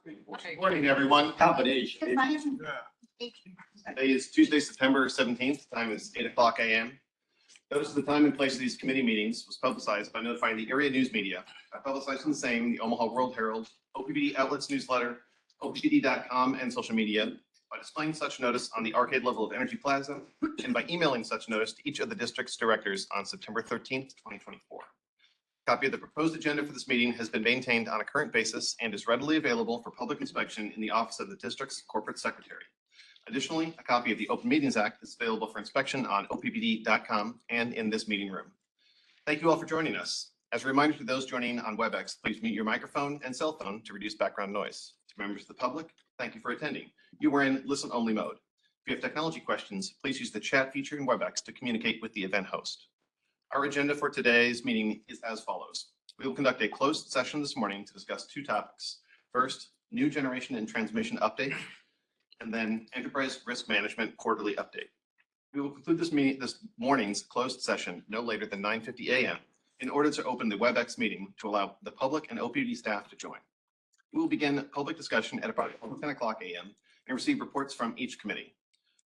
Good morning, everyone. Combination. Today is Tuesday, September 17th. Time is 8:00 a.m. Notice of the time and place of these committee meetings was publicized by notifying the area news media. I publicized the same, the Omaha World Herald, OPPD outlets newsletter, OPPD.com, and social media by displaying such notice on the arcade level of Energy Plaza and by emailing such notice to each of the district's directors on September 13th, 2024. A copy of the proposed agenda for this meeting has been maintained on a current basis and is readily available for public inspection in the office of the district's corporate secretary. Additionally, a copy of the Open Meetings Act is available for inspection on OPPD.com and in this meeting room. Thank you all for joining us. As a reminder to those joining on WebEx, please mute your microphone and cell phone to reduce background noise. To members of the public, thank you for attending. You are in listen-only mode. If you have technology questions, please use the chat feature in WebEx to communicate with the event host. Our agenda for today's meeting is as follows. We will conduct a closed session this morning to discuss two topics. First, new generation and transmission update, and then enterprise risk management quarterly update. We will conclude this morning's closed session no later than 9:50 a.m. in order to open the WebEx meeting to allow the public and OPPD staff to join. We will begin public discussion at about 10:00 a.m. and receive reports from each committee.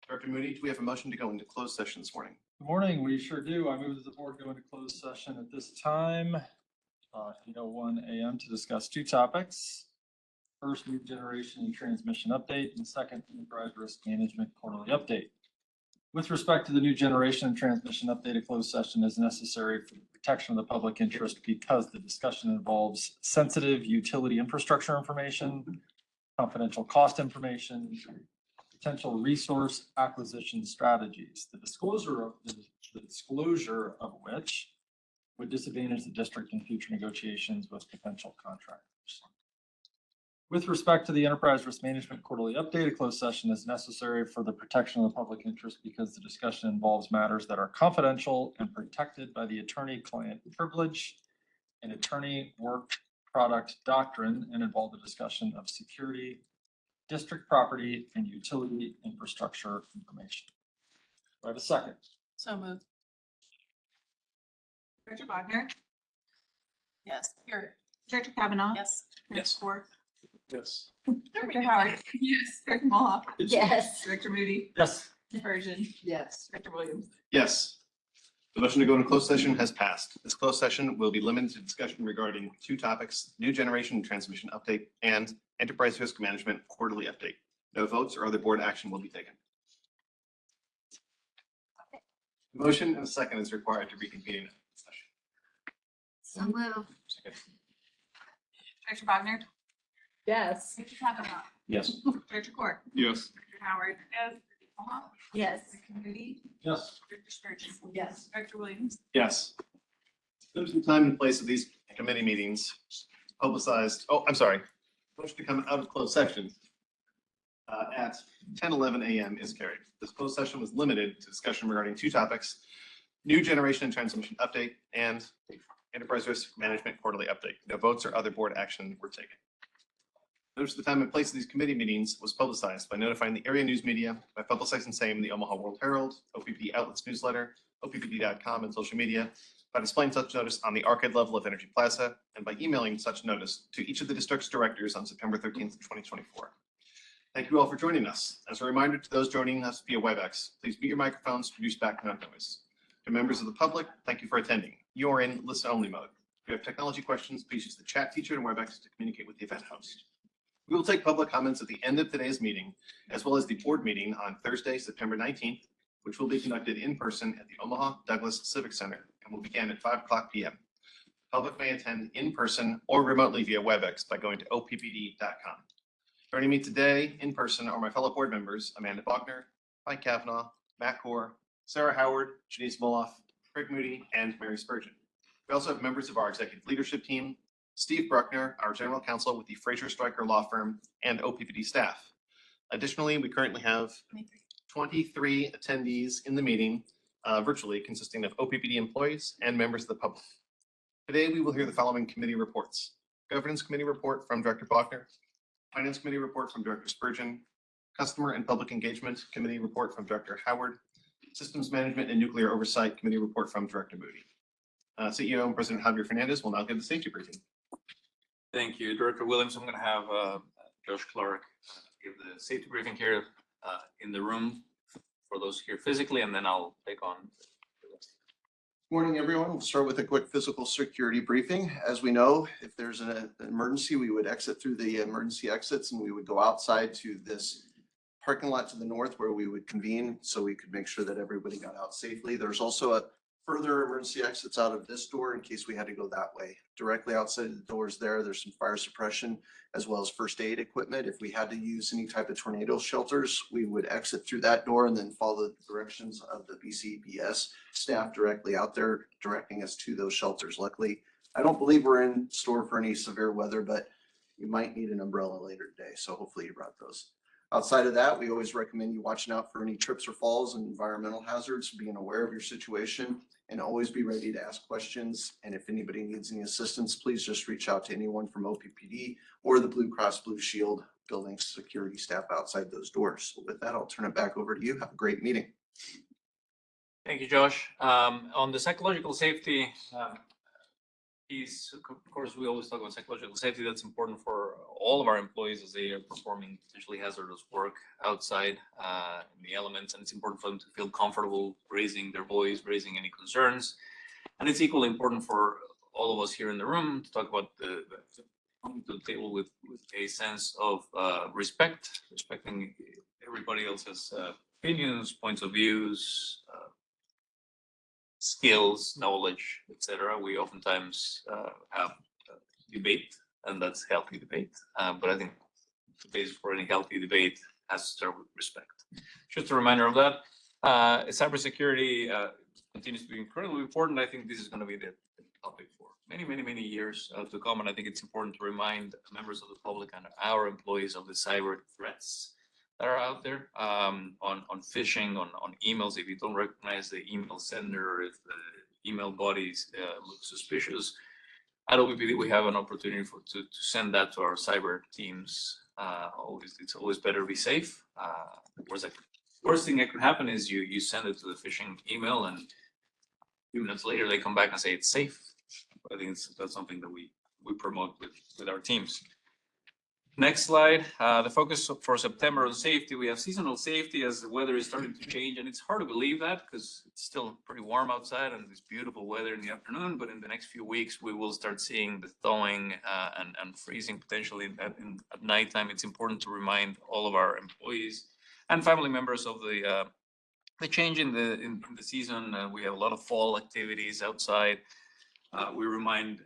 Director Moody, do we have a motion to go into closed session this morning? Good morning. We sure do. I move that the board go into closed session at this time, 8:01 a.m. to discuss two topics. First, new generation and transmission update, and second, enterprise risk management quarterly update. With respect to the new generation and transmission update, a closed session is necessary for the protection of the public interest because the discussion involves sensitive utility infrastructure information, confidential cost information, potential resource acquisition strategies, the disclosure of which would disadvantage the district in future negotiations with potential contractors. With respect to the enterprise risk management quarterly update, a closed session is necessary for the protection of the public interest because the discussion involves matters that are confidential and protected by the attorney-client privilege and attorney work product doctrine and involve the discussion of security, district property, and utility infrastructure information. Do I have a second? So moved. Director Wagner, Yes. Here. Director Kavanaugh. Yes. Yes. Ford. Yes. Director Howard. Yes. Director Mohawk. Yes. Director Moody. Yes. Persian. Yes. Director Williams. Yes. The motion to go into closed session has passed. This closed session will be limited to discussion regarding two topics, new generation and transmission update and enterprise risk management quarterly update. No votes or other board action will be taken. A motion and a second is required to reconvene in session. So move. Director Wagner. Yes. Director Kavanaugh. Yes. Director Court. Yes. Director Howard. Yes. Director Mohawk. Yes. Director Moody. Yes. Director Sturgeon. Yes. Director Williams. Yes. There's the time and place of these committee meetings publicized. Oh, I'm sorry. Motion to come out of closed session at 10:11 a.m. is carried. This closed session was limited to discussion regarding two topics, new generation and transmission update and enterprise risk management quarterly update. No votes or other board action were taken. Notice the time and place of these committee meetings was publicized by notifying the area news media, by publicizing same in the Omaha World Herald, OPPD outlets newsletter, OPPD.com, and social media, by displaying such notice on the arcade level of Energy Plaza, and by emailing such notice to each of the district's directors on September 13th, 2024. Thank you all for joining us. As a reminder to those joining us via WebEx, please mute your microphones to reduce background noise. To members of the public, thank you for attending. You are in listen-only mode. If you have technology questions, please use the chat feature in WebEx to communicate with the event host. We will take public comments at the end of today's meeting, as well as the board meeting on Thursday, September 19th, which will be conducted in person at the Omaha Douglas Civic Center and will begin at 5:00 p.m. Public may attend in person or remotely via WebEx by going to OPPD.com. Joining me today in person are my fellow board members, Amanda Bogner, Mike Kavanaugh, Matt Core, Sarah Howard, Janice Moloff, Craig Moody, and Mary Spurgeon. We also have members of our executive leadership team, Steve Bruckner, our general counsel with the Fraser Stryker Law Firm, and OPPD staff. Additionally, we currently have 23 attendees in the meeting, virtually consisting of OPPD employees and members of the public. Today, we will hear the following committee reports. Governance Committee report from Director Bogner, Finance Committee report from Director Spurgeon, Customer and Public Engagement Committee report from Director Howard, Systems Management and Nuclear Oversight Committee report from Director Moody. CEO and President Javier Fernandez will now give the safety briefing. Thank you, Director Williams. I'm going to have Josh Clark, give the safety briefing here in the room for those here physically, and then I'll take on the rest. Morning, everyone. We'll start with a quick physical security briefing. As we know, if there's an emergency, we would exit through the emergency exits and we would go outside to this parking lot to the north where we would convene so we could make sure that everybody got out safely. There's also a further emergency exits out of this door in case we had to go that way. Directly outside the doors there's some fire suppression as well as first aid equipment. If we had to use any type of tornado shelters, we would exit through that door and then follow the directions of the BCBS staff directly out there directing us to those shelters. Luckily, I don't believe we're in store for any severe weather, but you might need an umbrella later today. So hopefully you brought those. Outside of that, we always recommend you watching out for any trips or falls and environmental hazards, being aware of your situation, and always be ready to ask questions. And if anybody needs any assistance, please just reach out to anyone from OPPD or the Blue Cross Blue Shield building security staff outside those doors. So with that, I'll turn it back over to you. Have a great meeting. Thank you, Josh. On the psychological safety piece, of course, we always talk about psychological safety. That's important for all of our employees as they are performing potentially hazardous work outside in the elements, and it's important for them to feel comfortable raising their voice, raising any concerns. And it's equally important for all of us here in the room to talk about coming to the table with a sense of respecting everybody else's opinions, points of views, skills, knowledge, etc. We oftentimes have debate, and that's healthy debate. But I think the basis for any healthy debate has to start with respect. Just a reminder of that. Cybersecurity continues to be incredibly important. I think this is going to be the topic for many years to come, and I think it's important to remind members of the public and our employees of the cyber threats that are out there, on phishing, on emails. If you don't recognize the email sender, if the email bodies look suspicious, at OPPD we have an opportunity to send that to our cyber teams. It's always better to be safe. Worst thing that could happen is you send it to the phishing email, and a few minutes later they come back and say it's safe. I think that's something that we promote with our teams. Next slide, the focus for September on safety. We have seasonal safety as the weather is starting to change, and it's hard to believe that because it's still pretty warm outside and it's beautiful weather in the afternoon. But in the next few weeks, we will start seeing the thawing and freezing potentially at nighttime. It's important to remind all of our employees and family members of the change in the season. We have a lot of fall activities outside. We remind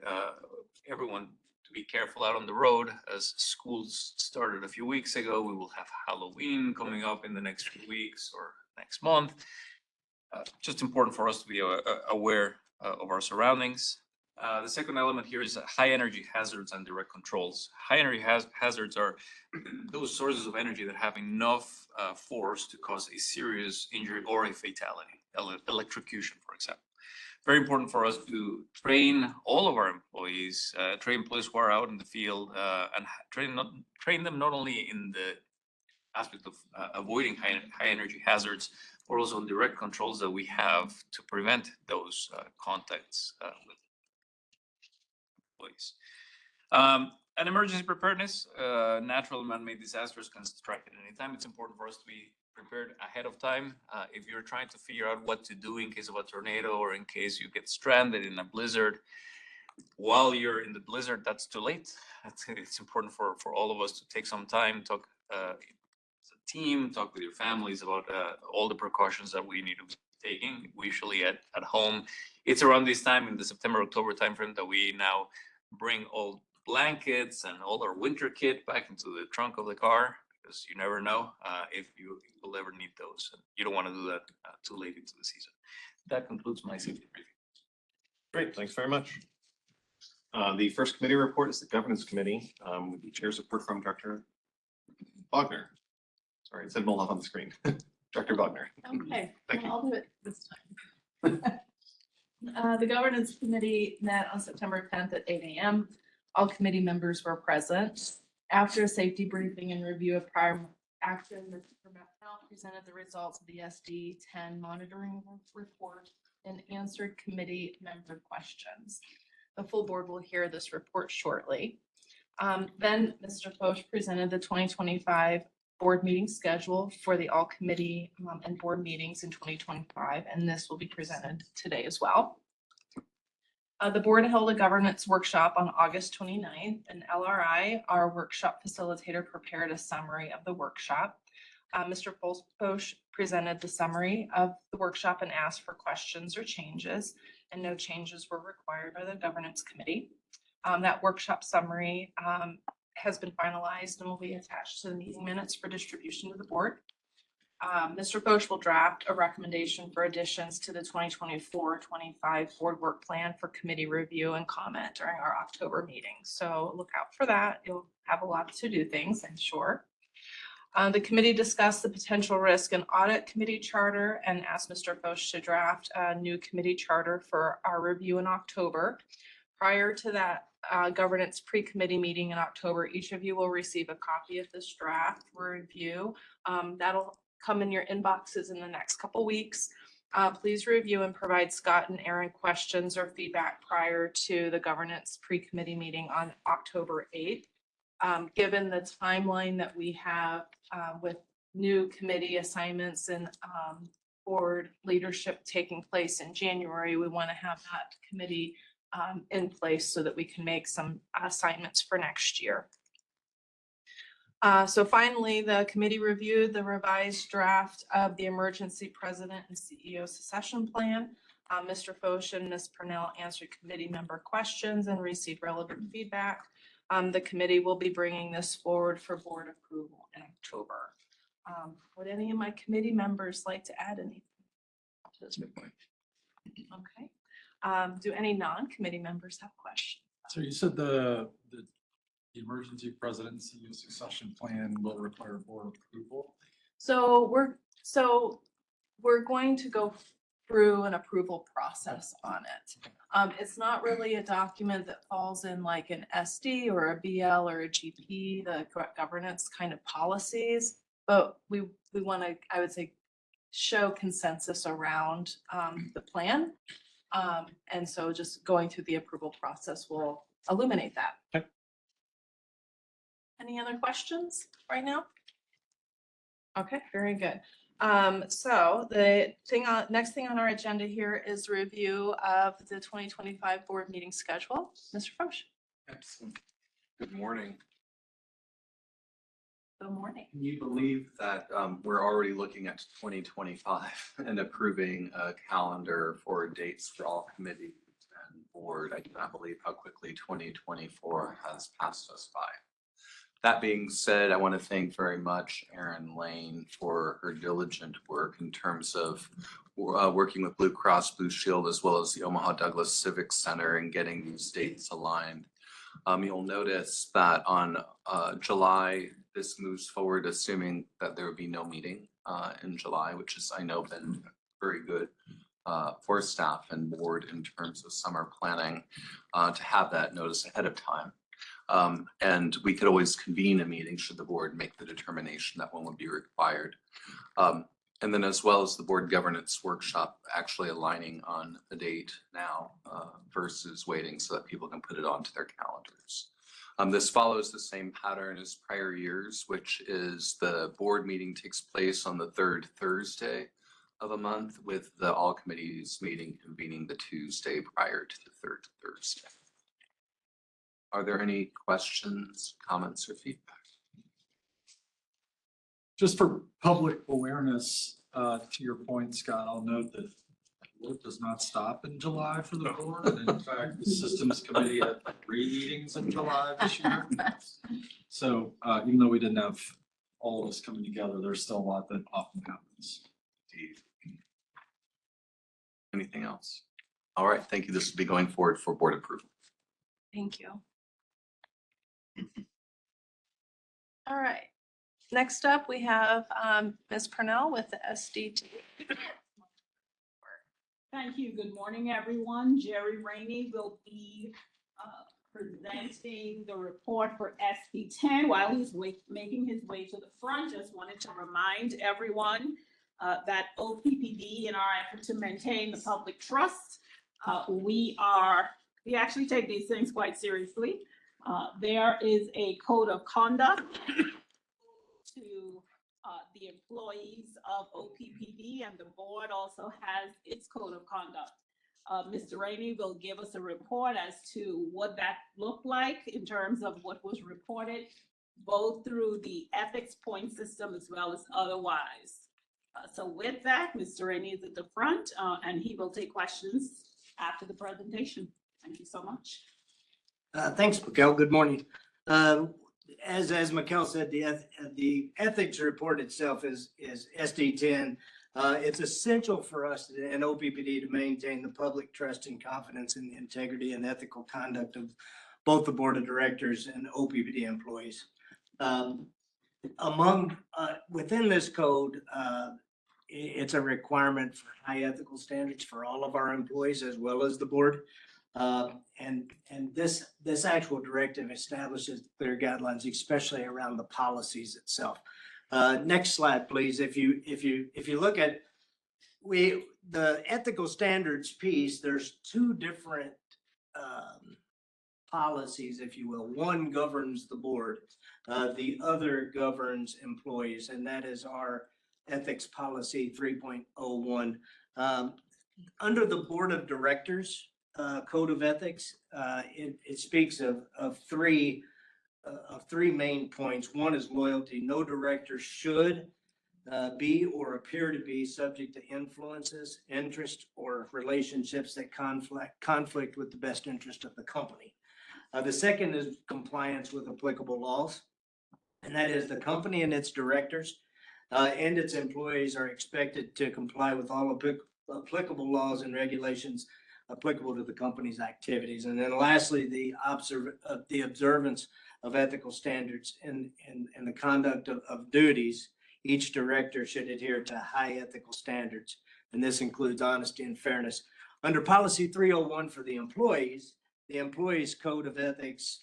everyone to be careful out on the road. As schools started a few weeks ago, we will have Halloween coming up in the next few weeks or next month. Just important for us to be aware of our surroundings. The second element here is high energy hazards and direct controls. High energy hazards are those sources of energy that have enough force to cause a serious injury or a fatality, electrocution, for example. Very important for us to train all of our employees, train employees who are out in the field, and train them not only in the aspect of avoiding high energy hazards, but also on direct controls that we have to prevent those contacts with employees. And emergency preparedness, natural and man-made disasters can strike at any time. It's important for us to be prepared ahead of time. If you're trying to figure out what to do in case of a tornado or in case you get stranded in a blizzard, while you're in the blizzard, that's too late. It's important for all of us to take some time, talk as a team, talk with your families about all the precautions that we need to be taking. We usually at home, it's around this time in the September-October timeframe that we now bring all blankets and all our winter kit back into the trunk of the car, because you never know if you will ever need those. And you don't want to do that too late into the season. That concludes my safety briefing. Great, thanks very much. The first committee report is the governance committee with the chair's report from Dr. Wagner. Sorry, it said Moloff on the screen. Dr. Wagner. Okay, Thank you. I'll do it this time. The governance committee met on September 10th at 8 a.m. All committee members were present. After a safety briefing and review of prior action, Mr. Methel presented the results of the SD 10 monitoring report and answered committee member questions. The full board will hear this report shortly. Then Mr. Foch presented the 2025 board meeting schedule for the all committee and board meetings in 2025, and this will be presented today as well. The board held a governance workshop on August 29th, and LRI, our workshop facilitator, prepared a summary of the workshop. Mr. Foch presented the summary of the workshop and asked for questions or changes, and no changes were required by the governance committee. That workshop summary has been finalized and will be attached to the meeting minutes for distribution to the board. Mr. Foch will draft a recommendation for additions to the 2024-25 board work plan for committee review and comment during our October meeting. So look out for that. You'll have a lot to do things, I'm sure. The committee discussed the potential risk and audit committee charter and asked Mr. Foch to draft a new committee charter for our review in October. Prior to that governance pre-committee meeting in October, each of you will receive a copy of this draft for review. That'll come in your inboxes in the next couple weeks. Please review and provide Scott and Aaron questions or feedback prior to the governance pre-committee meeting on October 8th. Given the timeline that we have with new committee assignments and board leadership taking place in January, we want to have that committee in place so that we can make some assignments for next year. So finally, the committee reviewed the revised draft of the emergency president and CEO succession plan. Mr. Foch and Ms. Purnell answered committee member questions and received relevant feedback. The committee will be bringing this forward for board approval in October. Would any of my committee members like to add anything to this report? Okay. Do any non-committee members have questions? So you said the emergency president and CEO succession plan will require board approval. So we're going to go through an approval process on it. It's not really a document that falls in like an SD or a BL or a GP, the governance kind of policies, but we want to, I would say, show consensus around the plan. And so just going through the approval process will illuminate that. Okay. Any other questions right now? Okay, very good. So the next thing on our agenda here is review of the 2025 board meeting schedule. Mr. Foch. Excellent. Good morning. Good morning. Can you believe that we're already looking at 2025 and approving a calendar for dates for all committees and board? I cannot believe how quickly 2024 has passed us by. That being said, I want to thank very much Erin Lane for her diligent work in terms of working with Blue Cross Blue Shield as well as the Omaha Douglas Civic Center and getting these dates aligned. You'll notice that on July, this moves forward, assuming that there would be no meeting in July, which is, I know, been very good for staff and board in terms of summer planning to have that notice ahead of time. And we could always convene a meeting should the board make the determination that one would be required. And then as well as the board governance workshop actually aligning on a date now versus waiting so that people can put it onto their calendars. This follows the same pattern as prior years, which is the board meeting takes place on the third Thursday of a month with the all committees meeting convening the Tuesday prior to the third Thursday. Are there any questions, comments, or feedback? Just for public awareness, to your point, Scott, I'll note that work does not stop in July for the board. And in fact, the systems committee had 3 meetings in July this year. So even though we didn't have all of us coming together, there's still a lot that often happens. Indeed. Anything else? All right, thank you. This will be going forward for board approval. Thank you. All right. Next up, we have Ms. Purnell with the SDT. Thank you. Good morning, everyone. Jerry Rainey will be presenting the report for SB 10 while he's making his way to the front. Just wanted to remind everyone that OPPD, in our effort to maintain the public trust, we actually take these things quite seriously. There is a code of conduct to the employees of OPPD, and the board also has its code of conduct. Mr. Rainey will give us a report as to what that looked like in terms of what was reported, both through the ethics point system as well as otherwise. So with that, Mr. Rainey is at the front, and he will take questions after the presentation. Thank you so much. Thanks, Mikkel. Good morning. As Mikkel said, the ethics report itself is SD10. It's essential for us in OPPD to maintain the public trust and confidence in the integrity and ethical conduct of both the board of directors and OPPD employees. Within this code, it's a requirement for high ethical standards for all of our employees as well as the board. And this actual directive establishes clear guidelines, especially around the policies itself. Next slide, please. If you look at the ethical standards piece, there's two different policies, if you will. One governs the board, the other governs employees, and that is our ethics policy 3.01. Under the board of directors code of ethics, it speaks of three main points. One is loyalty. No director should be or appear to be subject to influences, interest, or relationships that conflict with the best interest of the company. The second is compliance with applicable laws, and that is the company and its directors and its employees are expected to comply with all applicable laws and regulations applicable to the company's activities. And then lastly, the observance of ethical standards and the conduct of duties. Each director should adhere to high ethical standards, and this includes honesty and fairness. Under policy 301 for the employees code of ethics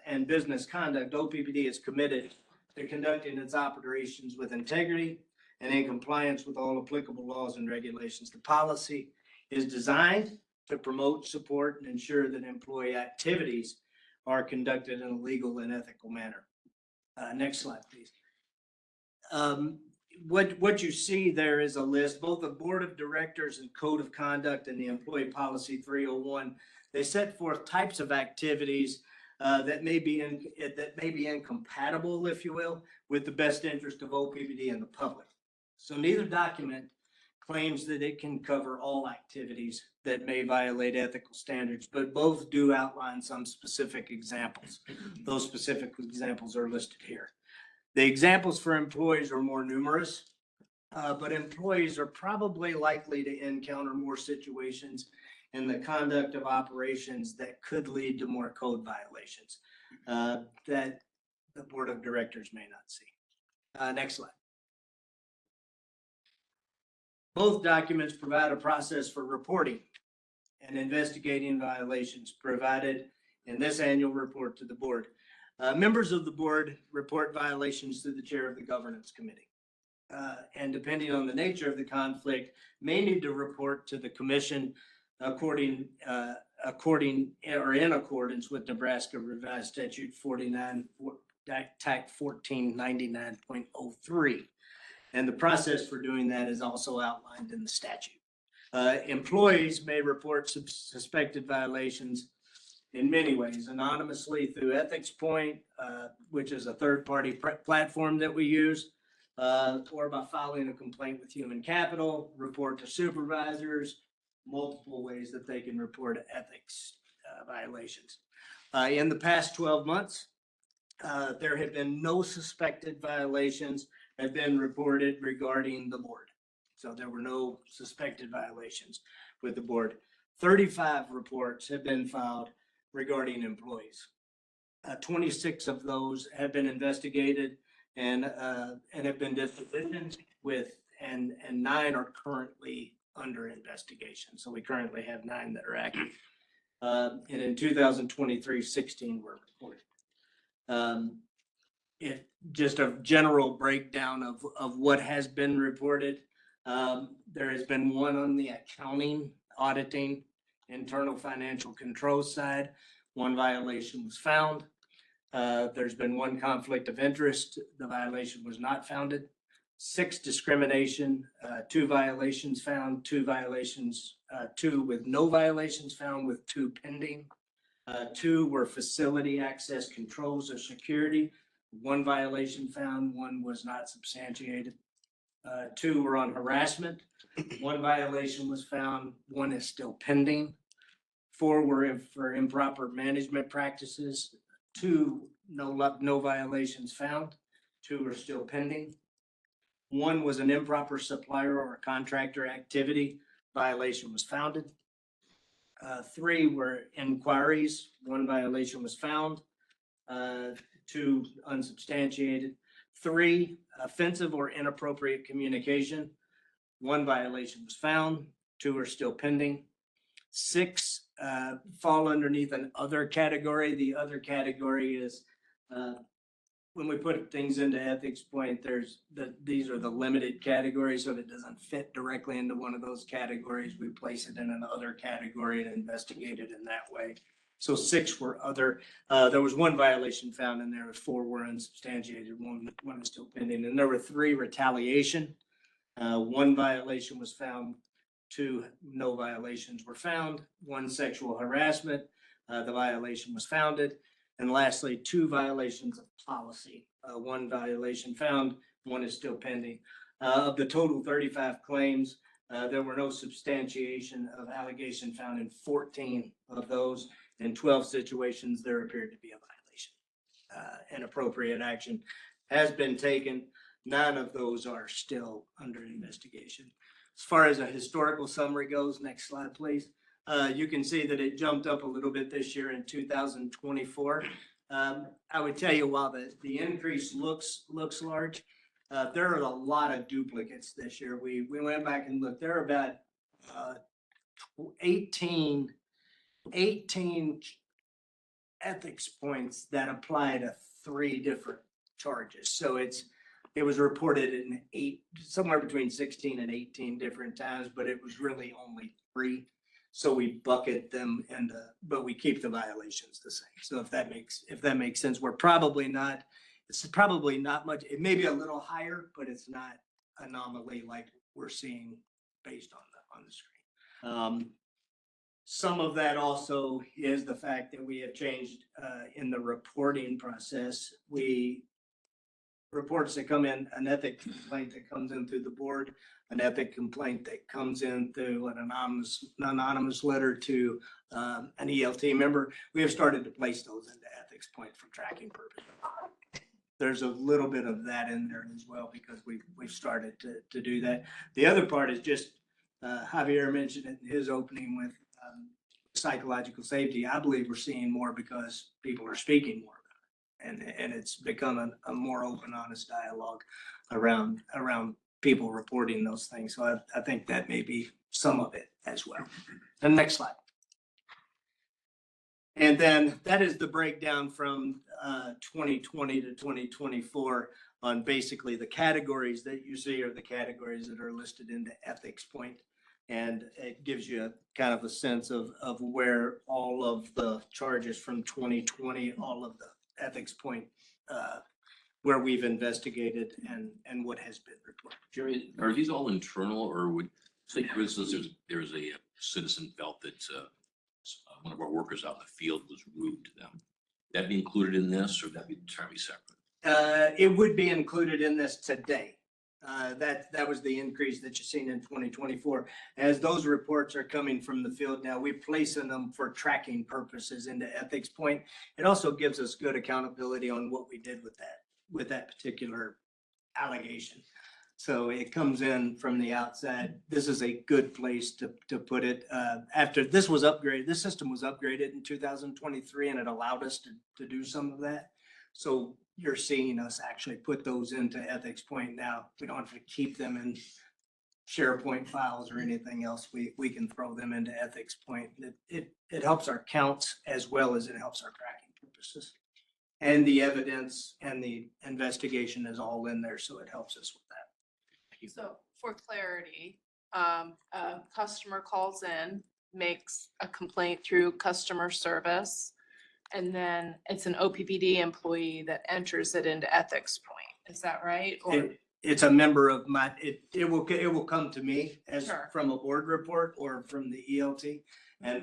and business conduct, OPPD is committed to conducting its operations with integrity and in compliance with all applicable laws and regulations. The policy is designed to promote, support, and ensure that employee activities are conducted in a legal and ethical manner. Next slide, please. What you see there is a list, both the board of directors and code of conduct and the employee policy 301. They set forth types of activities that may be incompatible, if you will, with the best interest of OPPD and the public. So neither document claims that it can cover all activities that may violate ethical standards, but both do outline some specific examples. Those specific examples are listed here. The examples for employees are more numerous, but employees are probably likely to encounter more situations in the conduct of operations that could lead to more code violations that the board of directors may not see. Next slide. Both documents provide a process for reporting and investigating violations provided in this annual report to the board. Members of the board report violations to the chair of the governance committee. And depending on the nature of the conflict, may need to report to the commission according or in accordance with Nebraska Revised Statute 1499.03. And the process for doing that is also outlined in the statute. Employees may report suspected violations in many ways, anonymously through Ethics Point, which is a third-party platform that we use, or by filing a complaint with Human Capital, report to supervisors, multiple ways that they can report ethics violations. In the past 12 months, there have been no suspected violations have been reported regarding the board. So there were no suspected violations with the board. 35 reports have been filed regarding employees. 26 of those have been investigated and have been dispositioned with, and 9 are currently under investigation. So we currently have 9 that are active. And in 2023, 16 were reported. Just a general breakdown of what has been reported. There has been 1 on the accounting, auditing, internal financial control side. 1 violation was found. There's been one conflict of interest. The violation was not founded. 6 discrimination, 2 violations found, 2 violations, 2 with no violations found with 2 pending. 2 were facility access controls or security. 1 violation found, 1 was not substantiated. 2 were on harassment. 1 violation was found, 1 is still pending. 4 were for improper management practices. 2, no violations found. 2 are still pending. 1 was an improper supplier or contractor activity. Violation was founded. 3 were inquiries. 1 violation was found. 2 unsubstantiated. 3 offensive or inappropriate communication. 1 violation was found. 2 are still pending. 6 fall underneath an other category. The other category is when we put things into ethics point, these are the limited categories. So if it doesn't fit directly into one of those categories, we place it in another category and investigate it in that way. So 6 were other. There was 1 violation found in there. 4 were unsubstantiated. One is still pending. And there were 3 retaliation. 1 violation was found. 2 no violations were found. 1 sexual harassment. The violation was founded. And lastly, 2 violations of policy. 1 violation found, 1 is still pending. Of the total 35 claims, there were no substantiation of allegation found in 14 of those. In 12 situations, there appeared to be a violation. Inappropriate action has been taken. None of those are still under investigation. As far as a historical summary goes, next slide, please. You can see that it jumped up a little bit this year in 2024. I would tell you, while the increase looks large, there are a lot of duplicates this year. We went back and looked. There are about 18 ethics points that apply to 3 different charges. So it was reported in somewhere between 16 and 18 different times, but it was really only 3. So we bucket them but we keep the violations the same. So if that makes sense, it's probably not much. It may be a little higher, but it's not anomaly like we're seeing based on the screen. Some of that also is the fact that we have changed in the reporting process. Reports that come in, an ethic complaint that comes in through the board, an ethic complaint that comes in through an anonymous letter to an ELT member, we have started to place those into ethics point for tracking purposes. There's a little bit of that in there as well because we've started to do that. The other part is just Javier mentioned it in his opening with psychological safety. I believe we're seeing more because people are speaking more. And it's become a more open, honest dialogue around people reporting those things. So I think that may be some of it as well. And next slide. And then that is the breakdown from 2020 to 2024 on basically the categories that you see are the categories that are listed in the ethics point. And it gives you kind of a sense of where all of the charges from 2020, all of the ethics point where we've investigated and what has been reported. Jerry, are these all internal, or would, say for instance, there's a citizen felt that one of our workers out in the field was rude to them? That be included in this, or that be entirely separate? It would be included in this today. That was the increase that you've seen in 2024. As those reports are coming from the field now, we're placing them for tracking purposes into ethics point. It also gives us good accountability on what we did with that particular allegation. So it comes in from the outside. This is a good place to put it. After this was upgraded, this system was upgraded in 2023, and it allowed us to do some of that. So you're seeing us actually put those into ethics point now. We don't have to keep them in SharePoint files or anything else. We can throw them into ethics point. It helps our counts as well as it helps our tracking purposes. And the evidence and the investigation is all in there, so it helps us with that. So for clarity, a customer calls in, makes a complaint through customer service. And then it's an OPPD employee that enters it into ethics point. Is that right? Or, It's a member of my, it will come to me as Sure. from a board report or from the ELT. And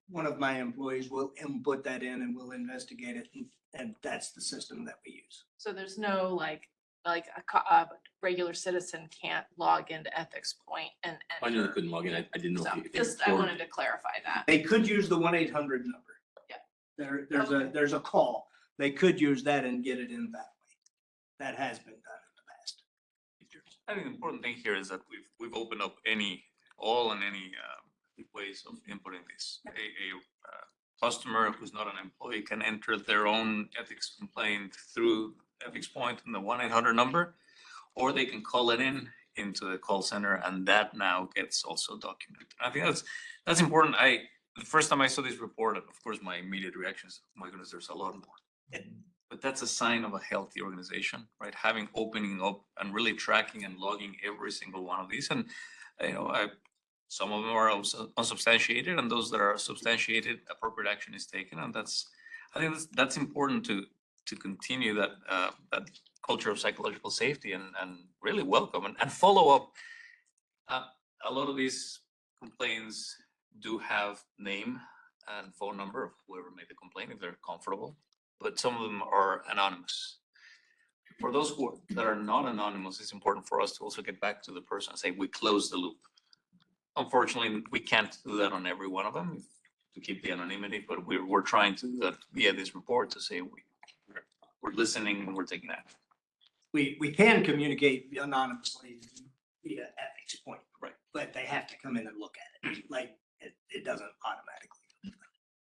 one of my employees will input that in and we'll investigate it. And that's the system that we use. so there's no like a regular citizen can't log into ethics point and I knew they enter. couldn't log in. I didn't know. So if you- just, I wanted to clarify that. They could use the 1-800 number. Yeah. There's a call. They could use that and get it in that way. That has been done in the past. I think the important thing here is that we've opened up any ways of inputting this. A customer who's not an employee can enter their own ethics complaint through Ethics Point and the 1-800 number, or they can call it into the call center, and that now gets also documented. I think that's important. The first time I saw this report, of course, my immediate reaction is, oh my goodness, there's a lot more. But that's a sign of a healthy organization, right? Having opening up and really tracking and logging every single one of these. And, some of them are unsubstantiated, and those that are substantiated, appropriate action is taken. And I think that's important to continue that culture of psychological safety and really welcome and follow up. A lot of these complaints do have name and phone number of whoever made the complaint if they're comfortable, but some of them are anonymous. For those that are not anonymous, it's important for us to also get back to the person and say, we close the loop. Unfortunately, we can't do that on every one of them to keep the anonymity, but we're trying to do that via this report to say we're listening and we're taking action. We can communicate anonymously via Ethics Point. Right. But they have to come in and look at it. Like it doesn't automatically.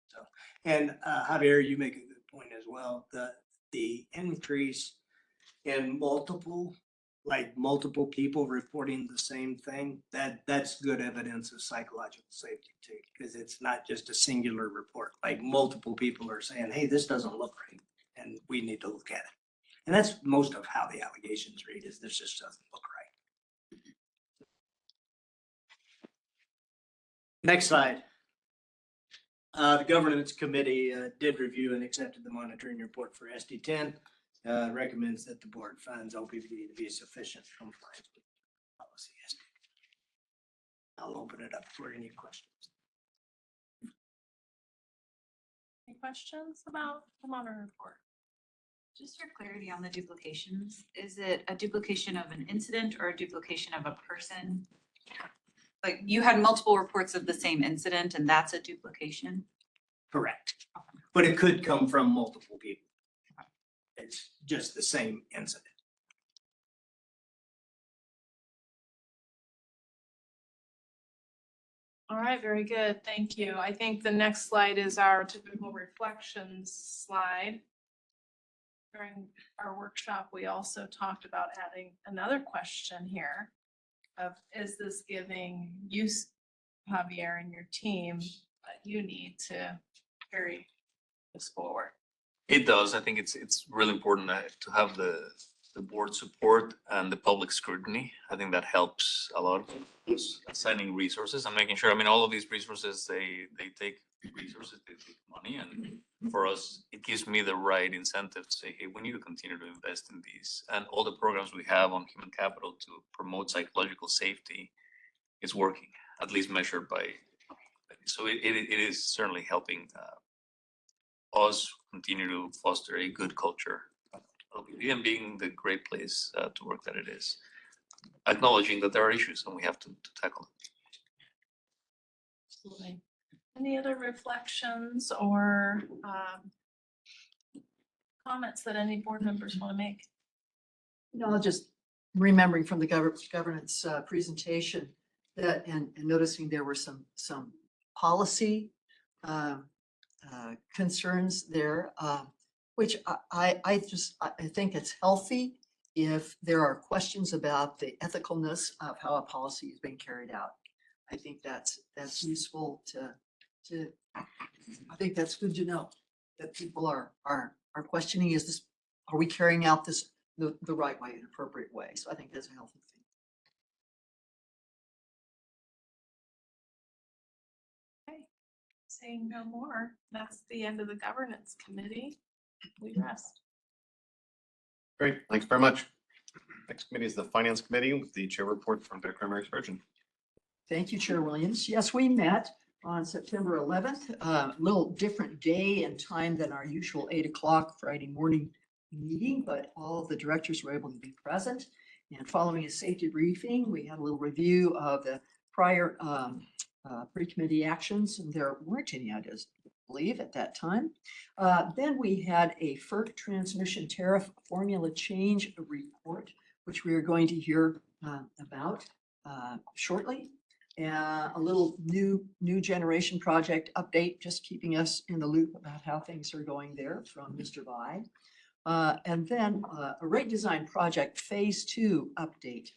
So, and Javier, you make a good point as well. The increase in multiple people reporting the same thing, that's good evidence of psychological safety too, because it's not just a singular report. Like multiple people are saying, hey, this doesn't look right, and we need to look at it. And that's most of how the allegations read, is this just doesn't look right. Next slide. The governance committee did review and accepted the monitoring report for SD10. Recommends that the board finds OPPD to be sufficient compliance with policy SD. I'll open it up for any questions. Any questions about the monitor report? Just for clarity on the duplications, is it a duplication of an incident or a duplication of a person? Like you had multiple reports of the same incident and that's a duplication? Correct. But it could come from multiple people. It's just the same incident. All right, very good. Thank you. I think the next slide is our typical reflections slide. During our workshop, we also talked about adding another question here of, is this giving you, Javier, and your team that you need to carry this forward? It does. I think it's really important to have the board support and the public scrutiny. I think that helps a lot. Assigning resources and making sure, all of these resources, they take resources, they take money. And for us, it gives me the right incentive to say, hey, we need to continue to invest in these. And all the programs we have on human capital to promote psychological safety is working, at least measured by. So it is certainly helping us continue to foster a good culture and being the great place to work that it is, acknowledging that there are issues and we have to tackle them. Absolutely. Any other reflections or comments that any board members want to make? Just remembering from the governance presentation that, and noticing there were some policy concerns there, which I think it's healthy if there are questions about the ethicalness of how a policy is being carried out. I think that's useful to I think that's good to know that people are questioning, are we carrying out this the right way, an appropriate way? So I think that's a healthy thing. Saying no more, that's the end of the governance committee. We rest. Great, thanks very much. Next committee is the Finance Committee with the chair report from Director Mary Spurgeon. Thank you, Chair Williams. Yes, we met on September 11th, a little different day and time than our usual 8 o'clock Friday morning meeting, but all of the directors were able to be present. And following a safety briefing, we had a little review of the prior pre-committee actions, and there weren't any, I believe, at that time. Then we had a FERC transmission tariff formula change report, which we are going to hear about shortly. A little new generation project update, just keeping us in the loop about how things are going there from Mr. Vi. And then a rate design project phase 2 update.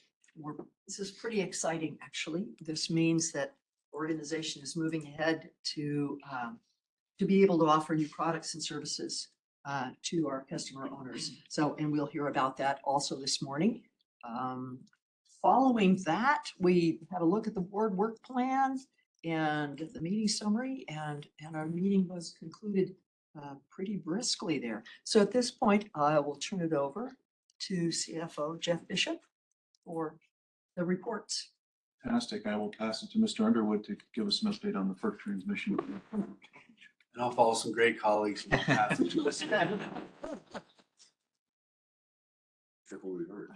This is pretty exciting, actually. This means that organization is moving ahead to be able to offer new products and services to our customer owners. So, and we'll hear about that also this morning. Following that, we had a look at the board work plan and the meeting summary, and our meeting was concluded pretty briskly there. So at this point, I will turn it over to CFO Jeff Bishop for the reports. Fantastic. I will pass it to Mr. Underwood to give us an update on the FERC transmission. And I'll follow some great colleagues. And pass it to us. Triple reverse.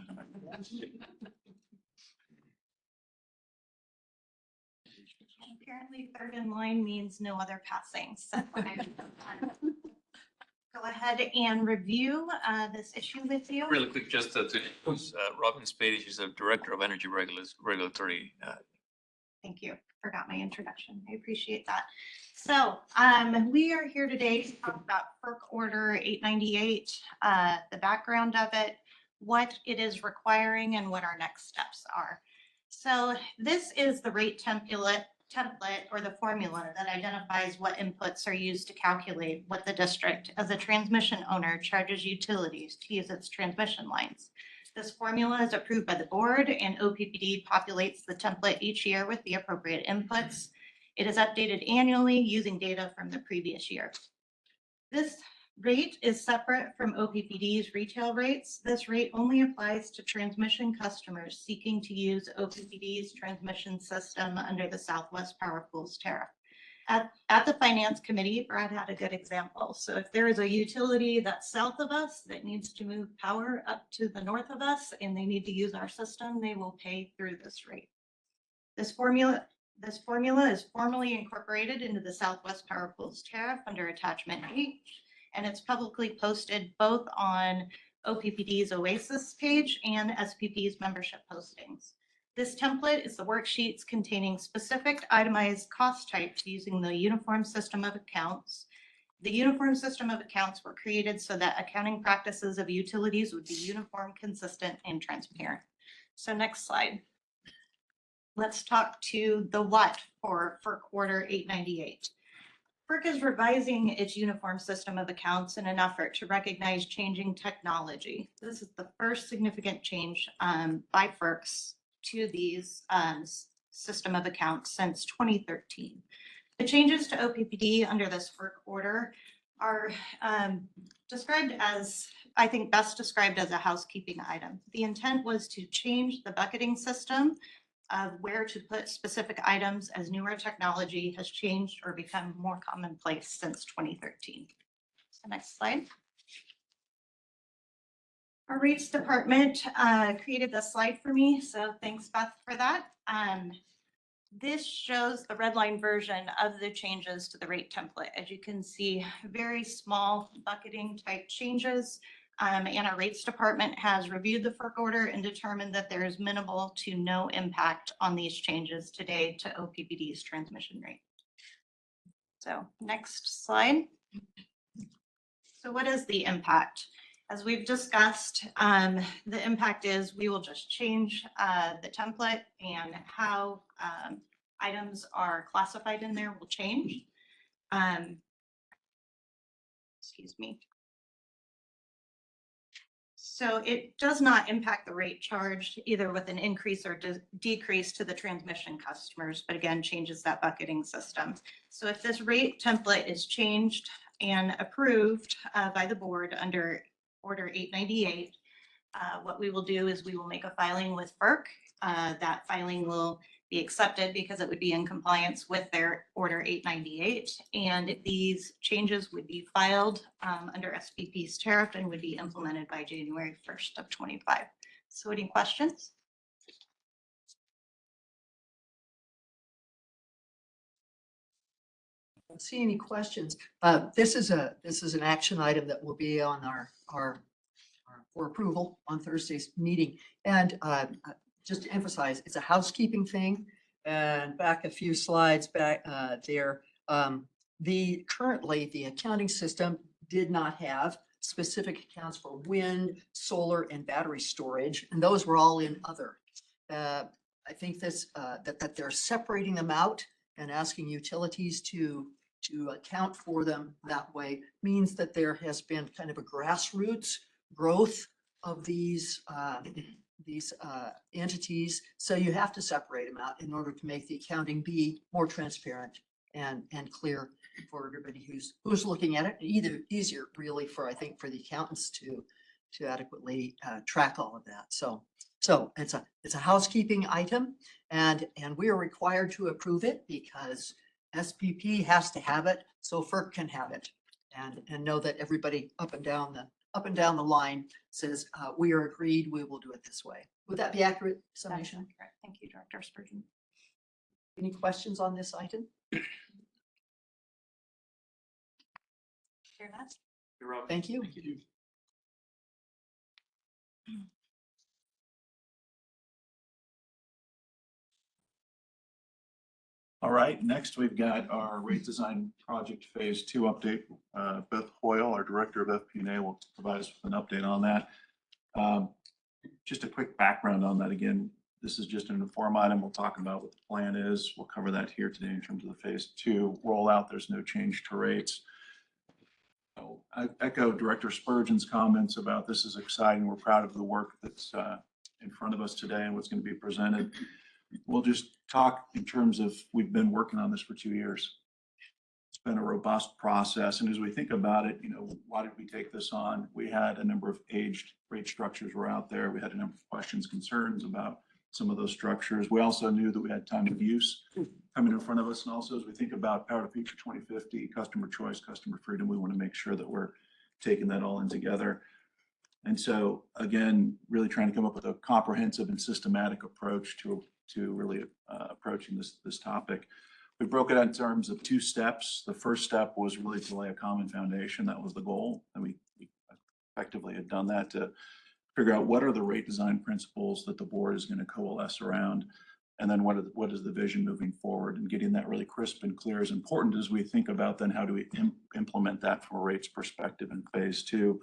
Apparently third in line means no other passing. So go ahead and review this issue with you. Really quick, just to introduce Robin Spady, she's the Director of Energy Regulatory. Thank you. Forgot my introduction. I appreciate that. So we are here today to talk about FERC Order 898, the background of it, what it is requiring, and what our next steps are. So this is the rate template or the formula that identifies what inputs are used to calculate what the district as a transmission owner charges utilities to use its transmission lines. This formula is approved by the board, and OPPD populates the template each year with the appropriate inputs. It is updated annually using data from the previous year. This rate is separate from OPPD's retail rates. This rate only applies to transmission customers seeking to use OPPD's transmission system under the Southwest Power Pool's tariff. At the Finance Committee, Brad had a good example. So if there is a utility that's south of us that needs to move power up to the north of us and they need to use our system, they will pay through this rate. This formula is formally incorporated into the Southwest Power Pool's tariff under Attachment H, and it's publicly posted both on OPPD's OASIS page and SPP's membership postings. This template is the worksheets containing specific itemized cost types using the Uniform System of Accounts. The Uniform System of Accounts were created so that accounting practices of utilities would be uniform, consistent, and transparent. So next slide. Let's talk to the what for FERC Order 898. FERC is revising its Uniform System of Accounts in an effort to recognize changing technology. This is the first significant change by FERC to these system of accounts since 2013. The changes to OPPD under this FERC order are described as, I think best described as a housekeeping item. The intent was to change the bucketing system of where to put specific items as newer technology has changed or become more commonplace since 2013. So next slide. Our rates department created this slide for me, so thanks Beth for that. This shows the red line version of the changes to the rate template. As you can see, very small bucketing type changes. And our rates department has reviewed the FERC order and determined that there is minimal to no impact on these changes today to OPPD's transmission rate. So next slide. So what is the impact? As we've discussed, the impact is we will just change the template and how items are classified in there will change. Excuse me. So it does not impact the rate charged either with an increase or decrease to the transmission customers, but again, changes that bucketing system. So if this rate template is changed and approved by the board under Order 898, what we will do is we will make a filing with FERC. That filing will be accepted because it would be in compliance with their Order 898. And these changes would be filed under SPP's tariff and would be implemented by January 1st of 25. So any questions? Don't see any questions. This is an action item that will be on our for approval on Thursday's meeting. And just to emphasize, it's a housekeeping thing. And back a few slides back there, currently the accounting system did not have specific accounts for wind, solar, and battery storage, and those were all in other. I think that they're separating them out and asking utilities to account for them that way means that there has been kind of a grassroots growth of these entities. So you have to separate them out in order to make the accounting be more transparent and clear for everybody who's looking at it. Either easier really for, I think, for the accountants to adequately track all of that. So it's a housekeeping item and we are required to approve it because SPP has to have it, so FERC can have it and know that everybody up and down the line says, we are agreed, we will do it this way. Would that be accurate summation? That's correct. Thank you, Director Spurgeon. Any questions on this item? Hear that? You're welcome. Thank you. All right, next we've got our rate design project phase 2 update. Beth Hoyle, our director of FP&A, will provide us with an update on that. Just a quick background on that again. This is just an inform item. We'll talk about what the plan is. We'll cover that here today in terms of the phase 2 rollout. There's no change to rates. So I echo Director Spurgeon's comments about this is exciting. We're proud of the work that's in front of us today and what's going to be presented. We'll just talk in terms of we've been working on this for 2 years. It's been a robust process. And as we think about it, why did we take this on? We had a number of aged rate structures were out there. We had a number of questions, concerns about some of those structures. We also knew that we had time of use coming in front of us. And also as we think about Power to Future 2050, customer choice, customer freedom, we want to make sure that we're taking that all in together. And so again, really trying to come up with a comprehensive and systematic approach to really approaching this topic. We broke it out in terms of 2 steps. The first step was really to lay a common foundation. That was the goal. And we effectively had done that to figure out what are the rate design principles that the board is going to coalesce around. And then what is the vision moving forward, and getting that really crisp and clear is important as we think about then how do we implement that from a rates perspective in phase 2.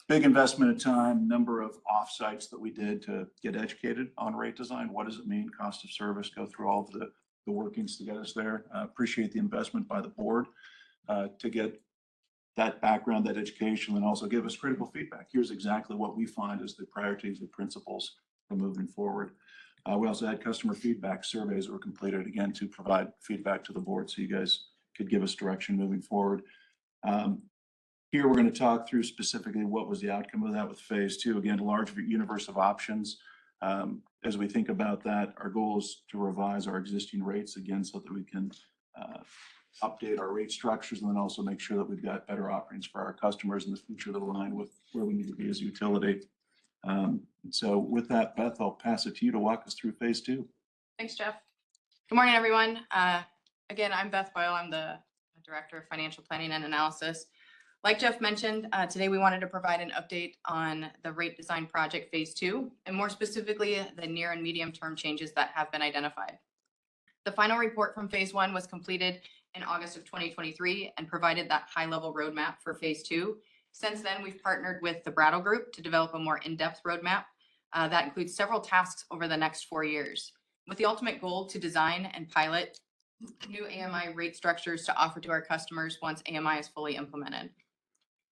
Big investment of time, number of offsites that we did to get educated on rate design. What does it mean? Cost of service, go through all of the workings to get us there. Appreciate the investment by the board to get that background, that education, and also give us critical feedback. Here's exactly what we find as the priorities and principles for moving forward. We also had customer feedback surveys that were completed again to provide feedback to the board so you guys could give us direction moving forward. Here, we're going to talk through specifically what was the outcome of that with phase 2. Again, a large universe of options. As we think about that, our goal is to revise our existing rates again so that we can update our rate structures and then also make sure that we've got better offerings for our customers in the future that align with where we need to be as a utility. So with that, Beth, I'll pass it to you to walk us through phase 2. Thanks, Jeff. Good morning, everyone. Again, I'm Beth Boyle. I'm the Director of Financial Planning and Analysis. Like Jeff mentioned, today we wanted to provide an update on the rate design project phase 2, and more specifically, the near and medium term changes that have been identified. The final report from phase 1 was completed in August of 2023 and provided that high level roadmap for phase 2. Since then, we've partnered with the Brattle Group to develop a more in-depth roadmap that includes several tasks over the next 4 years, with the ultimate goal to design and pilot new AMI rate structures to offer to our customers once AMI is fully implemented.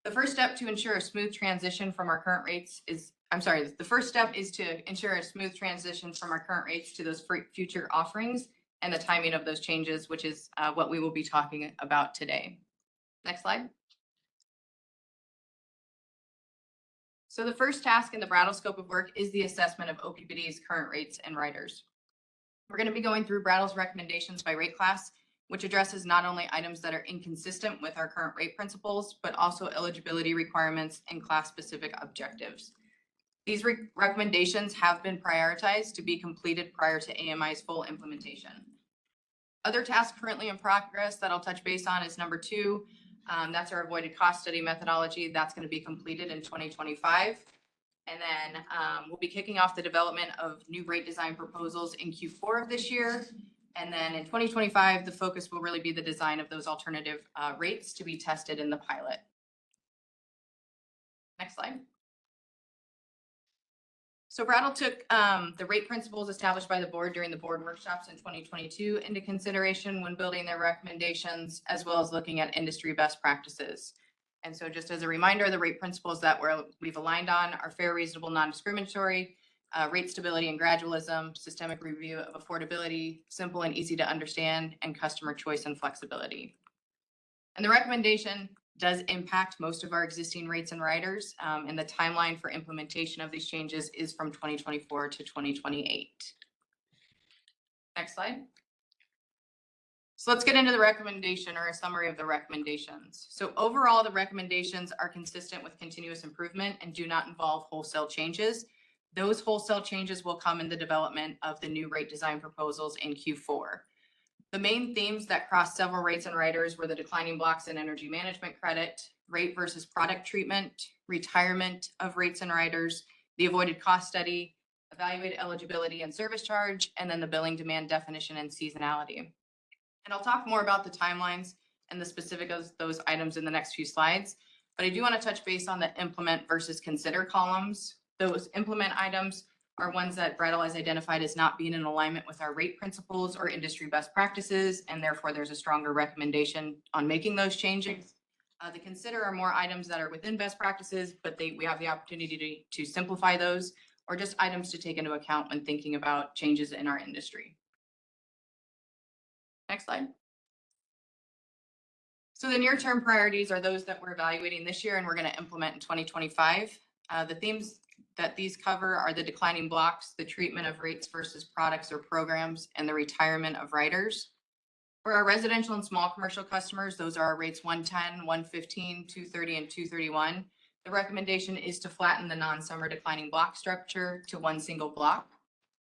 The first step to ensure a smooth transition from our current rates is I'm sorry, the first step is to ensure a smooth transition from our current rates to those future offerings and the timing of those changes, which is what we will be talking about today. Next slide. So the first task in the Brattle scope of work is the assessment of OPPD's current rates and riders. We're going to be going through Brattle's recommendations by rate class, which addresses not only items that are inconsistent with our current rate principles, but also eligibility requirements and class-specific objectives. These recommendations have been prioritized to be completed prior to AMI's full implementation. Other tasks currently in progress that I'll touch base on is number 2. That's our avoided cost study methodology. That's going to be completed in 2025. And then we'll be kicking off the development of new rate design proposals in Q4 of this year. And then in 2025, the focus will really be the design of those alternative rates to be tested in the pilot. Next slide. So Brattle took the rate principles established by the board during the board workshops in 2022 into consideration when building their recommendations, as well as looking at industry best practices. And so just as a reminder, the rate principles that we've aligned on are fair, reasonable, non-discriminatory, rate stability and gradualism, systemic review of affordability, simple and easy to understand, and customer choice and flexibility. And the recommendation does impact most of our existing rates and riders, and the timeline for implementation of these changes is from 2024 to 2028. Next slide. So let's get into the recommendation or a summary of the recommendations. So overall, the recommendations are consistent with continuous improvement and do not involve wholesale changes. Those wholesale changes will come in the development of the new rate design proposals in Q4. The main themes that crossed several rates and riders were the declining blocks in energy management credit, rate versus product treatment, retirement of rates and riders, the avoided cost study, evaluate eligibility and service charge, and then the billing demand definition and seasonality. And I'll talk more about the timelines and the specific of those items in the next few slides, but I do want to touch base on the implement versus consider columns. Those implement items are ones that Brattle has identified as not being in alignment with our rate principles or industry best practices, and therefore there's a stronger recommendation on making those changes. The consider are more items that are within best practices, but we have the opportunity to simplify those, or just items to take into account when thinking about changes in our industry. Next slide. So the near-term priorities are those that we're evaluating this year and we're going to implement in 2025. The themes that these cover are the declining blocks, the treatment of rates versus products or programs, and the retirement of riders. For our residential and small commercial customers, those are our rates 110, 115, 230, and 231. The recommendation is to flatten the non-summer declining block structure to one single block.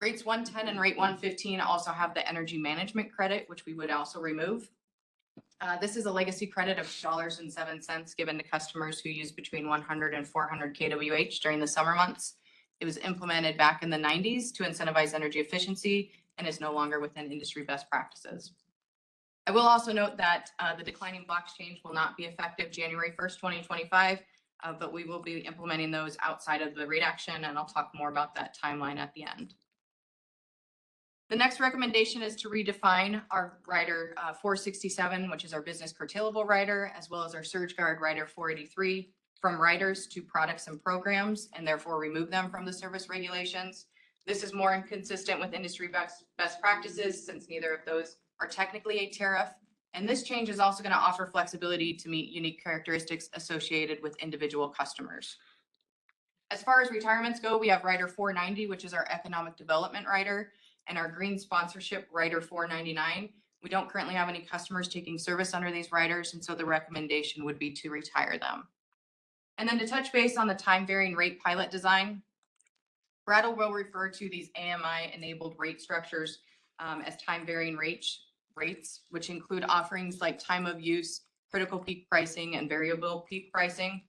Rates 110 and rate 115 also have the energy management credit, which we would also remove. This is a legacy credit of $0.07 given to customers who use between 100 and 400 kWh during the summer months. It was implemented back in the 90s to incentivize energy efficiency and is no longer within industry best practices. I will also note that the declining blocks change will not be effective January 1st, 2025, but we will be implementing those outside of the rate action, and I'll talk more about that timeline at the end. The next recommendation is to redefine our rider 467, which is our business curtailable rider, as well as our surge guard rider 483, from riders to products and programs, and therefore remove them from the service regulations. This is more inconsistent with industry best practices, since neither of those are technically a tariff. And this change is also going to offer flexibility to meet unique characteristics associated with individual customers. As far as retirements go, we have rider 490, which is our economic development rider, and our green sponsorship rider 499. We don't currently have any customers taking service under these riders, and so the recommendation would be to retire them. And then to touch base on the time varying rate pilot design, Brattle will refer to these AMI enabled rate structures as time varying rates, which include offerings like time of use, critical peak pricing, and variable peak pricing.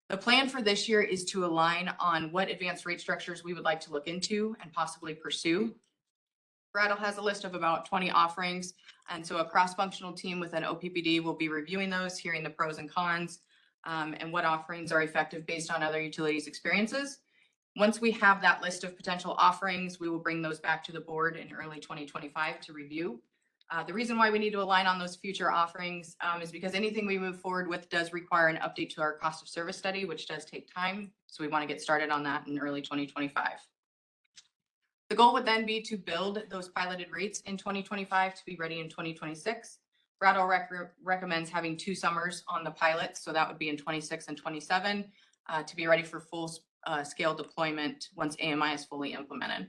The plan for this year is to align on what advanced rate structures we would like to look into and possibly pursue. Brattle has a list of about 20 offerings, and so a cross-functional team within OPPD will be reviewing those, hearing the pros and cons, and what offerings are effective based on other utilities' experiences. Once we have that list of potential offerings, we will bring those back to the board in early 2025 to review. The reason why we need to align on those future offerings is because anything we move forward with does require an update to our cost of service study, which does take time. So we want to get started on that in early 2025. The goal would then be to build those piloted rates in 2025 to be ready in 2026. Brattle recommends having 2 summers on the pilot, so that would be in 26 and 27 to be ready for full scale deployment once AMI is fully implemented.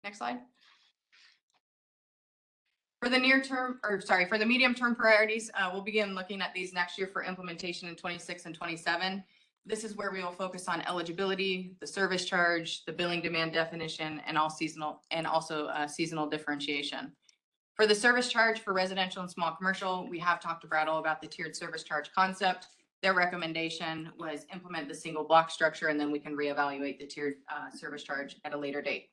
Next slide. For the for the medium term priorities, we'll begin looking at these next year for implementation in 26 and 27. This is where we will focus on eligibility, the service charge, the billing demand definition, and also seasonal differentiation. For the service charge for residential and small commercial, we have talked to Brattle about the tiered service charge concept. Their recommendation was implement the single block structure, and then we can reevaluate the tiered service charge at a later date.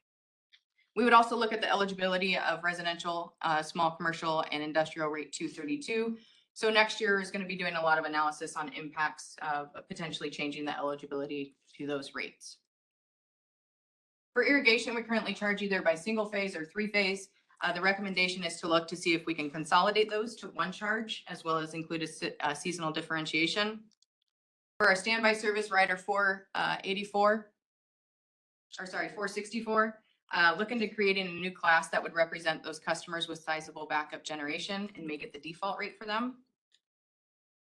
We would also look at the eligibility of residential, small commercial, and industrial rate 232. So next year is going to be doing a lot of analysis on impacts of potentially changing the eligibility to those rates. For irrigation, we currently charge either by single phase or 3-phase. The recommendation is to look to see if we can consolidate those to one charge, as well as include a seasonal differentiation. For our standby service rider 464, looking to creating a new class that would represent those customers with sizable backup generation and make it the default rate for them.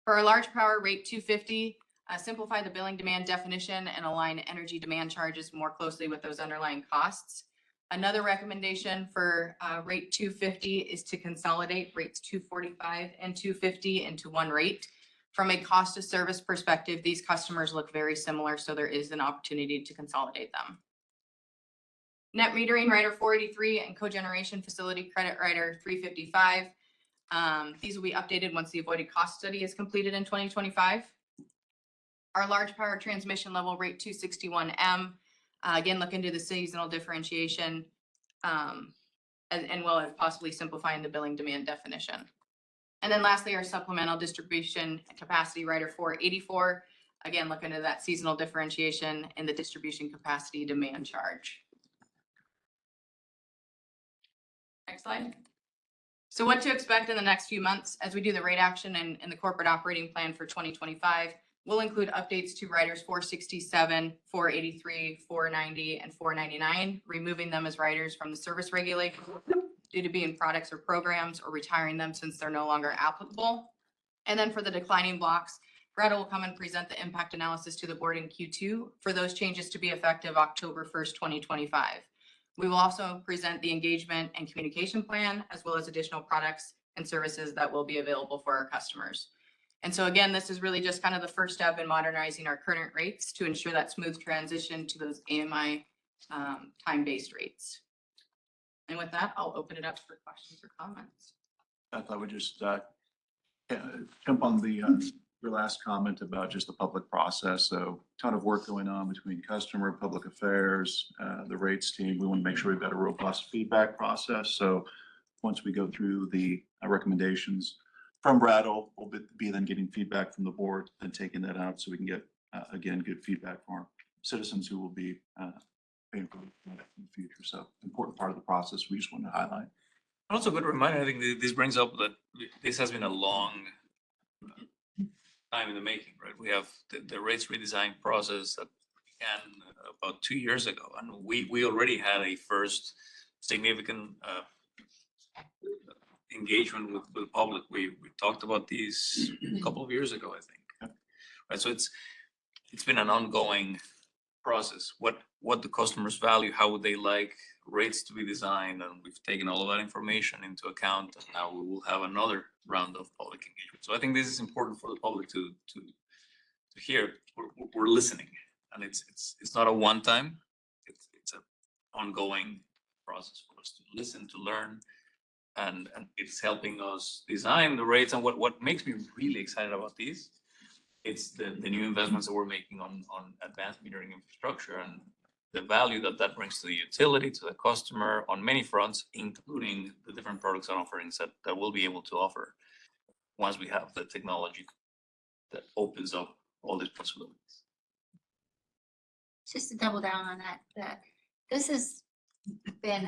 For our large power rate 250, simplify the billing demand definition and align energy demand charges more closely with those underlying costs. Another recommendation for rate 250 is to consolidate rates 245 and 250 into one rate. From a cost of service perspective, these customers look very similar, so there is an opportunity to consolidate them. Net metering rider 483 and cogeneration facility credit rider 355. These will be updated once the avoided cost study is completed in 2025. Our large power transmission level rate 261M, again, look into the seasonal differentiation and well as possibly simplifying the billing demand definition. And then lastly, our supplemental distribution capacity rider 484, again, look into that seasonal differentiation and the distribution capacity demand charge. Next slide. So what to expect in the next few months as we do the rate action and the corporate operating plan for 2025. We'll include updates to riders 467, 483, 490, and 499, removing them as riders from the service regulation due to being products or programs or retiring them since they're no longer applicable. And then for the declining blocks, Greta will come and present the impact analysis to the board in Q2 for those changes to be effective October 1st, 2025. We will also present the engagement and communication plan, as well as additional products and services that will be available for our customers. And so again, this is really just kind of the first step in modernizing our current rates to ensure that smooth transition to those AMI time-based rates. And with that, I'll open it up for questions or comments. I thought we'd just jump on your last comment about just the public process. So ton of work going on between customer, public affairs, the rates team. We want to make sure we've got a robust feedback process. So once we go through the recommendations from Brattle, we'll be then getting feedback from the board and taking that out so we can get, again, good feedback from our citizens who will be paying for it in the future. So important part of the process we just want to highlight. Also, good reminder, I think this brings up that this has been a long time in the making, right? We have the rates redesign process that began about 2 years ago, and we already had a first significant engagement with the public. We talked about these a couple of years ago, I think. Right, so it's been an ongoing process. What the customers value, how would they like rates to be designed, and we've taken all of that information into account, and now we will have another round of public engagement. So I think this is important for the public to hear. We're listening, and it's not a one time. It's an ongoing process for us to listen, to learn, and it's helping us design the rates. And what makes me really excited about these, it's the new investments that we're making on advanced metering infrastructure and the value that brings to the utility, to the customer on many fronts, including the different products and offerings that we'll be able to offer once we have the technology that opens up all these possibilities. Just to double down on that this has been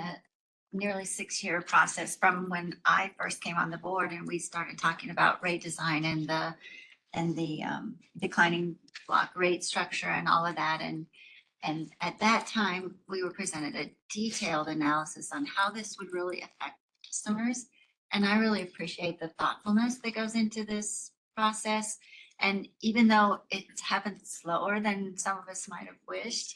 nearly 6-year process from when I first came on the board and we started talking about rate design and the declining block rate structure and all of that. And at that time, we were presented a detailed analysis on how this would really affect customers. And I really appreciate the thoughtfulness that goes into this process. And even though it happened slower than some of us might have wished,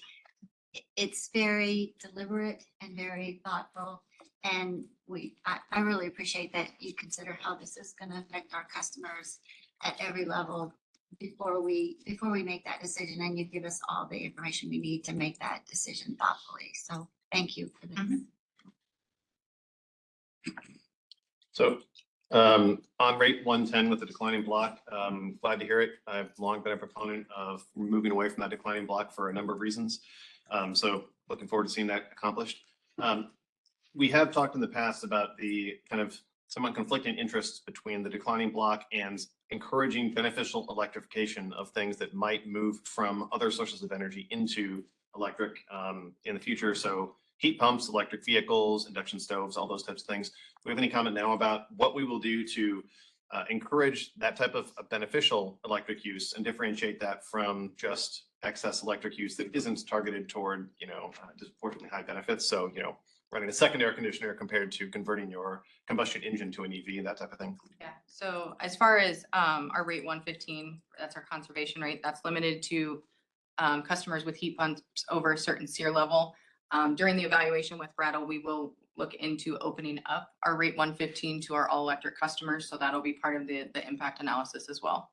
it's very deliberate and very thoughtful. And I really appreciate that you consider how this is going to affect our customers at every level before we make that decision, and you give us all the information we need to make that decision thoughtfully. So thank you for that. So on rate 110 with the declining block, glad to hear it. I've long been a proponent of moving away from that declining block for a number of reasons. So looking forward to seeing that accomplished. We have talked in the past about the kind of somewhat conflicting interests between the declining block and encouraging beneficial electrification of things that might move from other sources of energy into electric in the future. So heat pumps, electric vehicles, induction stoves, all those types of things. Do we have any comment now about what we will do to encourage that type of beneficial electric use and differentiate that from just excess electric use that isn't targeted toward, disproportionately high benefits? So, running a second air conditioner compared to converting your combustion engine to an EV, that type of thing. Yeah, so as far as our rate 115, that's our conservation rate, that's limited to customers with heat pumps over a certain SEER level. During the evaluation with Brattle, we will look into opening up our rate 115 to our all electric customers. So that'll be part of the impact analysis as well.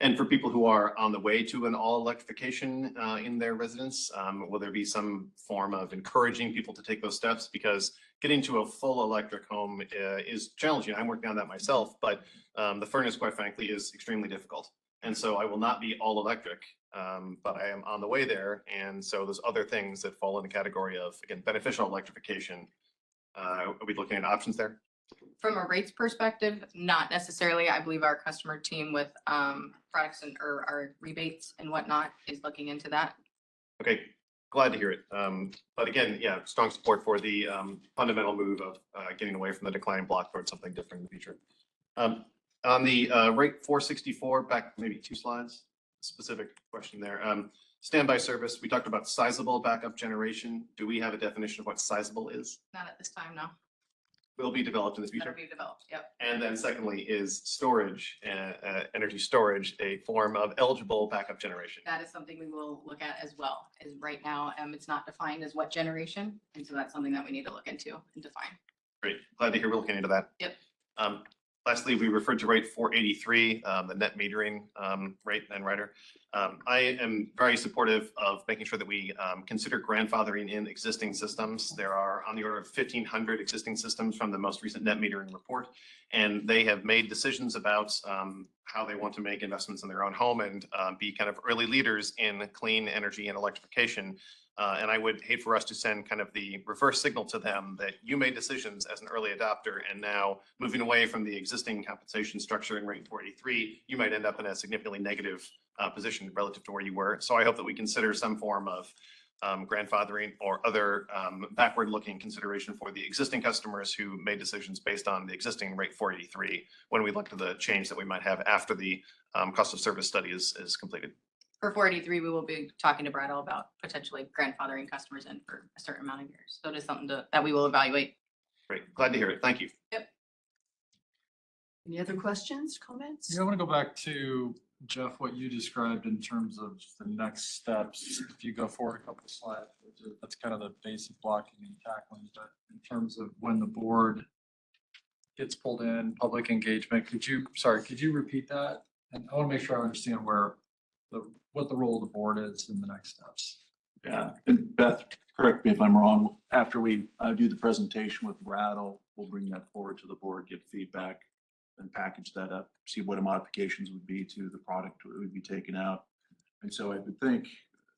And for people who are on the way to an all electrification in their residence, will there be some form of encouraging people to take those steps? Because getting to a full electric home is challenging. I'm working on that myself, but the furnace, quite frankly, is extremely difficult. And so I will not be all electric, but I am on the way there. And so there's other things that fall in the category of, again, beneficial electrification. Are we looking at options there? From a rates perspective, not necessarily. I believe our customer team with products or our rebates and whatnot is looking into that. Okay, glad to hear it. But again, yeah, strong support for the fundamental move of getting away from the declining block towards something different in the future. On the rate 464, back maybe 2 slides, specific question there. Standby service, we talked about sizable backup generation. Do we have a definition of what sizable is? Not at this time, no. Will be developed in the future. That'll be developed, yep. And then secondly, is storage, energy storage, a form of eligible backup generation? That is something we will look at as well. As right now, it's not defined as what generation, and so that's something that we need to look into and define. Great, glad to hear we're looking into that. Yep. Lastly, we referred to rate 483, the net metering rate and rider. I am very supportive of making sure that we consider grandfathering in existing systems. There are on the order of 1,500 existing systems from the most recent net metering report, and they have made decisions about how they want to make investments in their own home and be kind of early leaders in clean energy and electrification. And I would hate for us to send kind of the reverse signal to them that you made decisions as an early adopter, and now moving away from the existing compensation structure in rate 483, you might end up in a significantly negative position relative to where you were. So I hope that we consider some form of grandfathering or other backward-looking consideration for the existing customers who made decisions based on the existing rate 483 when we look to the change that we might have after the cost of service study is completed. For 483, we will be talking to Brattle about potentially grandfathering customers in for a certain amount of years. So it is something that we will evaluate. Great, glad to hear it. Thank you. Yep. Any other questions, comments? Yeah, I want to go back to Jeff, what you described in terms of the next steps. If you go forward a couple of slides, that's kind of the basic blocking and tackling. But in terms of when the board gets pulled in, public engagement, could you repeat that? And I want to make sure I understand what the role of the board is in the next steps. Yeah, and Beth, correct me if I'm wrong. After we do the presentation with Brattle, we'll bring that forward to the board, get feedback, and package that up, see what modifications would be to the product that would be taken out. And so I would think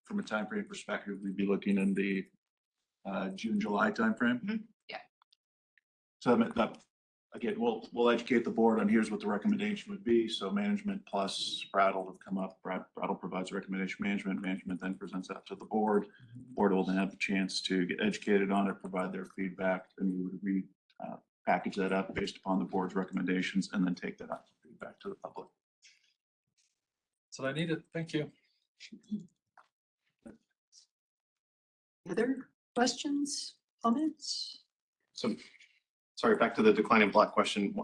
from a time frame perspective, we'd be looking in the June, July timeframe. Mm-hmm. Yeah. So that again, we'll educate the board on here's what the recommendation would be. So management plus Brattle have come up. Brattle provides provides recommendation management. Management then presents that to the board. Board will then have the chance to get educated on it, provide their feedback, and we would package that up based upon the board's recommendations and then take that out for feedback to the public. So I need it. Thank you. Other questions, comments? So, sorry, back to the declining block question.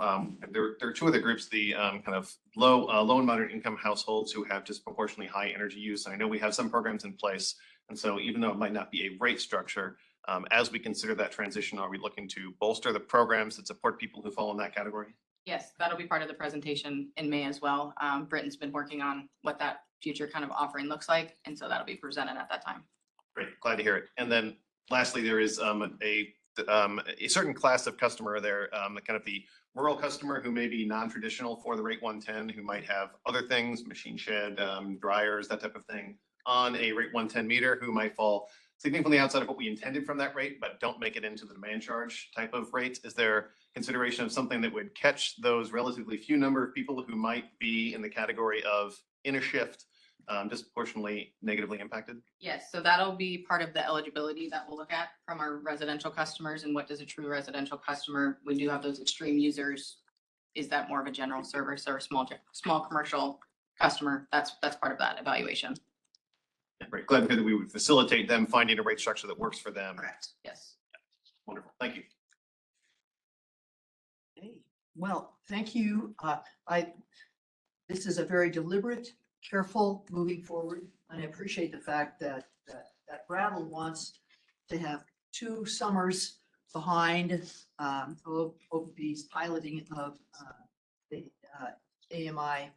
There are two other groups, the kind of low and moderate income households who have disproportionately high energy use. And I know we have some programs in place. And so even though it might not be a rate structure, as we consider that transition, are we looking to bolster the programs that support people who fall in that category? Yes, that'll be part of the presentation in May as well. Britain's been working on what that future kind of offering looks like, and so that'll be presented at that time. Great, glad to hear it. And then lastly, there is a certain class of customer there, kind of the rural customer who may be non-traditional for the rate 110, who might have other things, machine shed, dryers, that type of thing, on a rate 110 meter, who might fall significantly outside of what we intended from that rate, but don't make it into the demand charge type of rates. Is there consideration of something that would catch those relatively few number of people who might be in the category of in a shift, disproportionately negatively impacted? Yes, so that'll be part of the eligibility that we'll look at from our residential customers and what does a true residential customer, we do have those extreme users. Is that more of a general service or a small commercial customer? That's part of that evaluation. Yeah, great, glad to hear that we would facilitate them finding a rate structure that works for them. Correct. Yes. Wonderful, thank you. Okay, well, thank you. This is a very deliberate, careful moving forward. And I appreciate the fact that Brattle wants to have 2 summers behind OPPD's piloting of the AMI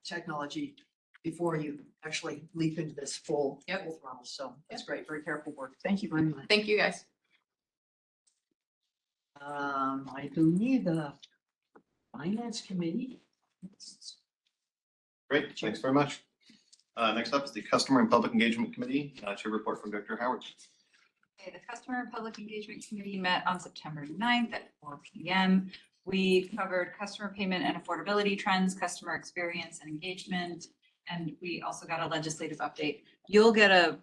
technology before you actually leap into this full throttle. So that's great, very careful work. Thank you very much. Thank you, guys. I believe the Finance Committee. Great, thanks very much. Next up is the Customer and Public Engagement Committee. To report from Director Howard. Okay, the Customer and Public Engagement Committee met on September 9th at 4 p.m. We covered customer payment and affordability trends, customer experience and engagement, and we also got a legislative update. You'll get a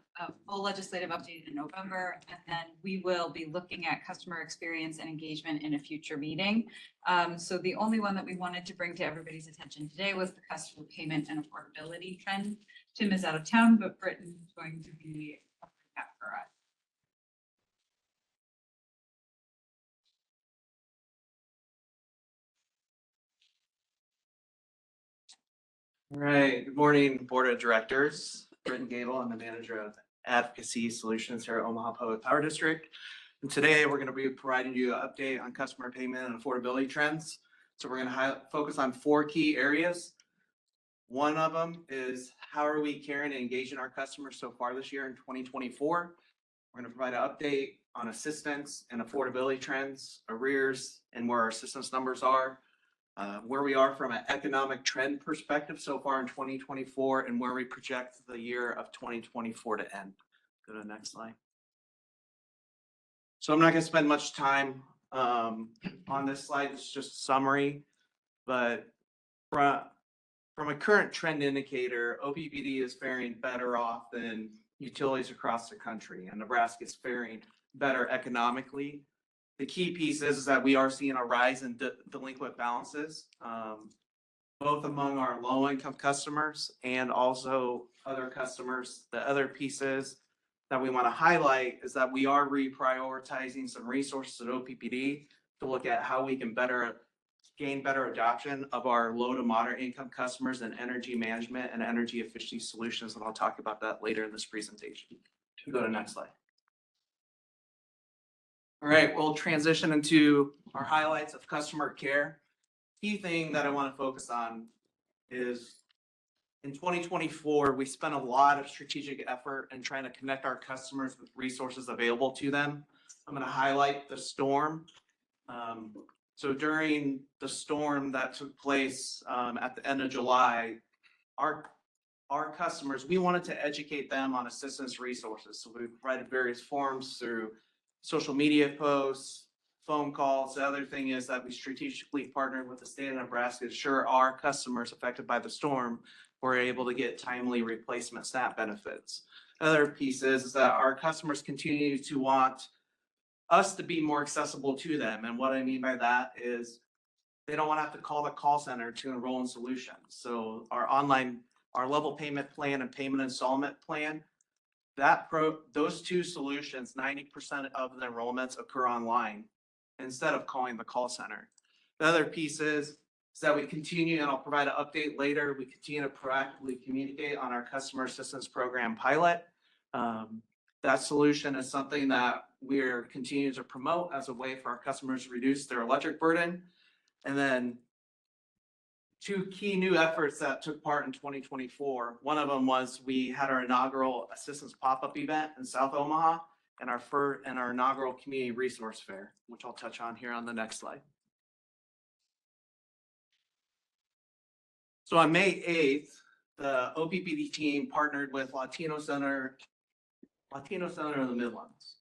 full legislative update in November, and then we will be looking at customer experience and engagement in a future meeting. So the only one that we wanted to bring to everybody's attention today was the customer payment and affordability trend. Tim is out of town, but Britton is going to be a recap for us. All right, good morning, Board of Directors. Britton Gable, I'm the manager of Advocacy Solutions here at Omaha Public Power District. And today we're going to be providing you an update on customer payment and affordability trends. So we're going to focus on 4 key areas. One of them is how are we caring and engaging our customers so far this year in 2024. We're going to provide an update on assistance and affordability trends, arrears, and where our assistance numbers are. Where we are from an economic trend perspective so far in 2024 and where we project the year of 2024 to end. Go to the next slide. So I'm not going to spend much time on this slide. It's just a summary, but from a current trend indicator, OPPD is faring better off than utilities across the country, and Nebraska is faring better economically. The key piece is that we are seeing a rise in delinquent balances, both among our low-income customers and also other customers. The other pieces that we want to highlight is that we are reprioritizing some resources at OPPD to look at how we can gain better adoption of our low to moderate income customers in energy management and energy efficiency solutions. And I'll talk about that later in this presentation. Go to the next slide. All right, we'll transition into our highlights of customer care. Key thing that I want to focus on is in 2024, we spent a lot of strategic effort in trying to connect our customers with resources available to them. I'm going to highlight the storm. So during the storm that took place at the end of July, our customers, we wanted to educate them on assistance resources. So we provided various forms through social media posts, phone calls. The other thing is that we strategically partnered with the state of Nebraska to ensure our customers affected by the storm we're able to get timely replacement SNAP benefits. Other piece is that our customers continue to want us to be more accessible to them. And what I mean by that is they don't want to have to call the call center to enroll in solutions. So our level payment plan and payment installment plan, those two solutions, 90% of the enrollments occur online instead of calling the call center. The other piece is that we continue, and I'll provide an update later, we continue to proactively communicate on our customer assistance program pilot. That solution is something that we're continuing to promote as a way for our customers to reduce their electric burden. And then two key new efforts that took part in 2024. One of them was we had our inaugural assistance pop-up event in South Omaha and our inaugural community resource fair, which I'll touch on here on the next slide. So on May 8th, the OPPD team partnered with Latino Center of the Midlands.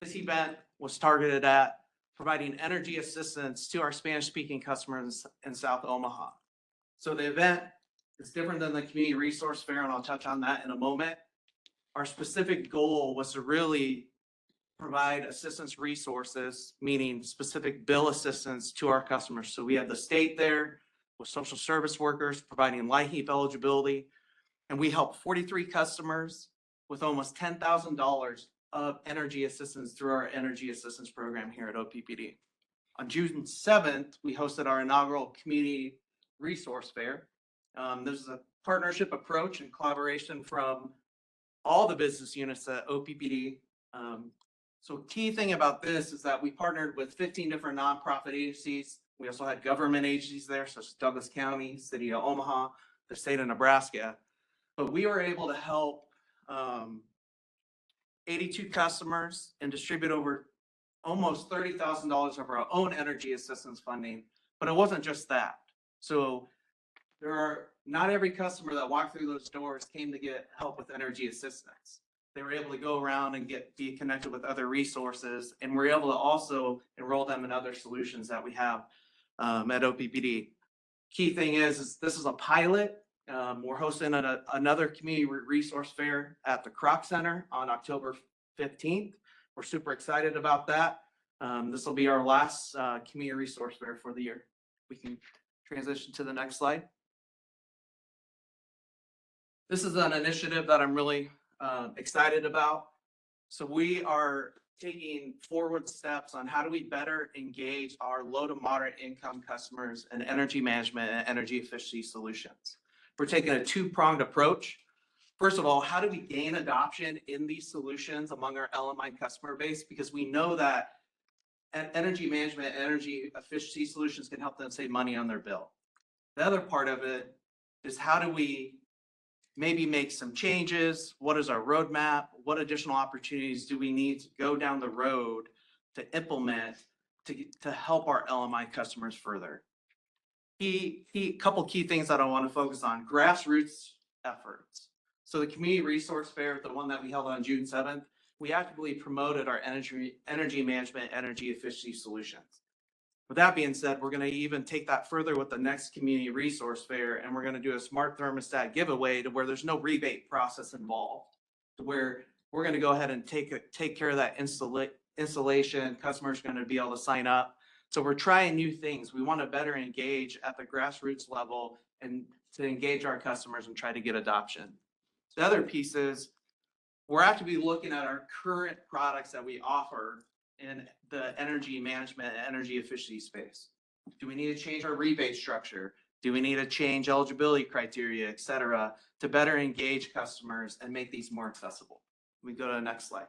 This event was targeted at providing energy assistance to our Spanish-speaking customers in South Omaha. So the event is different than the community resource fair, and I'll touch on that in a moment. Our specific goal was to really provide assistance resources, meaning specific bill assistance to our customers. So we had the state there with social service workers providing LIHEAP eligibility, and we helped 43 customers with almost $10,000 of energy assistance through our energy assistance program here at OPPD. On June 7th, we hosted our inaugural community resource fair. This is a partnership approach and collaboration from all the business units at OPPD. So key thing about this is that we partnered with 15 different nonprofit agencies. We also had government agencies there, such as Douglas County, City of Omaha, the state of Nebraska. But we were able to help 82 customers and distribute over almost $30,000 of our own energy assistance funding. But it wasn't just that. So not every customer that walked through those doors came to get help with energy assistance. They were able to go around and be connected with other resources, and we're able to also enroll them in other solutions that we have at OPPD. Key thing is this is a pilot. We're hosting another community resource fair at the Kroc Center on October 15th. We're super excited about that. This will be our last community resource fair for the year. We can transition to the next slide. This is an initiative that I'm really excited about. So we are taking forward steps on how do we better engage our low to moderate income customers in energy management and energy efficiency solutions. We're taking a two-pronged approach. First of all, how do we gain adoption in these solutions among our LMI customer base? Because we know that energy management, energy efficiency solutions can help them save money on their bill. The other part of it is how do we maybe make some changes? What is our roadmap? What additional opportunities do we need to go down the road to implement to help our LMI customers further? Couple key things that I want to focus on: grassroots efforts. So the community resource fair, the one that we held on June 7th, we actively promoted our energy management, energy efficiency solutions. With that being said, we're going to even take that further with the next community resource fair, and we're going to do a smart thermostat giveaway to where there's no rebate process involved, to where we're going to go ahead and take care of that installation. Customers are going to be able to sign up. So we're trying new things. We want to better engage at the grassroots level and to engage our customers and try to get adoption. The other piece is we're actively looking at our current products that we offer in the energy management and energy efficiency space. Do we need to change our rebate structure? Do we need to change eligibility criteria, et cetera, to better engage customers and make these more accessible? We go to the next slide.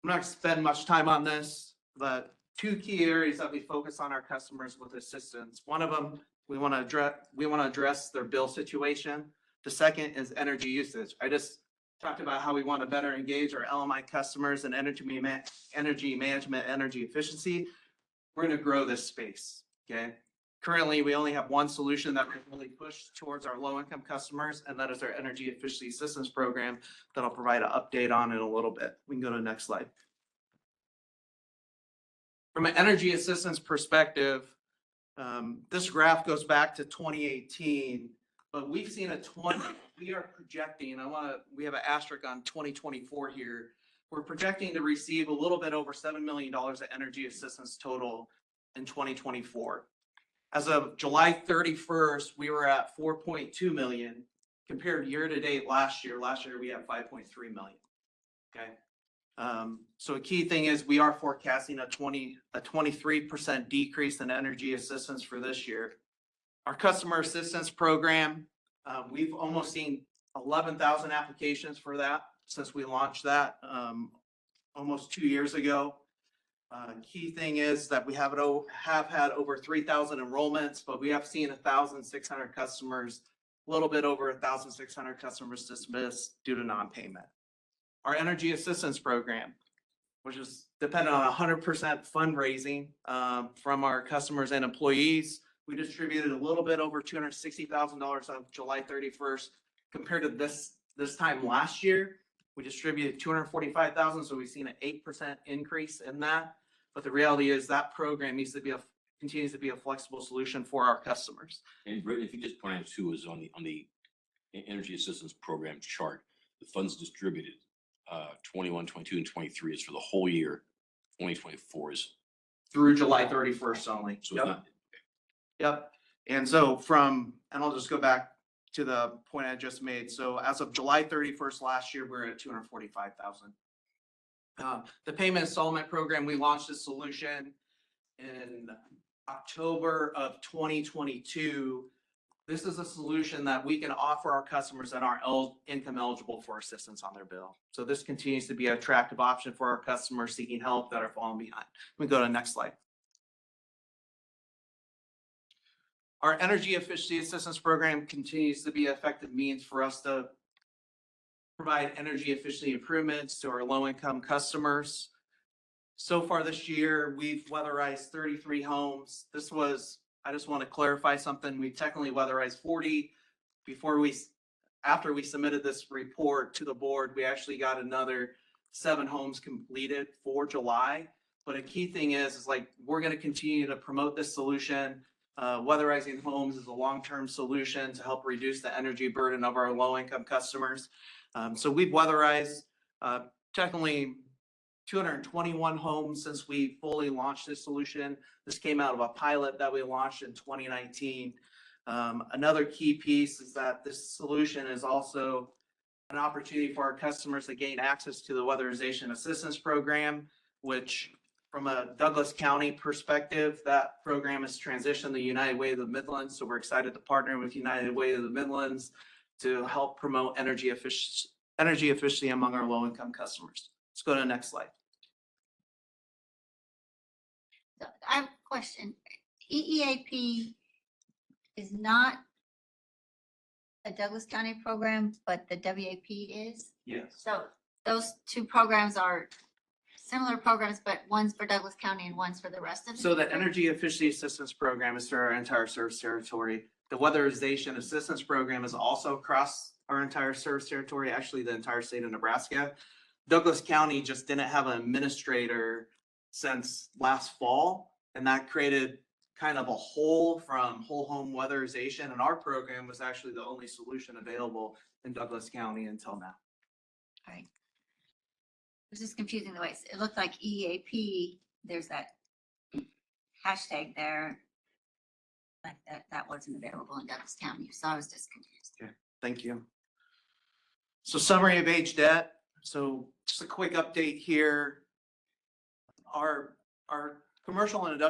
I'm not going to spend much time on this, but two key areas that we focus on our customers with assistance. One of them, we want to address their bill situation. The second is energy usage. I just talked about how we want to better engage our LMI customers in energy management, energy efficiency. We're going to grow this space, okay? Currently, we only have one solution that we really push towards our low-income customers, and that is our energy efficiency assistance program that I'll provide an update on in a little bit. We can go to the next slide. From an energy assistance perspective, This graph goes back to 2018, but we've seen we are projecting, we have an asterisk on 2024 here. We're projecting to receive a little bit over $7 million of energy assistance total in 2024. As of July 31st, we were at 4.2 million compared year to date last year. Last year, we had 5.3 million. Okay. So a key thing is we are forecasting a 23% decrease in energy assistance for this year. Our customer assistance program, we've almost seen 11,000 applications for that since we launched that almost 2 years ago. Key thing is that we have had over 3,000 enrollments, but we have seen 1,600 customers, a little bit over 1,600 customers dismissed due to non-payment. Our energy assistance program, which is dependent on 100% fundraising from our customers and employees. We distributed a little bit over $260,000 on July 31st compared to this time last year. We distributed 245,000, so we've seen an 8% increase in that. But the reality is that program continues to be a flexible solution for our customers. And Brittany, if you just point out too, is on the energy assistance program chart, the funds distributed, 21, 22, and 23 is for the whole year. 2024 is through July 31st only. So it's not. Yep. And I'll just go back to the point I just made. So as of July 31st last year, we're at 245,000. The payment installment program, we launched this solution in October of 2022. This is a solution that we can offer our customers that aren't income eligible for assistance on their bill. So this continues to be an attractive option for our customers seeking help that are falling behind. We go to the next slide. Our energy efficiency assistance program continues to be an effective means for us to provide energy efficiency improvements to our low-income customers. So far this year, we've weatherized 33 homes. I just want to clarify something. We technically weatherized 40 after we submitted this report to the board. We actually got another 7 homes completed for July. But a key thing is like we're going to continue to promote this solution. Weatherizing homes is a long-term solution to help reduce the energy burden of our low-income customers. So we've weatherized technically 221 homes since we fully launched this solution. This came out of a pilot that we launched in 2019. Another key piece is that this solution is also an opportunity for our customers to gain access to the Weatherization Assistance Program, which from a Douglas County perspective, that program has transitioned the United Way of the Midlands. So we're excited to partner with United Way of the Midlands to help promote energy efficiency among our low-income customers. Let's go to the next slide. I have a question. EEAP is not a Douglas County program, but the WAP is? Yes. So those two programs are similar programs, but one's for Douglas County and one's for the rest of the. So the Energy Efficiency Assistance Program is for our entire service territory. The Weatherization Assistance Program is also across our entire service territory, actually the entire state of Nebraska. Douglas County just didn't have an administrator since last fall, and that created kind of a hole from whole home weatherization, and our program was actually the only solution available in Douglas County until now. All right. It was just confusing the way it looked like EAP, there's that hashtag there. Like that wasn't available in Douglas County, so I was just confused. Okay, thank you. So summary of age debt. So just a quick update here. Our commercial and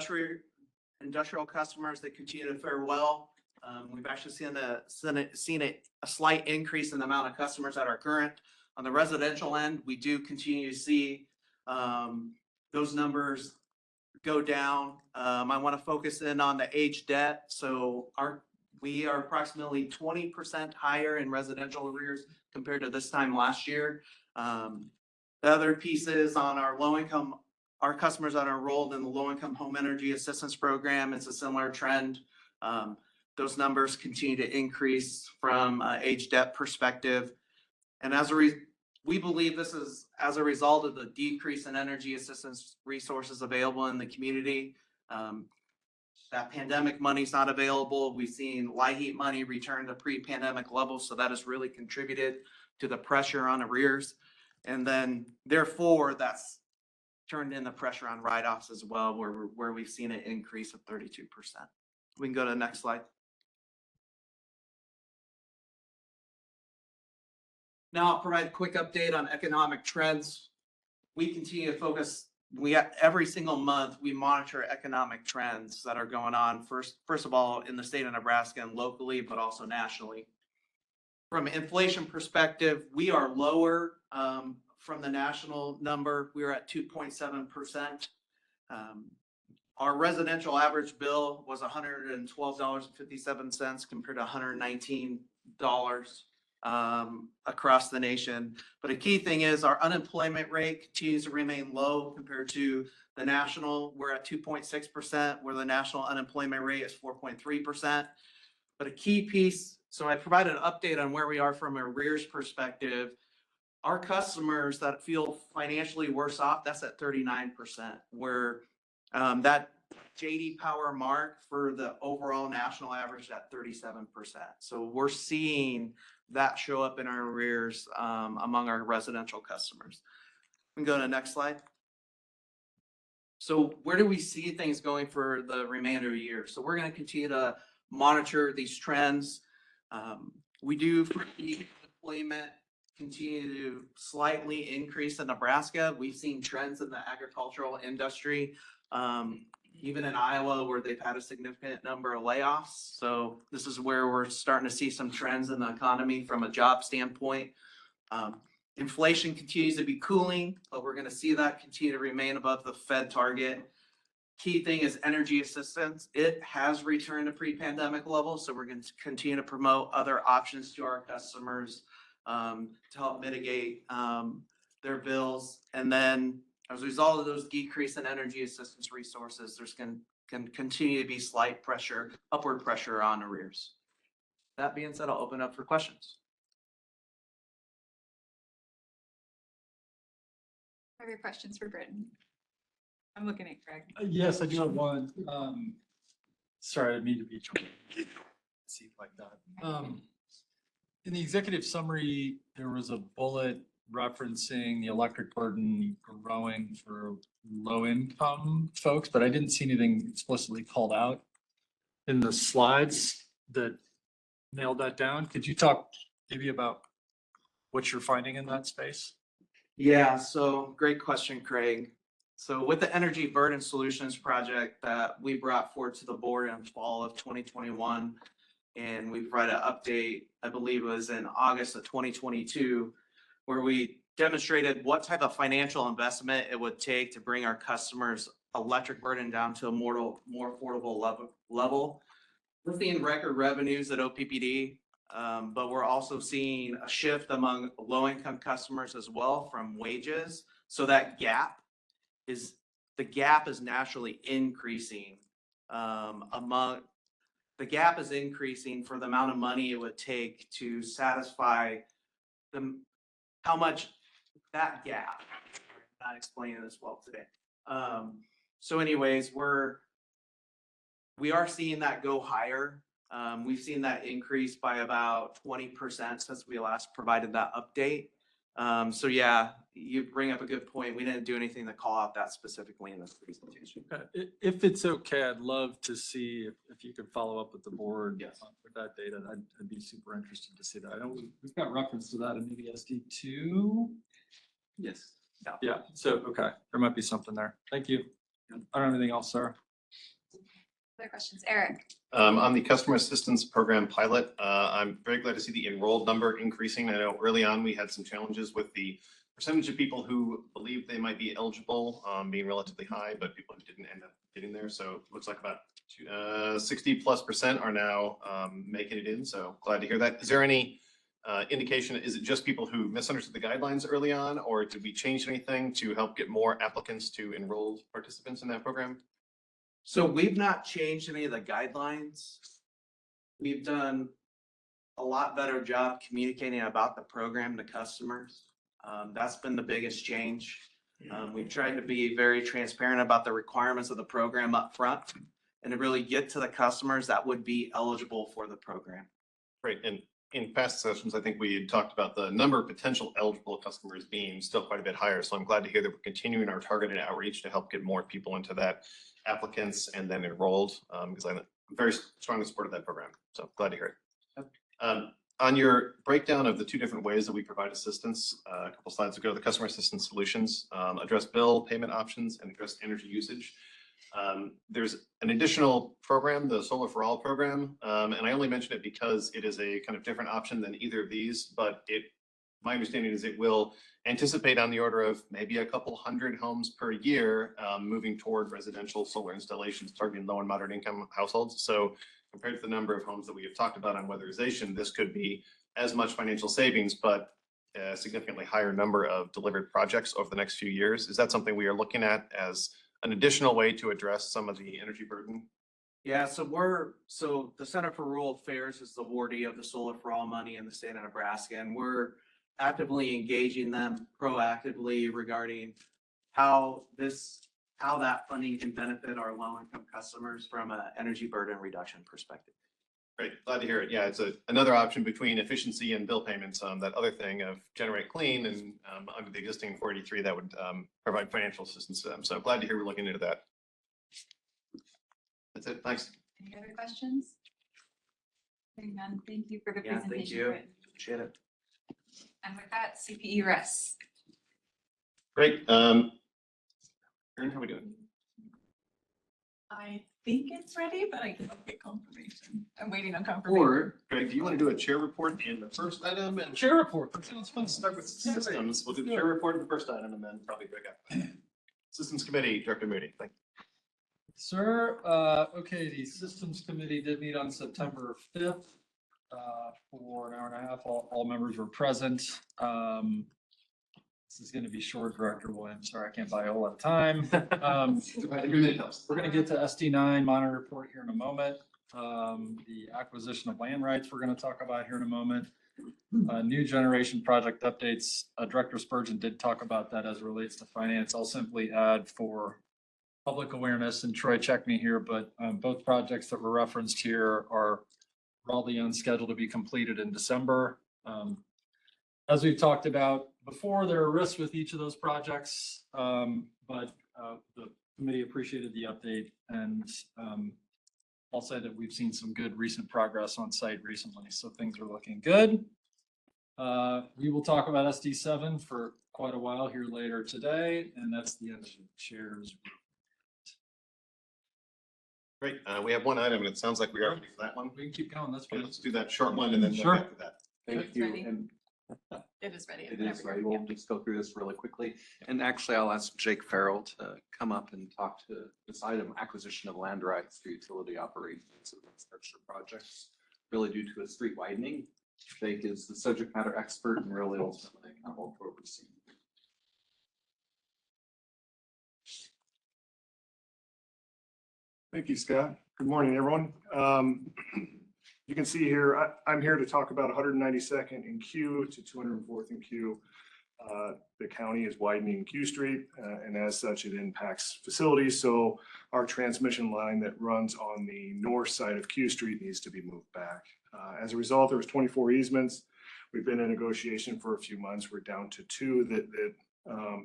industrial customers that continue to fare well. We've actually seen a slight increase in the amount of customers that are current. On the residential end, we do continue to see those numbers go down. I want to focus in on the age debt. So we are approximately 20% higher in residential arrears compared to this time last year. The other pieces on our customers that are enrolled in the low-income home energy assistance program, it's a similar trend. Those numbers continue to increase from age debt perspective. And we believe this is as a result of the decrease in energy assistance resources available in the community. That pandemic money's not available. We've seen light heat money return to pre-pandemic levels, so that has really contributed to the pressure on arrears. And then therefore, that's turned in the pressure on write-offs as well, where we've seen an increase of 32%. We can go to the next slide. Now I'll provide a quick update on economic trends. We continue to focus, every single month, we monitor economic trends that are going on, first of all, in the state of Nebraska and locally, but also nationally. From an inflation perspective, we are lower from the national number. We're at 2.7%. Our residential average bill was $112.57 compared to $119 across the nation. But a key thing is our unemployment rate continues to remain low compared to the national. We're at 2.6%, where the national unemployment rate is 4.3%. But a key piece, so I provided an update on where we are from an arrears perspective. Our customers that feel financially worse off, that's at 39%, where that JD Power mark for the overall national average at 37%. So we're seeing that show up in our arrears among our residential customers. We can go to the next slide. So where do we see things going for the remainder of the year? So we're going to continue to monitor these trends. We do foresee employment continue to slightly increase in Nebraska. We've seen trends in the agricultural industry, even in Iowa, where they've had a significant number of layoffs. So this is where we're starting to see some trends in the economy from a job standpoint. Inflation continues to be cooling, but we're going to see that continue to remain above the Fed target. Key thing is energy assistance. It has returned to pre-pandemic levels, so we're going to continue to promote other options to our customers to help mitigate their bills. And then as a result of those decrease in energy assistance resources, there's can continue to be slight pressure, upward pressure on arrears. That being said, I'll open up for questions. Are there questions for Britton? I'm looking at Craig. Yes, I do have one. Sorry, I didn't mean to be seemed like that. In the executive summary, there was a bullet referencing the electric burden growing for low income folks, but I didn't see anything explicitly called out in the slides that nailed that down. Could you talk maybe about what you're finding in that space? Yeah, so great question, Craig. So with the Energy Burden Solutions project that we brought forward to the board in fall of 2021, and we provided an update, I believe it was in August of 2022, where we demonstrated what type of financial investment it would take to bring our customers' electric burden down to a more affordable level. We're seeing record revenues at OPPD, but we're also seeing a shift among low-income customers as well from wages. So that gap is naturally increasing the gap is increasing for the amount of money it would take to satisfy how much that gap. I'm not explaining this well today. So anyways, we are seeing that go higher. We've seen that increase by about 20% since we last provided that update. So yeah, you bring up a good point. We didn't do anything to call out that specifically in this presentation. If it's okay, I'd love to see if you could follow up with the board. Yes. With that data. I'd be super interested to see that. I know we've got reference to that in maybe SD2. Yes. Yeah, so, okay, there might be something there. Thank you. I don't have anything else, Sarah. Other questions, Eric? On the customer assistance program pilot, I'm very glad to see the enrolled number increasing. I know early on we had some challenges with the percentage of people who believed they might be eligible being relatively high, but people who didn't end up getting there. So it looks like about 60+% are now making it in. So glad to hear that. Is there any indication? Is it just people who misunderstood the guidelines early on, or did we change anything to help get more applicants to enrolled participants in that program? So we've not changed any of the guidelines. We've done a lot better job communicating about the program to customers. That's been the biggest change. We've tried to be very transparent about the requirements of the program up front. and to really get to the customers that would be eligible for the program. Great. And in past sessions, I think we had talked about the number of potential eligible customers being still quite a bit higher. So I'm glad to hear that we're continuing our targeted outreach to help get more people into that, applicants and then enrolled, because I'm very strongly supportive of that program. So glad to hear it. On your breakdown of the two different ways that we provide assistance, a couple slides ago, the customer assistance solutions address bill payment options and address energy usage. There's an additional program, the Solar for All program, and I only mention it because it is a kind of different option than either of these, but my understanding is it will anticipate on the order of maybe a couple hundred homes per year, moving toward residential solar installations targeting low and moderate income households. So compared to the number of homes that we have talked about on weatherization, this could be as much financial savings, but a significantly higher number of delivered projects over the next few years. Is that something we are looking at as an additional way to address some of the energy burden? Yeah, so the Center for Rural Affairs is the awardee of the Solar for All money in the state of Nebraska, and we're actively engaging them proactively regarding how that funding can benefit our low-income customers from an energy burden reduction perspective. Great, glad to hear it. Yeah, it's another option between efficiency and bill payments. That other thing of generate clean and under the existing 483 that would provide financial assistance to them. So glad to hear we're looking into that. That's it. Thanks. Any other questions? Hearing none, thank you for the Yeah, presentation. thank you. Britt. Appreciate it. And with that, CPE rests. Great. Erin, how are we doing? I think it's ready, but I can't get confirmation. I'm waiting on confirmation. Or, Greg, do you want to do a chair report in the first item and Chair report. let's start with systems. We'll do the chair report in the first item and then probably break up. Systems Committee, Director Moody. Thank you. Sir, okay, the Systems Committee did meet on September 5th for an hour and a half. All members were present. This is going to be short, Director Williams. Sorry, I can't buy a whole lot of time. We're going to get to SD9 monitor report here in a moment. The acquisition of land rights we're going to talk about here in a moment. New generation project updates. Director Spurgeon did talk about that as it relates to finance. I'll simply add for public awareness, and Troy checked me here, but both projects that were referenced here are probably on schedule to be completed in December. As we've talked about before, there are risks with each of those projects, but the committee appreciated the update, and I'll say that we've seen some good recent progress on site recently, so things are looking good. We will talk about SD7 for quite a while here later today, and that's the end of the chair's. Great. We have one item and it sounds like we are ready for that one. We can keep going. That's fine. Let's do that short one and then Sure. go back to that. Thank It's you. ready. And It is ready. it is ready. We'll just go through this really quickly. And actually, I'll ask Jake Farrell to come up and talk to this item, acquisition of land rights for utility operations and infrastructure projects, really due to a street widening. Jake is the subject matter expert and really ultimately kind of will oversee. Thank you, Scott. Good morning, everyone. You can see here, I'm here to talk about 192nd in Q to 204th in Q. The county is widening Q Street, and as such, it impacts facilities. So our transmission line that runs on the north side of Q Street needs to be moved back. As a result, there was 24 easements. We've been in negotiation for a few months. We're down to 2 that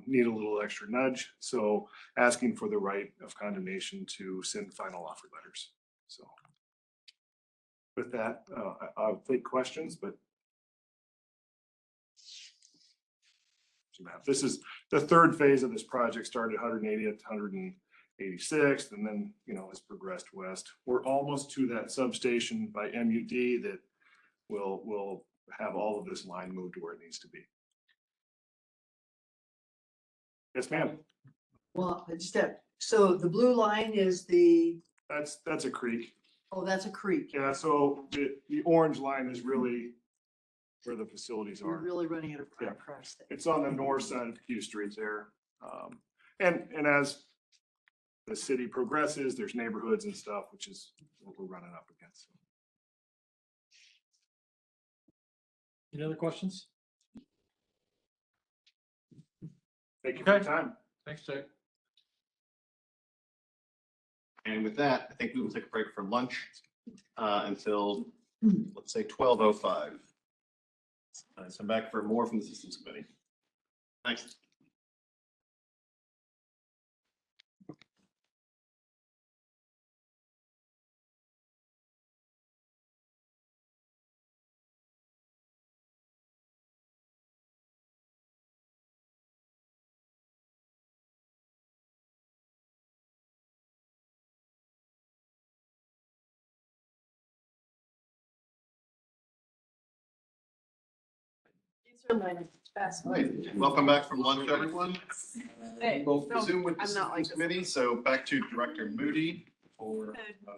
need a little extra nudge. So asking for the right of condemnation to send final offer letters. So with that, I'll take questions, but this is the third phase of this project. Started 180th, 186th, and then, has progressed west. We're almost to that substation by MUD that will have all of this line moved to where it needs to be. Yes, ma'am. Well, I just have, so the blue line is the, That's a creek. oh, that's a creek. Yeah, so the orange line is really where the facilities We're are. really running it Yeah. across there. It's on the north side of Q Street there. And as the city progresses, there's neighborhoods and stuff, which is what we're running up against. Any other questions? Thank you for your time. Thanks, Jake. And with that, I think we will take a break for lunch until, let's say, 12:05. So I'm back for more from the Systems Committee. Thanks. All right, welcome back from lunch, everyone. We'll resume with the Systems Committee. So back to Director Moody for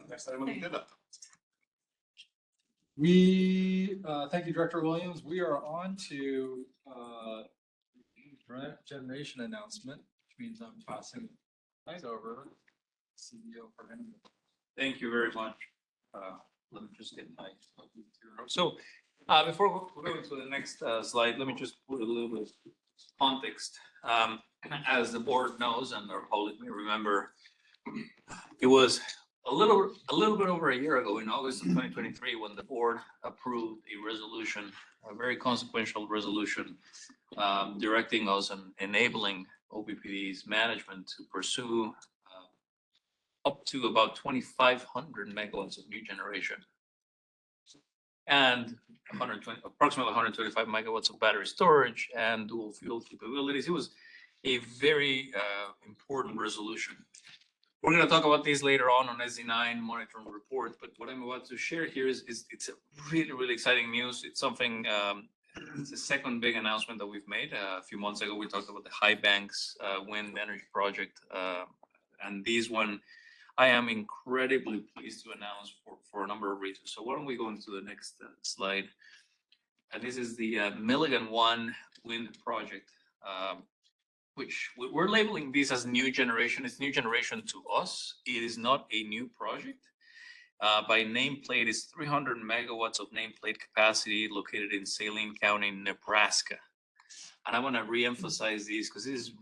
next item on the agenda. Thank you, Director Williams. We are on to generation announcement, which means I'm passing things over CEO for him. Thank you very much. Let me just get my. So before we go to the next slide, let me just put a little bit of context. As the board knows and our public may remember, it was a little bit over a year ago in August of 2023 when the board approved a resolution, a very consequential resolution, directing us and enabling OPPD's management to pursue up to about 2,500 megawatts of new generation and approximately 125 megawatts of battery storage and dual fuel capabilities. It was a very important resolution. We're going to talk about this later on SD9 monitoring report, but what I'm about to share here is it's a really exciting news. It's something, it's the second big announcement that we've made. A few months ago, we talked about the High Banks wind energy project, and this one I am incredibly pleased to announce for a number of reasons. So why don't we go into the next slide? And this is the Milligan 1 wind project, which we're labeling this as new generation. It's new generation to us. It is not a new project. By nameplate, it's 300 megawatts of nameplate capacity located in Saline County, Nebraska. And I want to reemphasize these because this is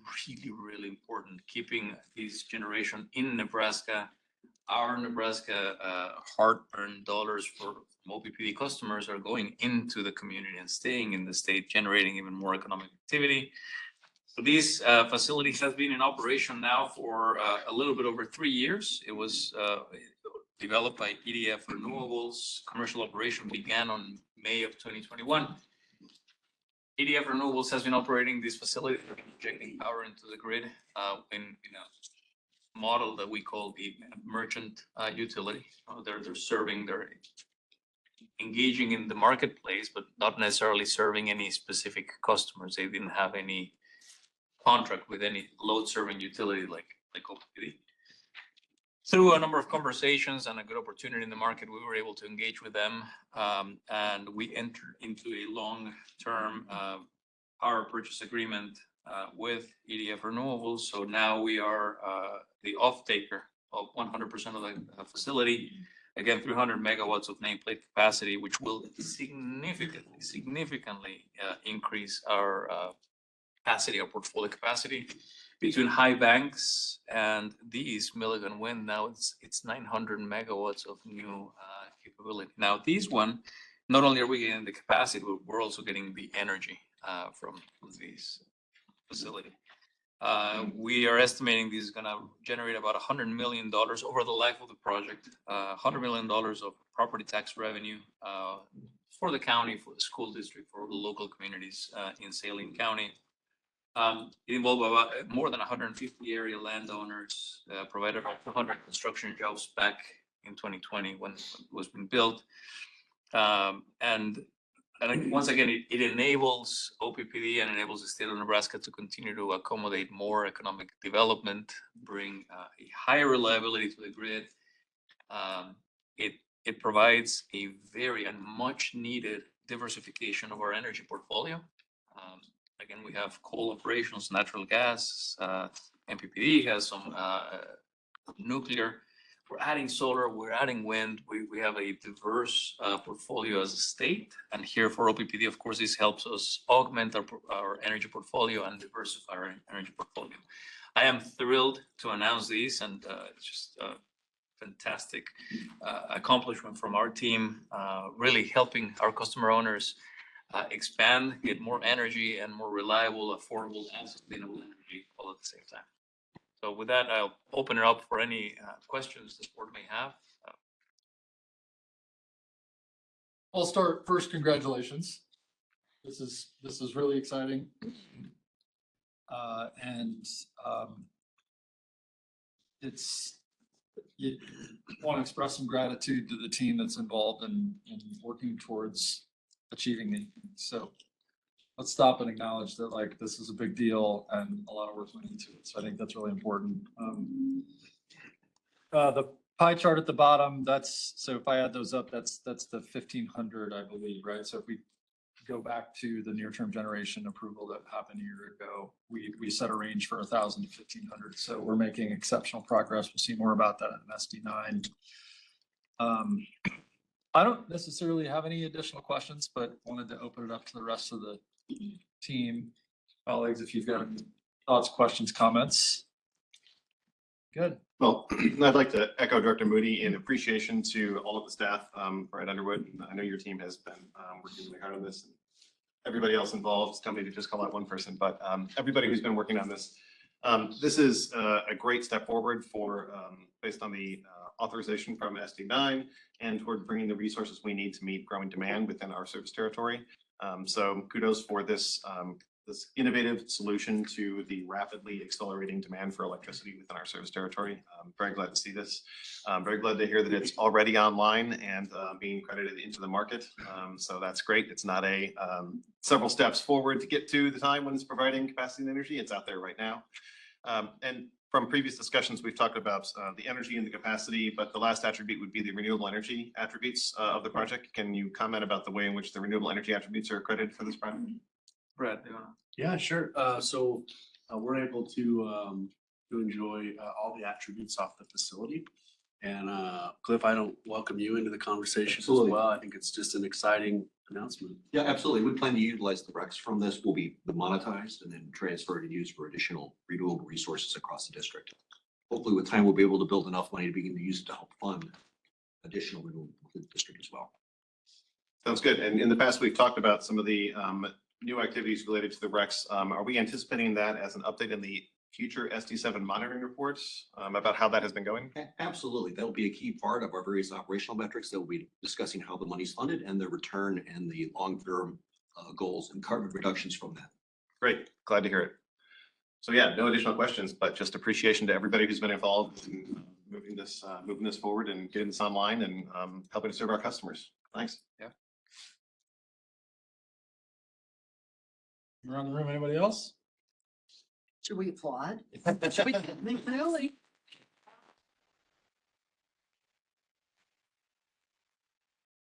really important, keeping this generation in Nebraska. Our Nebraska hard-earned dollars from OPPD customers are going into the community and staying in the state, generating even more economic activity. So this facility has been in operation now for a little bit over 3 years. It was developed by EDF Renewables. Commercial operation began on May of 2021. EDF Renewables has been operating this facility, injecting power into the grid in a model that we call the merchant utility. They're engaging in the marketplace, but not necessarily serving any specific customers. They didn't have any contract with any load serving utility like OPPD. Through a number of conversations and a good opportunity in the market, we were able to engage with them, and we entered into a long-term power purchase agreement with EDF Renewables. So now we are the off-taker of 100% of the facility. Again, 300 megawatts of nameplate capacity, which will significantly increase our capacity, our portfolio capacity. Between High Banks and these Milligan Wind, now it's 900 megawatts of new capability. Now, these one, not only are we getting the capacity, but we're also getting the energy from this facility. We are estimating this is going to generate about $100 million over the life of the project, $100 million of property tax revenue for the county, for the school district, for the local communities in Saline County. It involved about more than 150 area landowners, provided about 200 construction jobs back in 2020 when it was being built. And once again, it enables OPPD and enables the state of Nebraska to continue to accommodate more economic development, bring a higher reliability to the grid. It provides a very and much needed diversification of our energy portfolio. Again, we have coal operations, natural gas, MPPD has some nuclear. We're adding solar, we're adding wind. We have a diverse portfolio as a state. And here for OPPD, of course, this helps us augment our energy portfolio and diversify our energy portfolio. I am thrilled to announce these, and just fantastic accomplishment from our team, really helping our customer owners expand, get more energy and more reliable, affordable, and sustainable energy all at the same time. So with that, I'll open it up for any questions the board may have. I'll start first. Congratulations. This is really exciting. And you want to express some gratitude to the team that's involved in working towards achieving these. So let's stop and acknowledge that like this is a big deal and a lot of work went into it. So I think that's really important. The pie chart at the bottom, so if I add those up, that's the 1,500, I believe, right? So if we go back to the near-term generation approval that happened a year ago, we set a range for 1,000 to 1,500. So we're making exceptional progress. We'll see more about that in SD9. I don't necessarily have any additional questions, but wanted to open it up to the rest of the team. Colleagues, if you've got any thoughts, questions, comments. Good. Well, I'd like to echo Director Moody in appreciation to all of the staff right Underwood. I know your team has been working really hard on this. Everybody else involved, tell me to just call out one person, but everybody who's been working on this. This is a great step forward for based on the authorization from SD9 and toward bringing the resources we need to meet growing demand within our service territory. So kudos for this this innovative solution to the rapidly accelerating demand for electricity within our service territory. I'm very glad to see this. I'm very glad to hear that it's already online and being credited into the market. So that's great. It's not a several steps forward to get to the time when it's providing capacity and energy. It's out there right now. And from previous discussions, we've talked about the energy and the capacity, but the last attribute would be the renewable energy attributes of the project. Can you comment about the way in which the renewable energy attributes are credited for this project? Brad, do you want to? Yeah, sure. We're able to enjoy all the attributes off the facility. And Cliff, I don't welcome you into the conversation as well. I think it's just an exciting announcement. Yeah, absolutely. We plan to utilize the RECs from this will be monetized and then transferred and used for additional renewable resources across the district. Hopefully with time, we'll be able to build enough money to begin to use it to help fund additional renewable within the district as well. Sounds good. And in the past, we've talked about some of the new activities related to the RECs. Are we anticipating that as an update in the future SD7 monitoring reports about how that has been going? Absolutely. That'll be a key part of our various operational metrics that will be discussing how the money's funded and the return and the long-term goals and carbon reductions from that. Great. Glad to hear it. So yeah, no additional questions, but just appreciation to everybody who's been involved in moving this forward and getting this online and helping to serve our customers. Thanks. Yeah. Around the room, anybody else? Should we applaud? Should we? Really?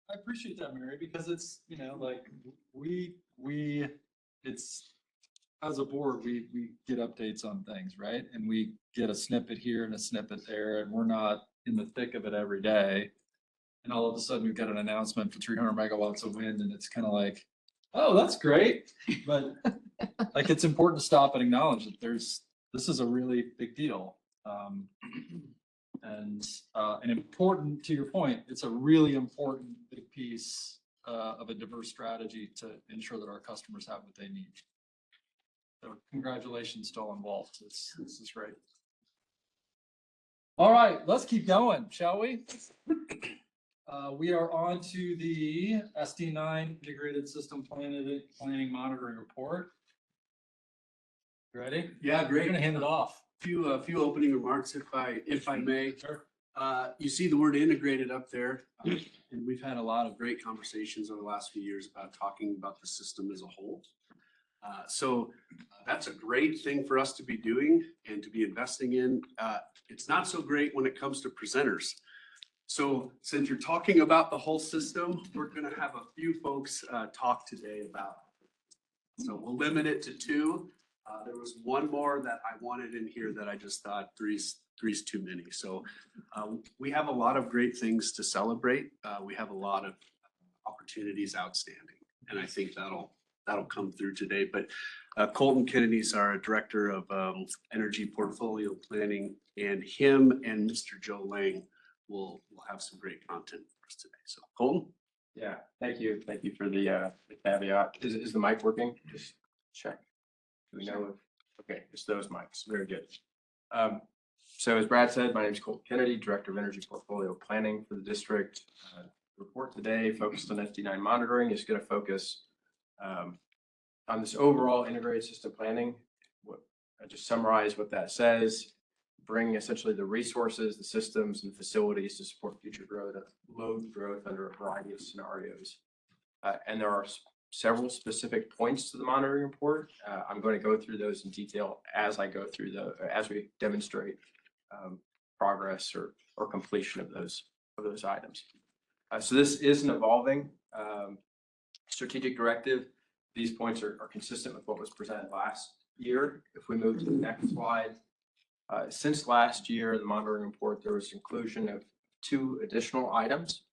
I appreciate that, Mary, because it's, you know, like it's, as a board, we get updates on things, right? And we get a snippet here and a snippet there, and we're not in the thick of it every day. And all of a sudden we've got an announcement for 300 megawatts of wind, and it's kind of like, oh, that's great. But like, it's important to stop and acknowledge that this is a really big deal. And important, to your point, it's a really important big piece of a diverse strategy to ensure that our customers have what they need. So congratulations to all involved. This is great. All right, let's keep going, shall we? We are on to the SD9 Integrated System Planning Monitoring Report. You ready? Yeah, great. You're gonna hand it off. A few opening remarks, if I may. Sure. You see the word integrated up there, and we've had a lot of great conversations over the last few years about talking about the system as a whole. So that's a great thing for us to be doing and to be investing in. It's not so great when it comes to presenters. So since you're talking about the whole system, we're going to have a few folks talk today about it. So we'll limit it to two. There was one more that I wanted in here that I just thought three's too many. So we have a lot of great things to celebrate. We have a lot of opportunities outstanding, and I think that'll come through today. But Colton Kennedy's our Director of Energy Portfolio Planning, and him and Mr. Joe Lang we'll have some great content for us today. So Colton? Yeah, thank you. Thank you for the caveat. Is the mic working? Just check. Do we know? Okay, it's those mics. Very good. So as Brad said, my name is Colton Kennedy, Director of Energy Portfolio Planning for the district. Report today focused on FD9 monitoring is going to focus on this overall integrated system planning. I just summarize what that says. Bring essentially the resources, the systems and facilities to support future growth, load growth under a variety of scenarios. And there are several specific points to the monitoring report. I'm going to go through those in detail as I go through as we demonstrate progress or completion of those items. So this is an evolving strategic directive. These points are consistent with what was presented last year. If we move to the next slide, since last year, in the monitoring report, there was inclusion of 2 additional items.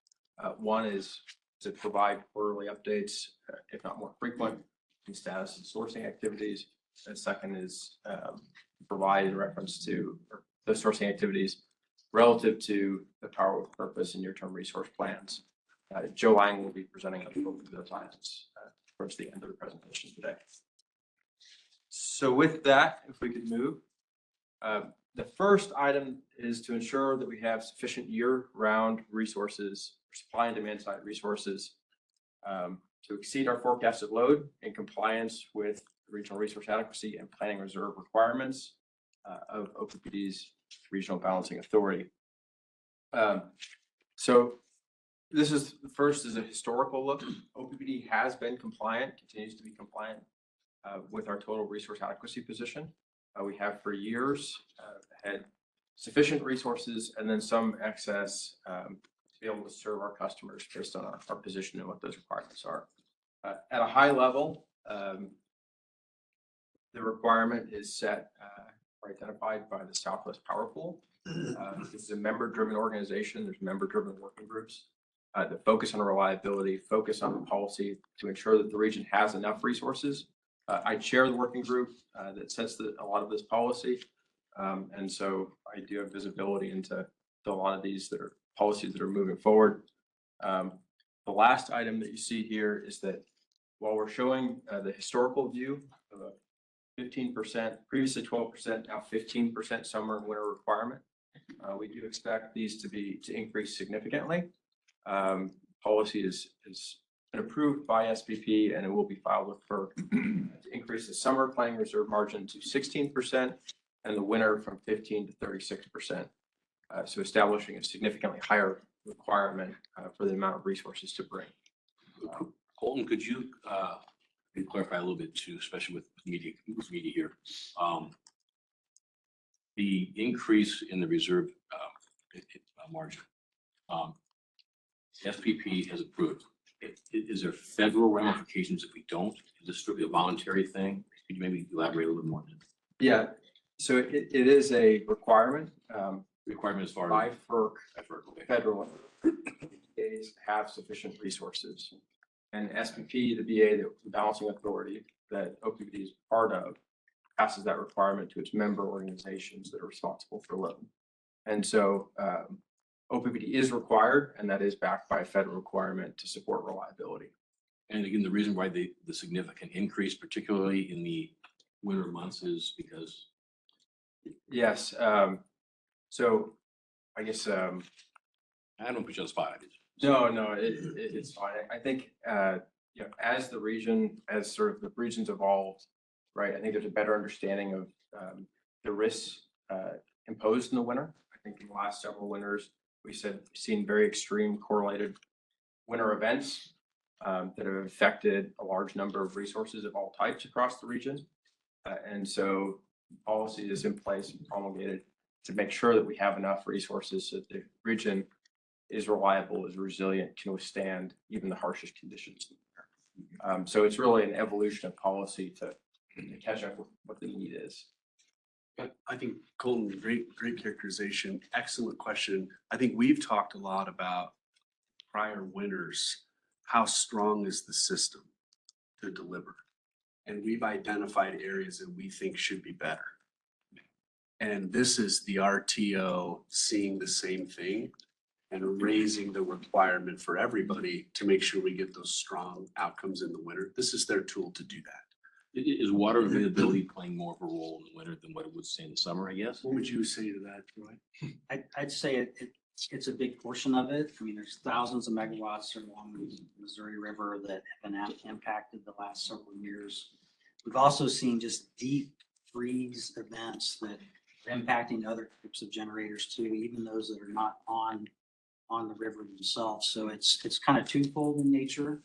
One is to provide quarterly updates, if not more frequent, in status and sourcing activities. And second is provide in reference to those sourcing activities relative to the power with purpose and near-term resource plans. Joe Lang will be presenting both of those items towards the end of the presentation today. So with that, if we could move. The first item is to ensure that we have sufficient year-round resources, supply and demand side resources, to exceed our forecasted load in compliance with regional resource adequacy and planning reserve requirements of OPPD's Regional Balancing Authority. So this is the first is a historical look. OPPD has been compliant, continues to be compliant with our total resource adequacy position. We have for years had sufficient resources and then some excess to be able to serve our customers based on our position and what those requirements are. At a high level, the requirement is set or identified by the Southwest Power Pool. This is a member-driven organization. There's member-driven working groups that focus on reliability, focus on policy to ensure that the region has enough resources. I chair the working group that sets a lot of this policy. And so I do have visibility into a lot of these policies that are moving forward. The last item that you see here is that while we're showing the historical view of a 15%, previously 12%, now 15% summer and winter requirement, we do expect these to increase significantly. Policy is been approved by SPP and it will be filed with FERC to increase the summer planning reserve margin to 16% and the winter from 15 to 36%. So establishing a significantly higher requirement for the amount of resources to bring. Colton, could you clarify a little bit too, especially with media here? The increase in the reserve margin, SPP has approved. Is there federal ramifications if we don't? Is this strictly a voluntary thing? Could you maybe elaborate a little bit more on that? Yeah, so it is a requirement. Requirement as far by as FERC, federal BAs have sufficient resources. And SPP, the BA, the balancing authority that OPPD is part of, passes that requirement to its member organizations that are responsible for load. And so OPPD is required, and that is backed by a federal requirement to support reliability. And again, the reason why the significant increase, particularly in the winter months, is because. Yes. So I guess. I don't put you on the spot. No, it's fine. I think, as the region, as sort of the region's evolved, right, I think there's a better understanding of the risks imposed in the winter. I think in the last several winters, we've seen very extreme correlated winter events that have affected a large number of resources of all types across the region. And so policy is in place and promulgated to make sure that we have enough resources so that the region is reliable, is resilient, can withstand even the harshest conditions. So it's really an evolution of policy to catch up with what the need is. I think Colton, great characterization. Excellent question. I think we've talked a lot about prior winters. How strong is the system to deliver? And we've identified areas that we think should be better. And this is the RTO seeing the same thing and raising the requirement for everybody to make sure we get those strong outcomes in the winter. This is their tool to do that. Is water availability playing more of a role in the winter than what it would say in the summer, I guess? What would you say to that, Troy? I'd say it's a big portion of it. I mean, there's thousands of megawatts along the Missouri River that have been impacted the last several years. We've also seen just deep freeze events that are impacting other types of generators too, even those that are not on the river themselves. So it's kind of twofold in nature.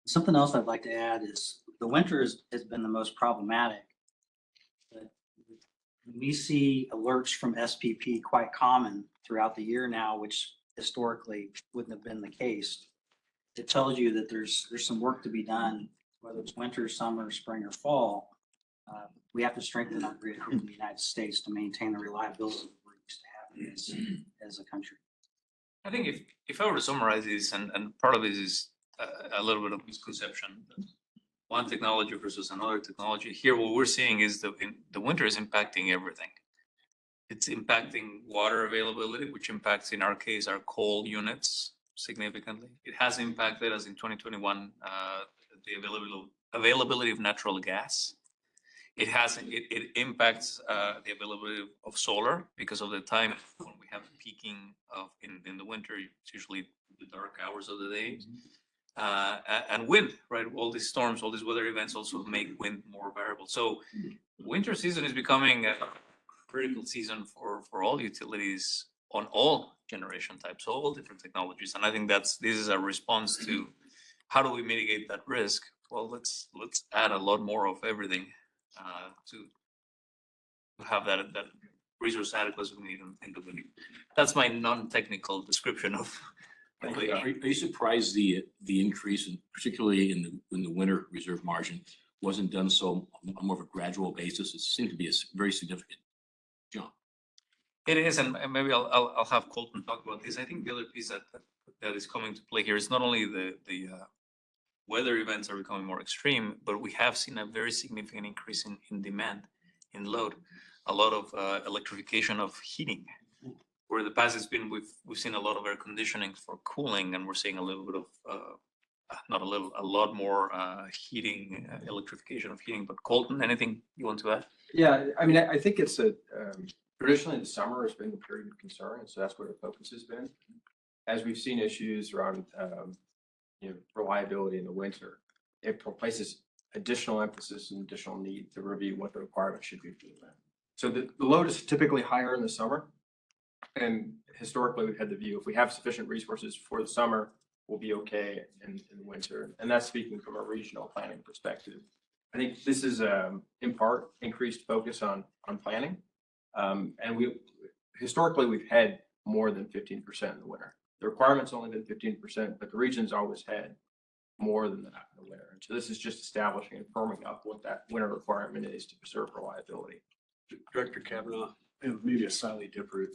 Something else I'd like to add is the winter has been the most problematic. But we see alerts from SPP quite common throughout the year now, which historically wouldn't have been the case. It tells you that there's some work to be done, whether it's winter, summer, spring, or fall. We have to strengthen our grid here in the United States to maintain the reliability we're used to having as a country. I think if I were to summarize this, and part of this is a little bit of misconception, one technology versus another technology. Here, what we're seeing is the winter is impacting everything. It's impacting water availability, which impacts, in our case, our coal units significantly. It has impacted us in 2021, the availability of natural gas. It impacts the availability of solar because of the time when we have peaking in the winter. It's usually the dark hours of the day. And wind, right? All these storms, all these weather events also make wind more variable. So winter season is becoming a critical season for all utilities on all generation types, all different technologies. And I think this is a response to how do we mitigate that risk? Well, let's add a lot more of everything to have that resource adequacy we need in the winter. That's my non-technical description of. Are you surprised the increase, particularly in the winter reserve margin, wasn't done so on more of a gradual basis? It seemed to be a very significant jump. It is, and maybe I'll have Colton talk about this. I think the other piece that is coming to play here is not only the weather events are becoming more extreme, but we have seen a very significant increase in demand, in load. A lot of electrification of heating. Where in the past it's been, we've seen a lot of air conditioning for cooling, and we're seeing a little bit of a lot more heating, electrification of heating. But Colton, anything you want to add? Yeah, I mean, I think it's traditionally the summer has been the period of concern, and so that's where the focus has been. As we've seen issues around reliability in the winter, it places additional emphasis and additional need to review what the requirements should be for that. So the load is typically higher in the summer. And historically, we've had the view, if we have sufficient resources for the summer, we'll be okay in winter. And that's speaking from a regional planning perspective. I think this is in part increased focus on planning. And historically, we've had more than 15% in the winter. The requirement's only been 15%, but the region's always had more than that in the winter. And so this is just establishing and firming up what that winter requirement is to preserve reliability. Director Kavanaugh, maybe a slightly different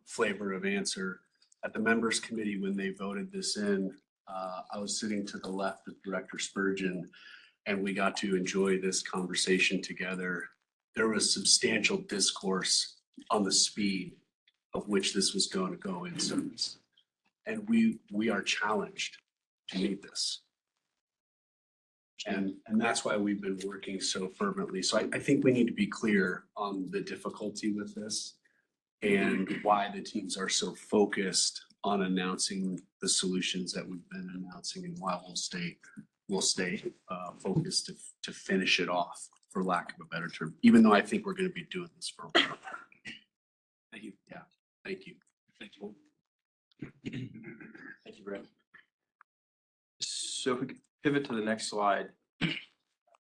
flavor of answer. At the members committee, when they voted this in, I was sitting to the left of Director Spurgeon, and we got to enjoy this conversation together. There was substantial discourse on the speed of which this was going to go in service. And we are challenged to meet this. And that's why we've been working so fervently. So I think we need to be clear on the difficulty with this and why the teams are so focused on announcing the solutions that we've been announcing, and why we'll stay focused to finish it off, for lack of a better term, even though I think we're going to be doing this for a while. Thank you. Yeah, thank you. Thank you. Thank you, Brett. So if we could pivot to the next slide.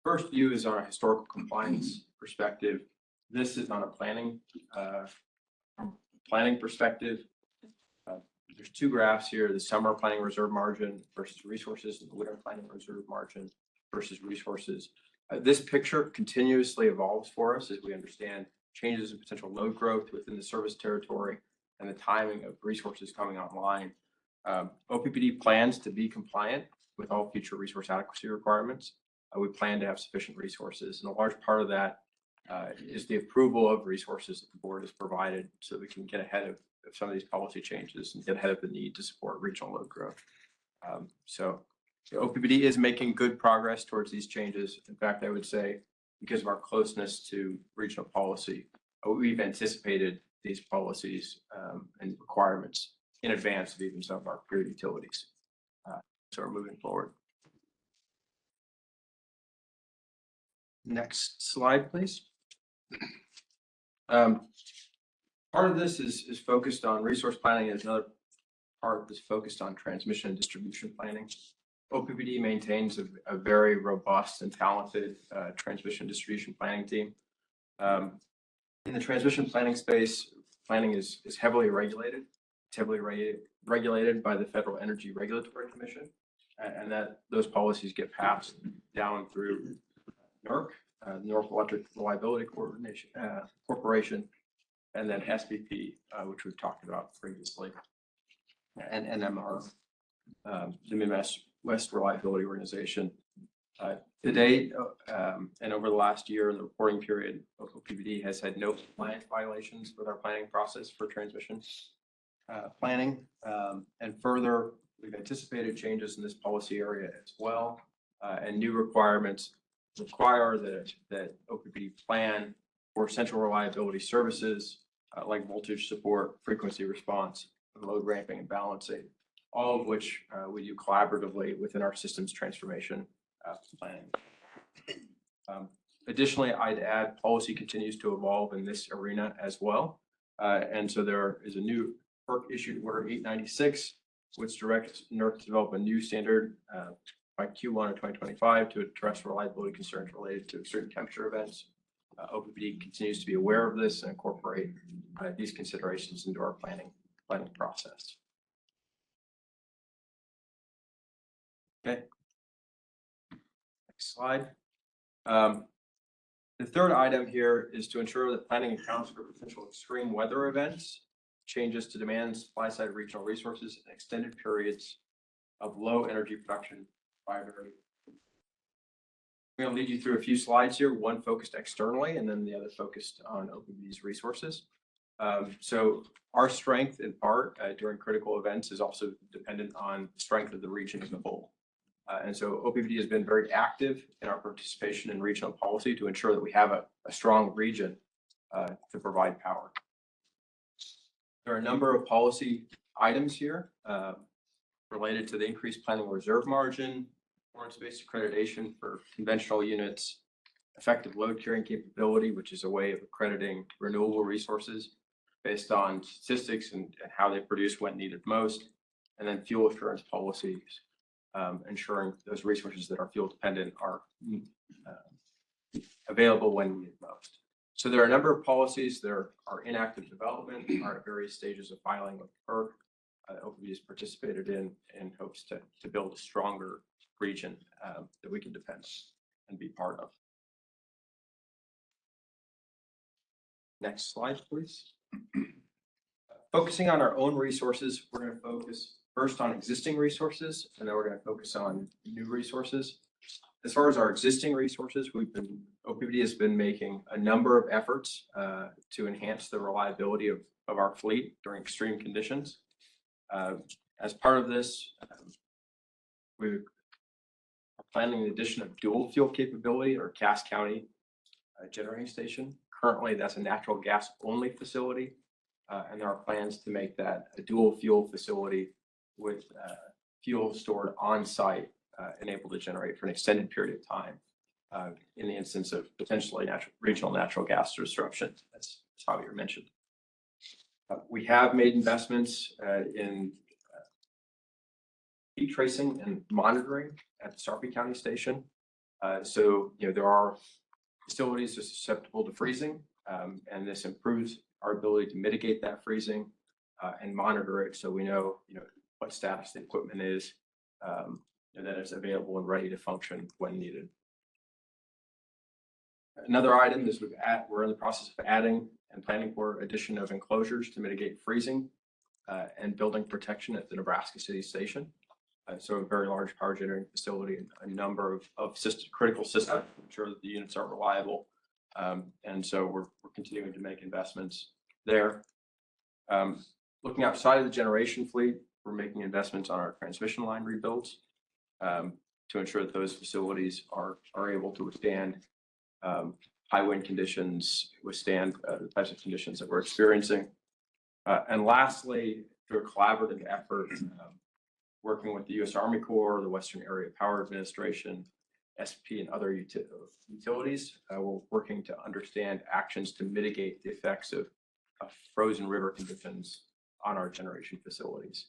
First view is our historical compliance perspective. This is on a planning perspective. There's two graphs here, the summer planning reserve margin versus resources, and the winter planning reserve margin versus resources. This picture continuously evolves for us as we understand changes in potential load growth within the service territory and the timing of resources coming online. OPPD plans to be compliant with all future resource adequacy requirements. We plan to have sufficient resources, and a large part of that is the approval of resources that the board has provided so that we can get ahead of some of these policy changes and get ahead of the need to support regional load growth. So the OPPD is making good progress towards these changes. In fact, I would say because of our closeness to regional policy, we've anticipated these policies and requirements in advance of even some of our peer utilities. So we're moving forward. Next slide, please. Part of this is focused on resource planning, and another part is focused on transmission and distribution planning. OPPD maintains a very robust and talented transmission distribution planning team. In the transmission planning space, planning is heavily regulated. It's heavily regulated by the Federal Energy Regulatory Commission, and that those policies get passed down through NERC, North Electric Reliability Corporation, and then SPP, which we've talked about previously, and NMR, the Midwest Reliability Organization. To date, and over the last year in the reporting period, OPPD has had no compliance violations with our planning process for transmission planning. And further, we've anticipated changes in this policy area as well, and new requirements require that OPPD plan for central reliability services like voltage support, frequency response, load ramping and balancing, all of which we do collaboratively within our systems transformation planning. Additionally, I'd add policy continues to evolve in this arena as well. And so there is a new FERC issued order 896, which directs NERC to develop a new standard by Q1 of 2025 to address reliability concerns related to certain temperature events. OPPD continues to be aware of this and incorporate these considerations into our planning process. Okay. Next slide. The third item here is to ensure that planning accounts for potential extreme weather events, changes to demand, supply side regional resources, and extended periods of low energy production by variety. I'm going to lead you through a few slides here, one focused externally and then the other focused on OPPD's resources. So our strength in part during critical events is also dependent on the strength of the region as a whole. And so OPPD has been very active in our participation in regional policy to ensure that we have a strong region to provide power. There are a number of policy items here related to the increased planning reserve margin, performance-based accreditation for conventional units, effective load carrying capability, which is a way of accrediting renewable resources based on statistics and how they produce when needed most, and then fuel assurance policies, ensuring those resources that are fuel dependent are available when needed most. So there are a number of policies that are in active development, are at various stages of filing with FERC. OPPD has participated in hopes to build a stronger region that we can depend and be part of. Next slide, please. Focusing on our own resources, we're going to focus first on existing resources, and then we're going to focus on new resources. As far as our existing resources, OPPD has been making a number of efforts to enhance the reliability of our fleet during extreme conditions. As part of this, we are planning the addition of dual fuel capability or Cass County generating station. Currently, that's a natural gas only facility, and there are plans to make that a dual fuel facility with fuel stored on site and able to generate for an extended period of time in the instance of potentially regional natural gas disruption. That's how you mentioned. We have made investments in heat tracing and monitoring at the Sarpy County station. So, there are facilities that are susceptible to freezing, and this improves our ability to mitigate that freezing and monitor it, so we know, what status the equipment is, and that it's available and ready to function when needed. Another item is we're in the process of adding and planning for addition of enclosures to mitigate freezing and building protection at the Nebraska City Station. So a very large power generating facility and a number of critical systems to ensure that the units are reliable. And so we're continuing to make investments there. Looking outside of the generation fleet, we're making investments on our transmission line rebuilds to ensure that those facilities are able to withstand high wind conditions, withstand the types of conditions that we're experiencing. And lastly, through a collaborative effort, working with the U.S. Army Corps, the Western Area Power Administration, SP, and other utilities, we're working to understand actions to mitigate the effects of frozen river conditions on our generation facilities.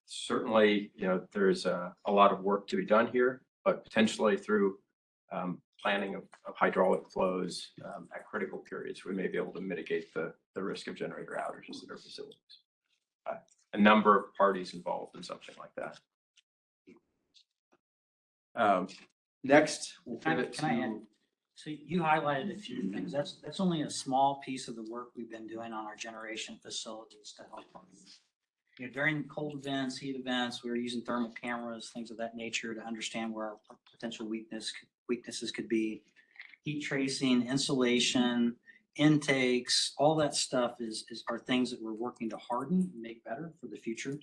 Certainly, there's a lot of work to be done here, but potentially through planning of hydraulic flows at critical periods, we may be able to mitigate the risk of generator outages at our facilities. A number of parties involved in something like that. Next, we'll pivot Can I add? to. So you highlighted a few things. That's only a small piece of the work we've been doing on our generation facilities to help. During cold events, heat events, we were using thermal cameras, things of that nature to understand where our potential weaknesses could be. Heat tracing, insulation, intakes, all that stuff are things that we're working to harden and make better for the future.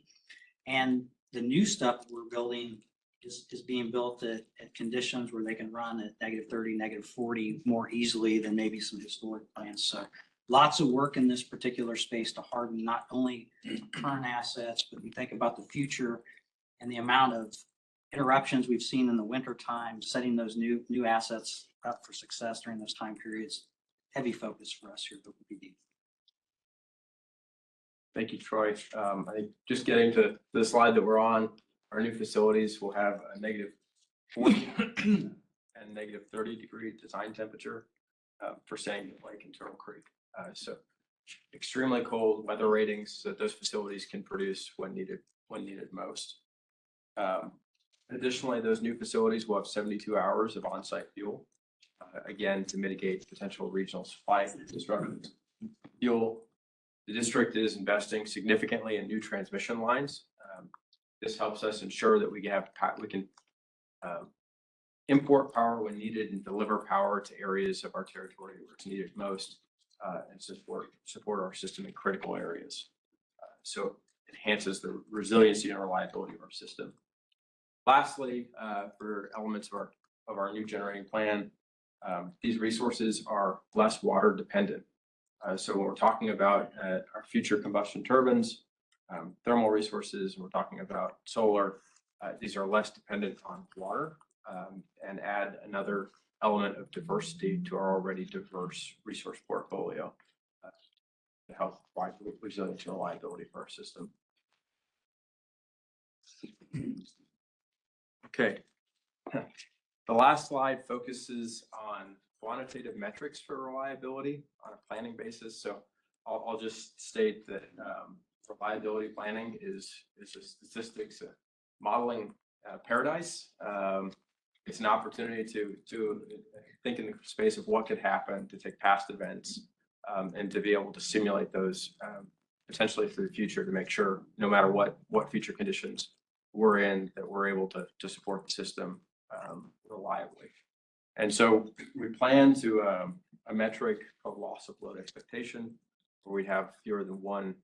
And the new stuff we're building is being built at conditions where they can run at -30, -40 more easily than maybe some historic plants. So lots of work in this particular space to harden not only current assets, but we think about the future and the amount of interruptions we've seen in the winter time, setting those new assets up for success during those time periods. Heavy focus for us here at OPPD. Thank you, Troy. I think just getting to the slide that we're on, our new facilities will have a -40 and -30-degree design temperature for Sandy Lake and Turtle Creek. So extremely cold weather ratings that those facilities can produce when needed most. Additionally, those new facilities will have 72 hours of on-site fuel, again, to mitigate potential regional supply disruptions. The district is investing significantly in new transmission lines. This helps us ensure that we can import power when needed and deliver power to areas of our territory where it's needed most, and support our system in critical areas. So it enhances the resiliency and reliability of our system. Lastly, for elements of our new generating plan, these resources are less water dependent. So when we're talking about our future combustion turbines, thermal resources, and we're talking about solar, these are less dependent on water and add another element of diversity to our already diverse resource portfolio to help provide resilience and reliability for our system. Okay. The last slide focuses on quantitative metrics for reliability on a planning basis. So I'll just state that reliability planning is a statistics modeling paradise. It's an opportunity to think in the space of what could happen, to take past events, and to be able to simulate those potentially for the future to make sure no matter what future conditions we're in, that we're able to support the system reliably. And so we plan to a metric called loss of load expectation, where we have fewer than one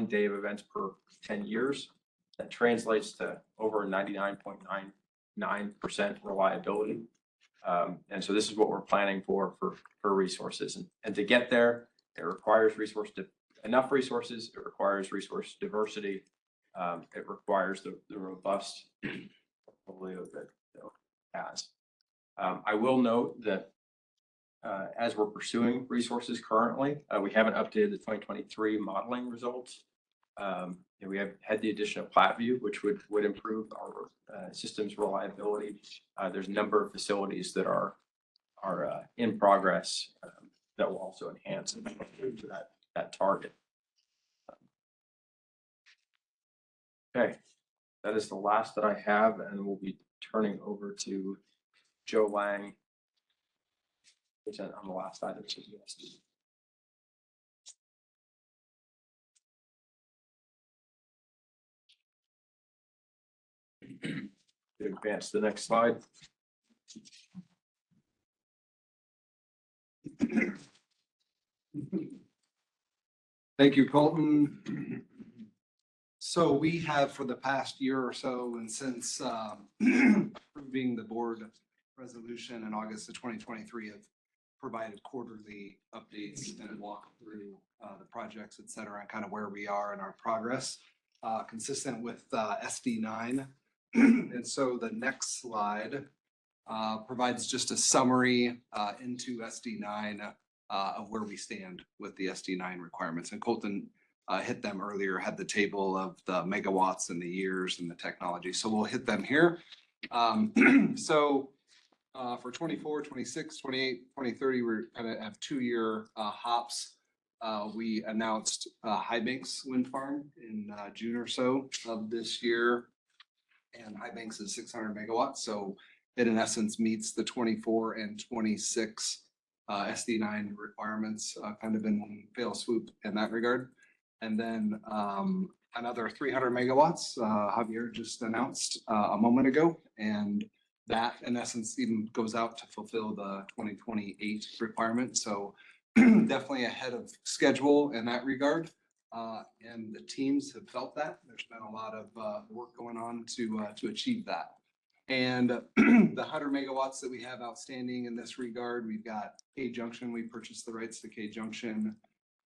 day of events per 10 years. That translates to over 99.99% reliability. And so this is what we're planning for resources. And to get there, it requires enough resources. It requires resource diversity. It requires the robust portfolio that it has. I will note that as we're pursuing resources currently, we haven't updated the 2023 modeling results. We have had the addition of PlatView, which would improve our system's reliability. There's a number of facilities that are in progress that will also enhance that target. Okay, that is the last that I have, and we'll be turning over to Joe Lang on the last item. Advance to the next slide. Thank you, Colton. So we have for the past year or so, and since approving the board resolution in August of 2023, have provided quarterly updates and walk through the projects, et cetera, and kind of where we are in our progress, consistent with SD9. And so the next slide provides just a summary into SD9 of where we stand with the SD9 requirements. And Colton hit them earlier, had the table of the megawatts and the years and the technology. So we'll hit them here. For 24, 26, 28, 2030, we're kind of have 2-year hops. We announced High Banks Wind Farm in June or so of this year. And High Banks is 600 megawatts. So it in essence meets the 24 and 26 SD9 requirements, kind of in one fell swoop in that regard. And then another 300 megawatts, Javier just announced a moment ago. And that in essence even goes out to fulfill the 2028 requirement. So definitely ahead of schedule in that regard. And the teams have felt that. There's been a lot of work going on to achieve that. And the 100 megawatts that we have outstanding in this regard, we've got K Junction. We purchased the rights to K Junction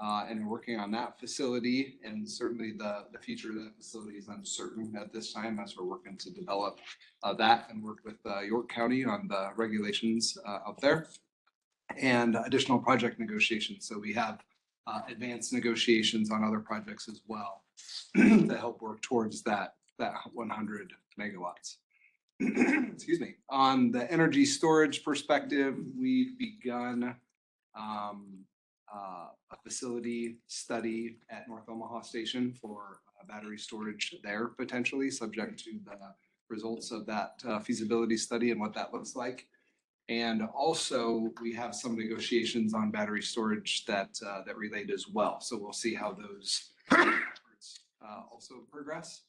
and are working on that facility. And certainly the future of that facility is uncertain at this time as we're working to develop that and work with York County on the regulations out there and additional project negotiations. So we have advanced negotiations on other projects as well to help work towards that 100 megawatts. Excuse me. On the energy storage perspective, we've begun a facility study at North Omaha Station for battery storage there, potentially subject to the results of that feasibility study and what that looks like. And also we have some negotiations on battery storage that relate as well. So we'll see how those efforts also progress.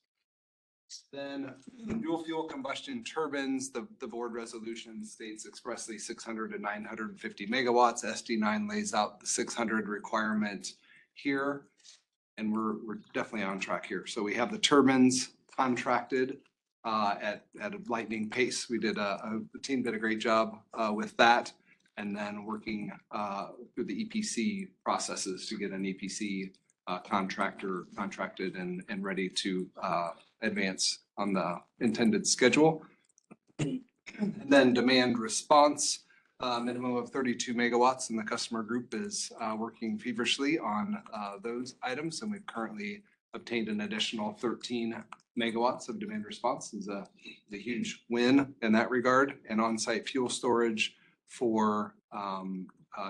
Then dual fuel combustion turbines, the board resolution states expressly 600 to 950 megawatts. SD9 lays out the 600 requirement here. And we're definitely on track here. So we have the turbines contracted at a lightning pace. We did the team did a great job with that. And then working through the EPC processes to get an EPC contractor contracted and ready to advance on the intended schedule. And then demand response, minimum of 32 megawatts, and the customer group is working feverishly on those items. And we've currently obtained an additional 13 megawatts of demand response. Is a huge win in that regard. And on-site fuel storage for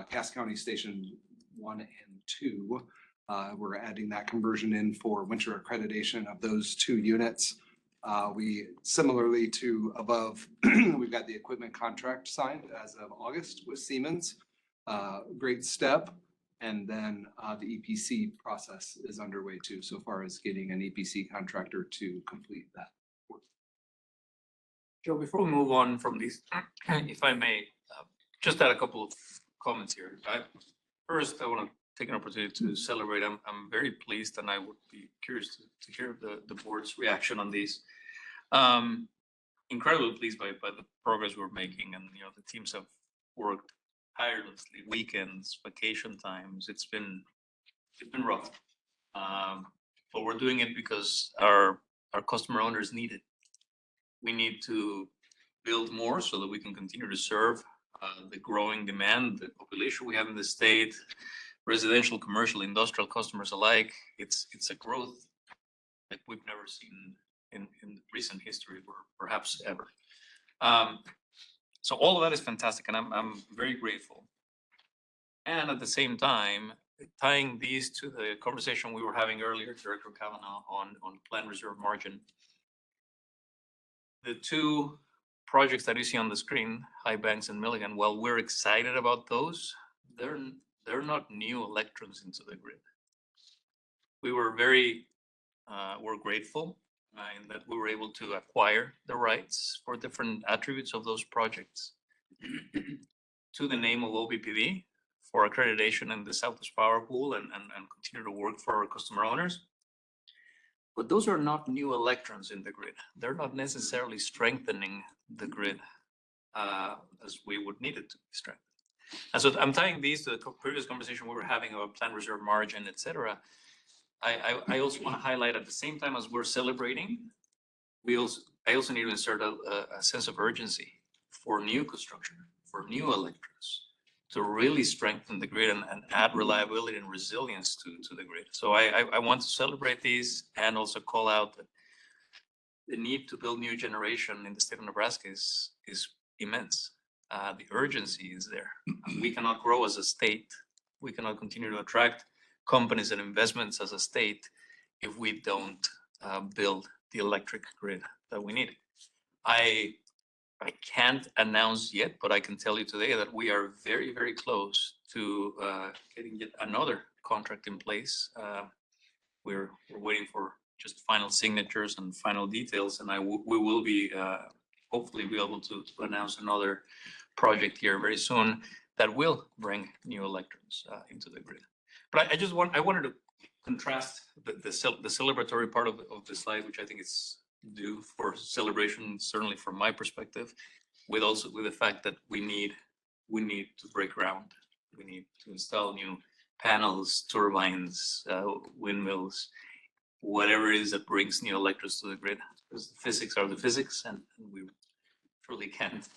Cass County Station 1 and 2. We're adding that conversion in for winter accreditation of those 2 units. We similarly to above, we've got the equipment contract signed as of August with Siemens. Great step. And then the EPC process is underway too, so far as getting an EPC contractor to complete that work. Joe, before we move on from these, if I may, just add a couple of comments here. First, I want to take an opportunity to celebrate. I'm very pleased, and I would be curious to hear the board's reaction on these. Incredibly pleased by the progress we're making, and the teams have worked tirelessly, weekends, vacation times. It's been rough, but we're doing it because our customer owners need it. We need to build more so that we can continue to serve the growing demand, the population we have in the state, residential, commercial, industrial customers alike. It's a growth like we've never seen in recent history, or perhaps ever. So all of that is fantastic, and I'm very grateful. And at the same time, tying these to the conversation we were having earlier, Director Kavanaugh, on plan reserve margin, the 2 projects that you see on the screen, High Banks and Milligan, while we're excited about those, they're not new electrons into the grid. We were we're grateful in that we were able to acquire the rights for different attributes of those projects to the name of OPPD for accreditation in the Southwest Power Pool and continue to work for our customer owners. But those are not new electrons in the grid. They're not necessarily strengthening the grid as we would need it to be strengthened. And so I'm tying these to the previous conversation we were having about planned reserve margin, et cetera. I also want to highlight at the same time as we're celebrating, I also need to insert a sense of urgency for new construction, for new electrons, to really strengthen the grid and add reliability and resilience to the grid. So I want to celebrate these and also call out that the need to build new generation in the state of Nebraska is immense. The urgency is there. We cannot grow as a state. We cannot continue to attract companies and investments as a state if we don't build the electric grid that we need. I can't announce yet, but I can tell you today that we are very, very close to getting yet another contract in place. We're waiting for just final signatures and final details, and we will be hopefully be able to announce another project here very soon that will bring new electrons into the grid. But I wanted to contrast the celebratory part of the slide, which I think is due for celebration, certainly from my perspective, with the fact that we need to break ground. We need to install new panels, turbines, windmills, whatever it is that brings new electrons to the grid. Because the physics are the physics, and we truly can't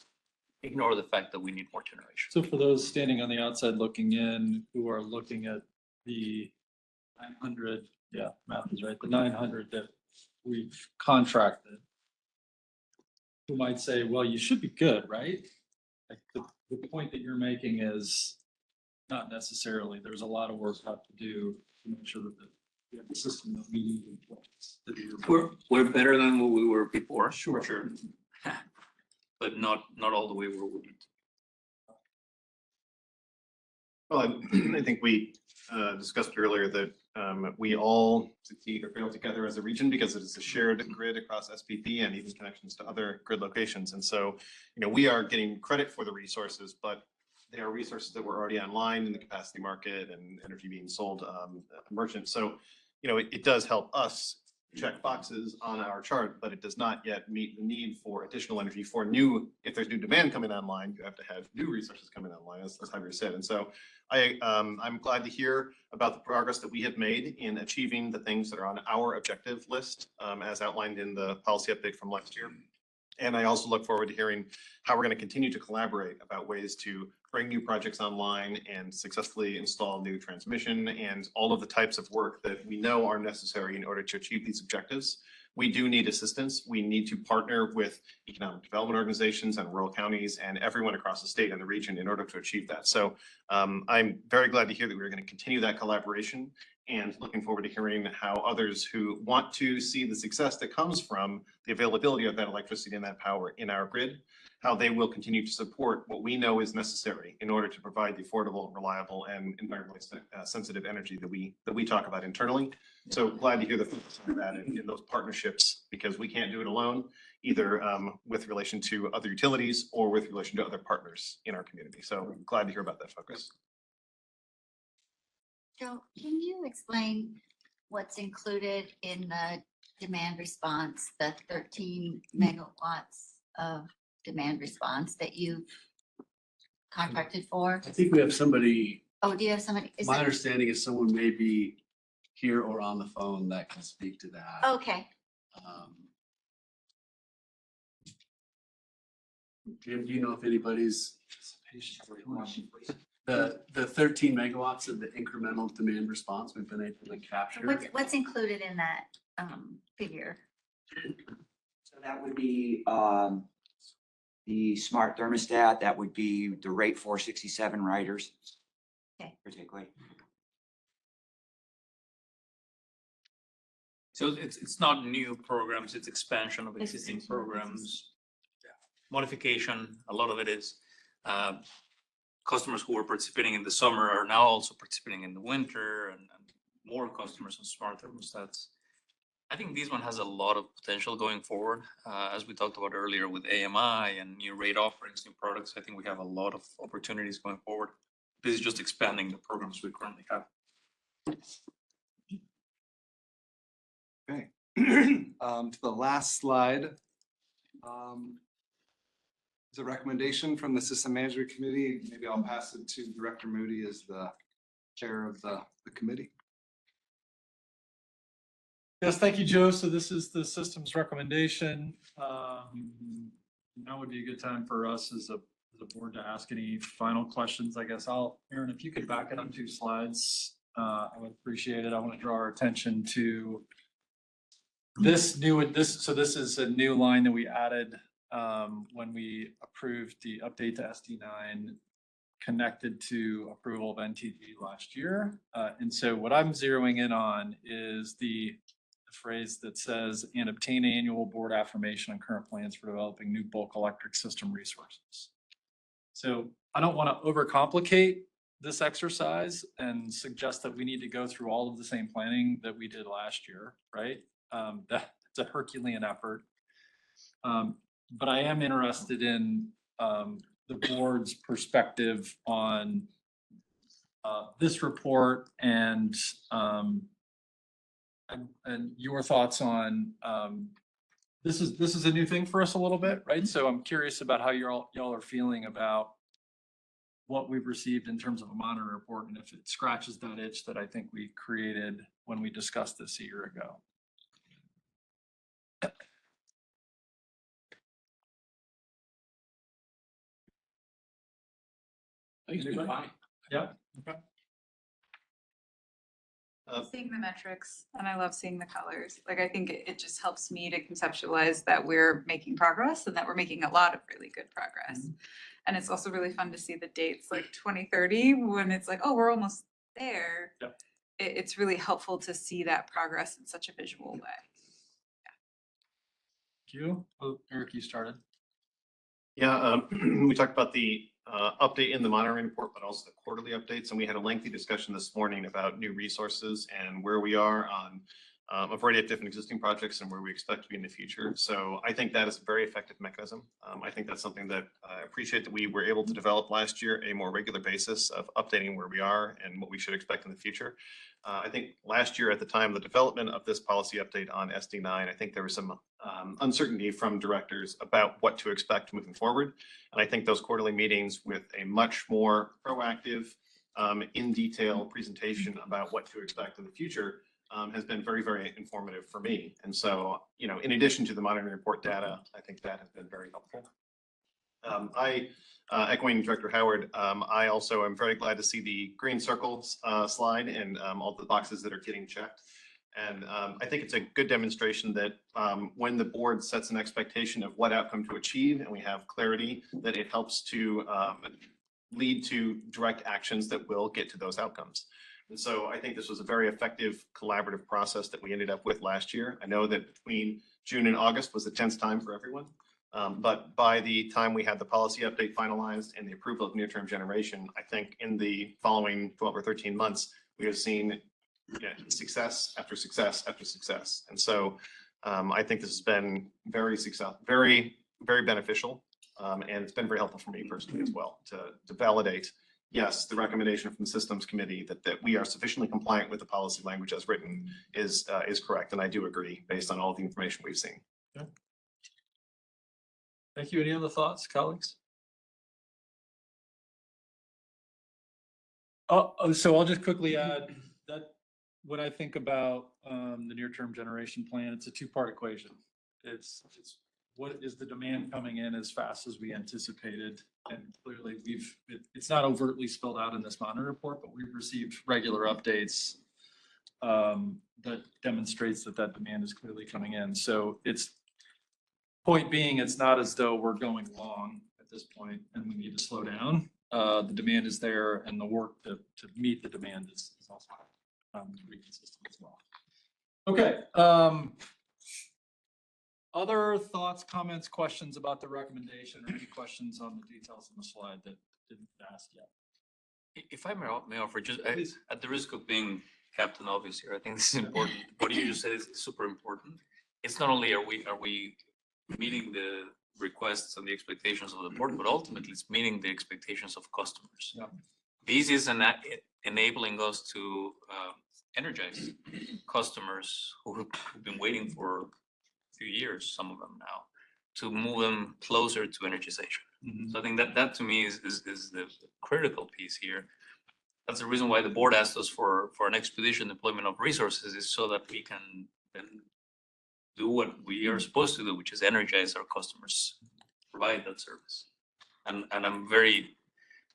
ignore the fact that we need more generation. So for those standing on the outside looking in, who are looking at the 900, yeah, math is right, the 900 that we've contracted, who might say, well, you should be good, right? Like the point that you're making is not necessarily, there's a lot of work left to do to make sure that we have the system that we need in place. We're better than what we were before, sure. But not all the way where we need to. Well, I think we discussed earlier that we all succeed or fail together as a region because it is a shared grid across SPP and even connections to other grid locations. And so, we are getting credit for the resources, but they are resources that were already online in the capacity market and energy being sold merchant. So, it does help us check boxes on our chart, but it does not yet meet the need for additional energy for if there's new demand coming online, you have to have new resources coming online, as Javier said. And so I'm glad to hear about the progress that we have made in achieving the things that are on our objective list, as outlined in the policy update from last year. And I also look forward to hearing how we're going to continue to collaborate about ways to bring new projects online and successfully install new transmission and all of the types of work that we know are necessary in order to achieve these objectives. We do need assistance. We need to partner with economic development organizations and rural counties and everyone across the state and the region in order to achieve that. So I'm very glad to hear that we're going to continue that collaboration and looking forward to hearing how others who want to see the success that comes from the availability of that electricity and that power in our grid, how they will continue to support what we know is necessary in order to provide the affordable, reliable, and environmentally sensitive energy that we talk about internally. So glad to hear the focus on that in those partnerships, because we can't do it alone, either with relation to other utilities or with relation to other partners in our community. So glad to hear about that focus. Joe, can you explain what's included in the demand response, the 13 megawatts of demand response that you've contracted for? I think we have somebody, Oh, do you have somebody? my understanding is someone may be here or on the phone that can speak to that. Okay. Jim, do you know if anybody's the 13 megawatts of the incremental demand response we've been able to capture? What's included in that figure? So that would be the smart thermostat, that would be the rate 467 riders. Okay. Particularly. So it's not new programs, it's expansion of existing programs. Modification, a lot of it is customers who were participating in the summer are now also participating in the winter, and more customers on smart thermostats. I think this one has a lot of potential going forward. As we talked about earlier with AMI and new rate offerings, new products, I think we have a lot of opportunities going forward. this is just expanding the programs we currently have. Okay. To the last slide. Is a recommendation from the System Management Committee. Maybe I'll pass it to Director Moody as the chair of the committee. Yes, thank you, Joe. So this is the system's recommendation. Now would be a good time for us as a board to ask any final questions. I guess Aaron, if you could back it up 2 slides, I would appreciate it. I want to draw our attention to this is a new line that we added when we approved the update to SD9 connected to approval of NTG last year. And so what I'm zeroing in on is the phrase that says, and obtain annual board affirmation on current plans for developing new bulk electric system resources. So I don't want to overcomplicate this exercise and suggest that we need to go through all of the same planning that we did last year, right? That's a Herculean effort. But I am interested in the board's perspective on this report and your thoughts on this is a new thing for us a little bit, right? So I'm curious about how y'all are feeling about what we've received in terms of a monitoring report and if it scratches that itch that I think we created when we discussed this a year ago. I think it's been fine. Yeah. Okay. Seeing the metrics and I love seeing the colors. Like, I think it just helps me to conceptualize that we're making progress and that we're making a lot of really good progress. Mm-hmm. And it's also really fun to see the dates like 2030 when it's like, oh, we're almost there. Yep. It's really helpful to see that progress in such a visual way. Thank you. Oh, Eric, you started. Yeah, we talked about the update in the monitoring report, but also the quarterly updates. And we had a lengthy discussion this morning about new resources and where we are on a variety of different existing projects and where we expect to be in the future. So I think that is a very effective mechanism. I think that's something that I appreciate that we were able to develop last year, a more regular basis of updating where we are and what we should expect in the future. I think last year at the time of the development of this policy update on SD9, I think there was some uncertainty from directors about what to expect moving forward. And I think those quarterly meetings with a much more proactive, in detail presentation about what to expect in the future has been very, very informative for me. And so, you know, in addition to the monitoring report data, I think that has been very helpful. Echoing Director Howard, I also am very glad to see the green circles slide and all the boxes that are getting checked. And I think it's a good demonstration that when the board sets an expectation of what outcome to achieve and we have clarity, that it helps to lead to direct actions that will get to those outcomes. And so I think this was a very effective collaborative process that we ended up with last year. I know that between June and August was a tense time for everyone. But by the time we had the policy update finalized and the approval of near-term generation, I think in the following 12 or 13 months, we have seen success after success after success. And so I think this has been very beneficial. And it's been very helpful for me personally as well to validate, yes, the recommendation from the systems committee that we are sufficiently compliant with the policy language as written is correct. And I do agree based on all the information we've seen. Okay. Thank you. Any other thoughts, colleagues? So I'll just quickly add that when I think about the near-term generation plan, it's a 2-part equation. It's what is the demand coming in as fast as we anticipated, and clearly it's not overtly spelled out in this monitoring report, but we've received regular updates that demonstrates that demand is clearly coming in. So it's point being, it's not as though we're going long at this point and we need to slow down. The demand is there, and the work to meet the demand is also pretty consistent as well. Okay. Other thoughts, comments, questions about the recommendation, or any questions on the details on the slide that didn't ask yet? If I may offer, just at the risk of being Captain Obvious here, I think this is important. What you just said is super important. It's not only are we meeting the requests and the expectations of the board, but ultimately it's meeting the expectations of customers. Yeah. this is enabling us to energize customers who've been waiting for a few years, some of them now, to move them closer to energization. So I think that to me is the critical piece here. That's the reason why the board asked us for an expeditious deployment of resources, is so that we can then do what we are supposed to do, which is energize our customers, provide that service. And I'm very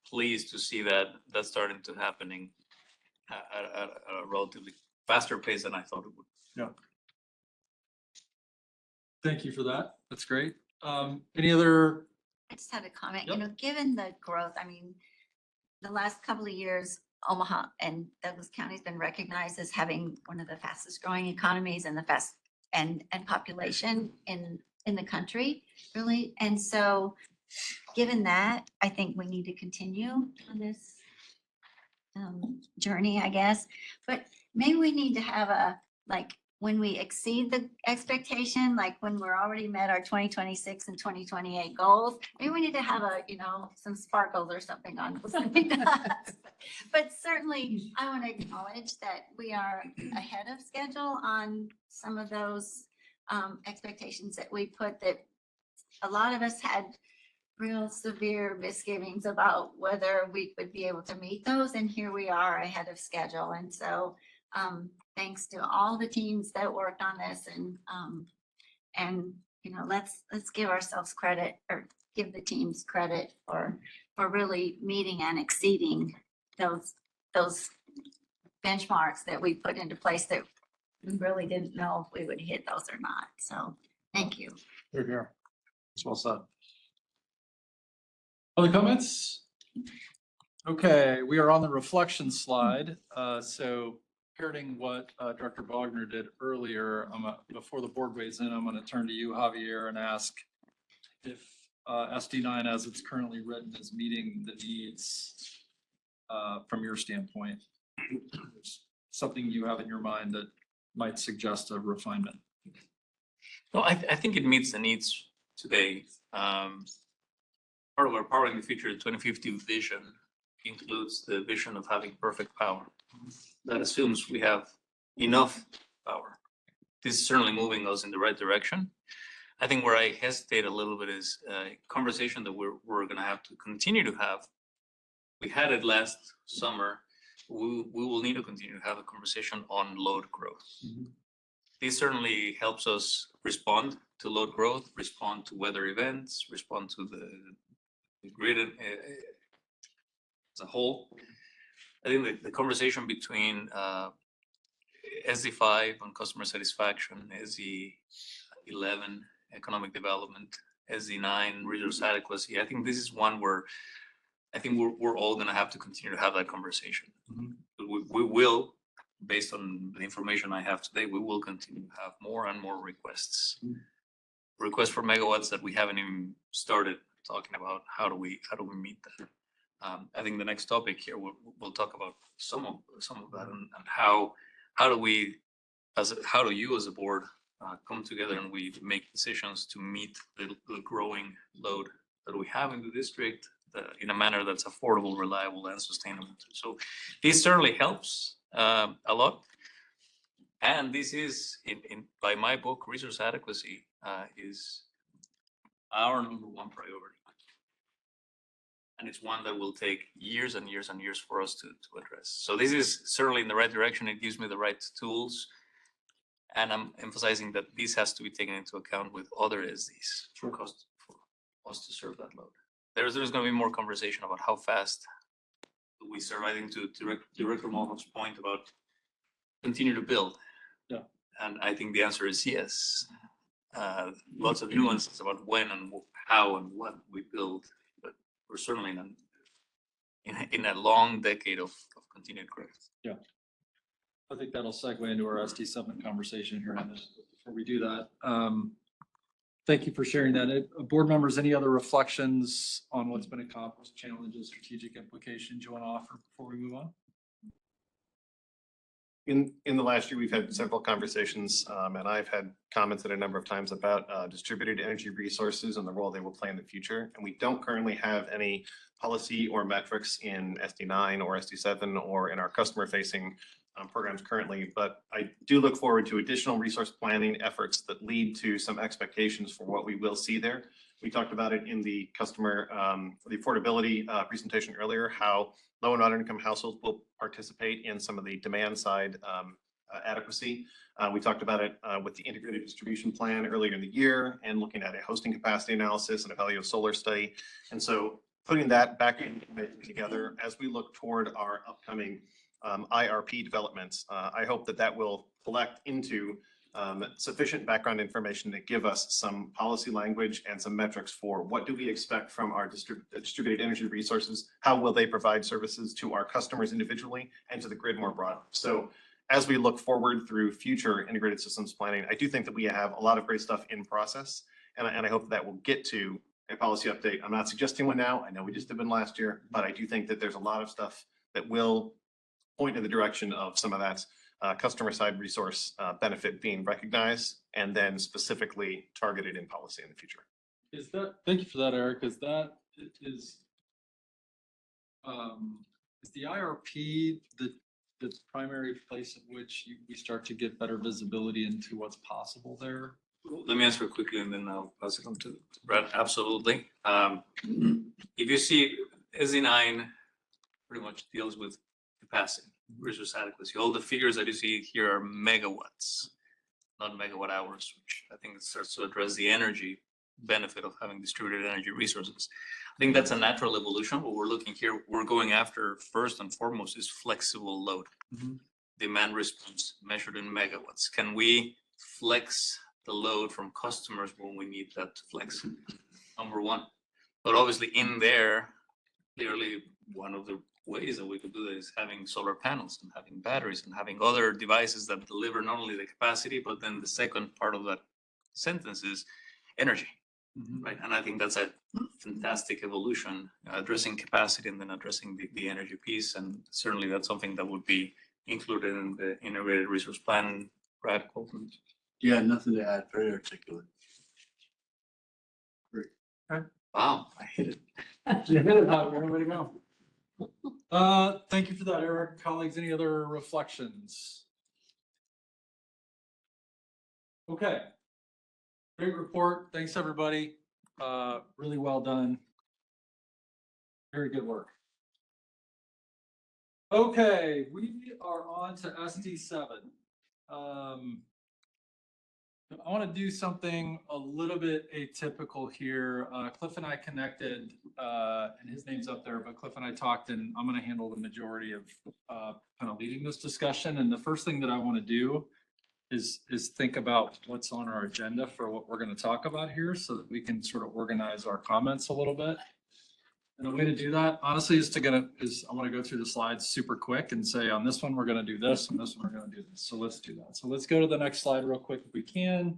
pleased to see that that's starting to happening at a relatively faster pace than I thought it would. Yeah. Thank you for that. That's great. Any other? I just had a comment, Yep. you know, given the growth, I mean, the last couple of years, Omaha and Douglas County has been recognized as having one of the fastest growing economies and and population in the country, really. And so, given that, I think we need to continue on this journey, I guess. But maybe we need to have when we exceed the expectation, like when we're already met our 2026 and 2028 goals, maybe we need to have some sparkles or something on. But certainly, I want to acknowledge that we are ahead of schedule on some of those expectations that we put, that a lot of us had real severe misgivings about whether we would be able to meet those, and here we are ahead of schedule. And so thanks to all the teams that worked on this, and let's give ourselves credit, or give the teams credit for really meeting and exceeding those benchmarks that we put into place that we really didn't know if we would hit those or not. So thank you. Here. It's well said. Other comments? Okay, we are on the reflection slide. So parroting what Director Bogner did earlier, before the board weighs in, I'm going to turn to you, Javier, and ask if SD9, as it's currently written, is meeting the needs from your standpoint. Something you have in your mind that might suggest a refinement. No, I think it meets the needs today. Part of our Powering the Future 2050 vision includes the vision of having perfect power. That assumes we have enough power. This is certainly moving us in the right direction. I think where I hesitate a little bit is a conversation that we're going to have to continue to have. We had it last summer. We will need to continue to have a conversation on load growth. This certainly helps us respond to load growth, respond to weather events, respond to the grid as a whole. I think the conversation between SD5 on customer satisfaction, SD11 economic development, SD9 resource adequacy, I think this is one where I think we're all going to have to continue to have that conversation. We will, based on the information I have today, we will continue to have more and more requests. Requests for megawatts that we haven't even started talking about. How do we meet that? I think the next topic here, we'll talk about some of that, and how do you as a board come together and we make decisions to meet the growing load that we have in the district in a manner that's affordable, reliable, and sustainable. So this certainly helps a lot. And this is, by my book, resource adequacy is our number one priority. And it's one that will take years and years and years for us to address. So this is certainly in the right direction. It gives me the right tools. And I'm emphasizing that this has to be taken into account with other SDs for us to serve that load. There's going to be more conversation about how fast we serve. I think to Director Mulholland's point about continue to build. Yeah. And I think the answer is yes. Lots of nuances about when and how and what we build, but we're certainly in a long decade of continued growth. Yeah. I think that'll segue into our SD7 conversation here in a minute. Before we do that, thank you for sharing that. Board members, any other reflections on what's been accomplished, challenges, strategic implications you want to offer before we move on? In the last year, we've had several conversations, and I've had commented a number of times about distributed energy resources and the role they will play in the future. And we don't currently have any policy or metrics in SD9 or SD7 or in our customer-facing programs currently. But I do look forward to additional resource planning efforts that lead to some expectations for what we will see there. We talked about it in the customer, the affordability presentation earlier, how low and moderate income households will participate in some of the demand side adequacy. We talked about it with the integrated distribution plan earlier in the year and looking at a hosting capacity analysis and a value of solar study. And so putting that back together as we look toward our upcoming IRP developments, I hope that that will collect into sufficient background information to give us some policy language and some metrics for what do we expect from our distributed energy resources, how will they provide services to our customers individually and to the grid more broadly. So as we look forward through future integrated systems planning, I do think that we have a lot of great stuff in process, and I hope that will get to a policy update. I'm not suggesting one now. I know we just did one last year, but I do think that there's a lot of stuff that will point in the direction of some of that customer side resource benefit being recognized and then specifically targeted in policy in the future. Is that, thank you for that, Eric. Is the IRP the primary place at which we start to get better visibility into what's possible there? Let me answer quickly and then I'll pass it on to Brad. Absolutely. If you see SD9 pretty much deals with capacity, resource adequacy. All the figures that you see here are megawatts, not megawatt hours, which I think it starts to address the energy benefit of having distributed energy resources. I think that's a natural evolution. What we're looking here, we're going after first and foremost is flexible load. Demand response measured in megawatts. Can we flex the load from customers when we need that to flex? Number one. But obviously in there, clearly one of the ways that we could do that is having solar panels and having batteries and having other devices that deliver not only the capacity, but then the second part of that sentence is energy, right? And I think that's a fantastic evolution, addressing capacity and then addressing the energy piece. And certainly that's something that would be included in the integrated resource plan. Brad, Colton? Yeah, nothing to add. Very articulate. Great. Wow, I hit it. You hit it, Javier. Way to go. Thank you for that, Eric. Colleagues, any other reflections? Okay. Great report. Thanks, everybody. Really well done. Very good work. Okay, we are on to SD7. I want to do something a little bit atypical here. Cliff and I connected, and his name's up there, but Cliff and I talked, and I'm going to handle the majority of kind of leading this discussion. And the first thing that I want to do is think about what's on our agenda for what we're going to talk about here so that we can sort of organize our comments a little bit. And a way to do that, honestly, I want to go through the slides super quick and say, on this one, we're going to do this, and this one, we're going to do this. So let's do that. So let's go to the next slide real quick if we can.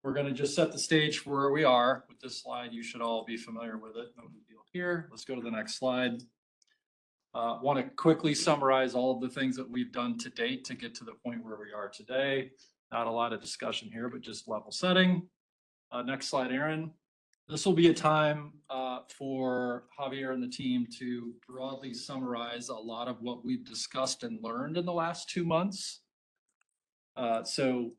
We're going to just set the stage for where we are with this slide. You should all be familiar with it. No big deal here. Let's go to the next slide. Want to quickly summarize all of the things that we've done to date to get to the point where we are today. Not a lot of discussion here, but just level setting. Next slide, Aaron. This will be a time for Javier and the team to broadly summarize a lot of what we've discussed and learned in the last 2 months. So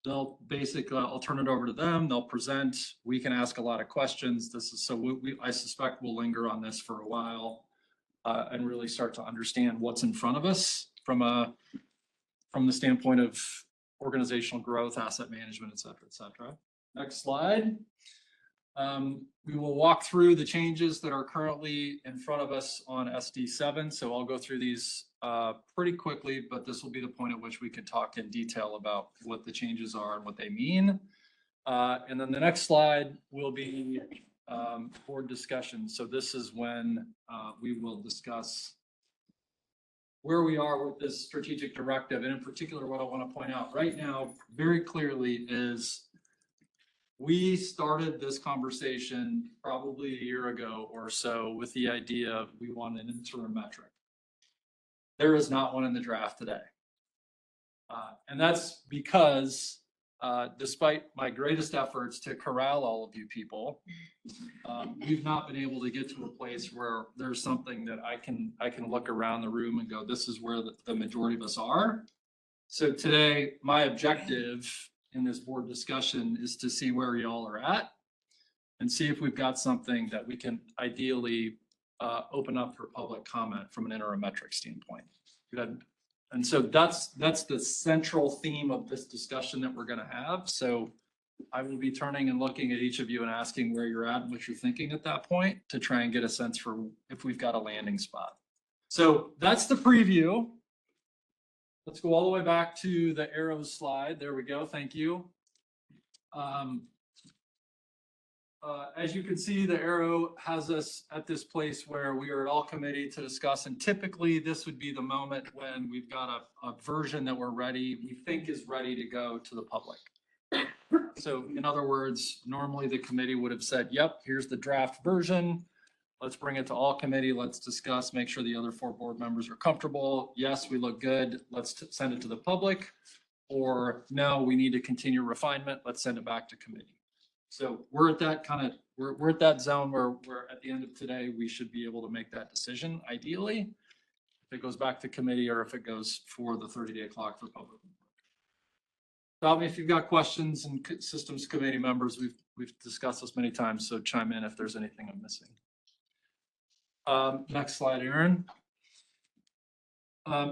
they'll basically, I'll turn it over to them. They'll present. We can ask a lot of questions. This is so I suspect we'll linger on this for a while and really start to understand what's in front of us from the standpoint of organizational growth, asset management, et cetera, et cetera. Next slide. We will walk through the changes that are currently in front of us on SD7. So I'll go through these pretty quickly, but this will be the point at which we can talk in detail about what the changes are and what they mean. And then the next slide will be board discussion. So this is when we will discuss where we are with this strategic directive. And in particular, what I want to point out right now very clearly is we started this conversation probably a year ago or so with the idea of we want an interim metric. There is not one in the draft today. And that's because despite my greatest efforts to corral all of you people, we've not been able to get to a place where there's something that I can look around the room and go, this is where the majority of us are. So today, my objective in this board discussion is to see where y'all are at and see if we've got something that we can ideally open up for public comment from an interim metric standpoint. And so that's the central theme of this discussion that we're going to have. So I will be turning and looking at each of you and asking where you're at and what you're thinking at that point to try and get a sense for if we've got a landing spot. So that's the preview. Let's go all the way back to the arrows slide. There we go. Thank you. As you can see, the arrow has us at this place where we are at all committee to discuss. And typically this would be the moment when we've got a version that we're ready, we think is ready to go to the public. So in other words, normally the committee would have said, yep, here's the draft version. Let's bring it to all committee. Let's discuss, make sure the other 4 board members are comfortable. Yes, we look good. Let's send it to the public. Or no, we need to continue refinement. Let's send it back to committee. So we're at that we're at that zone where at the end of today, we should be able to make that decision ideally. If it goes back to committee or if it goes for the 30-day clock for public. Stop me if you've got questions, and systems committee members, we've discussed this many times, so chime in if there's anything I'm missing. Next slide, Aaron.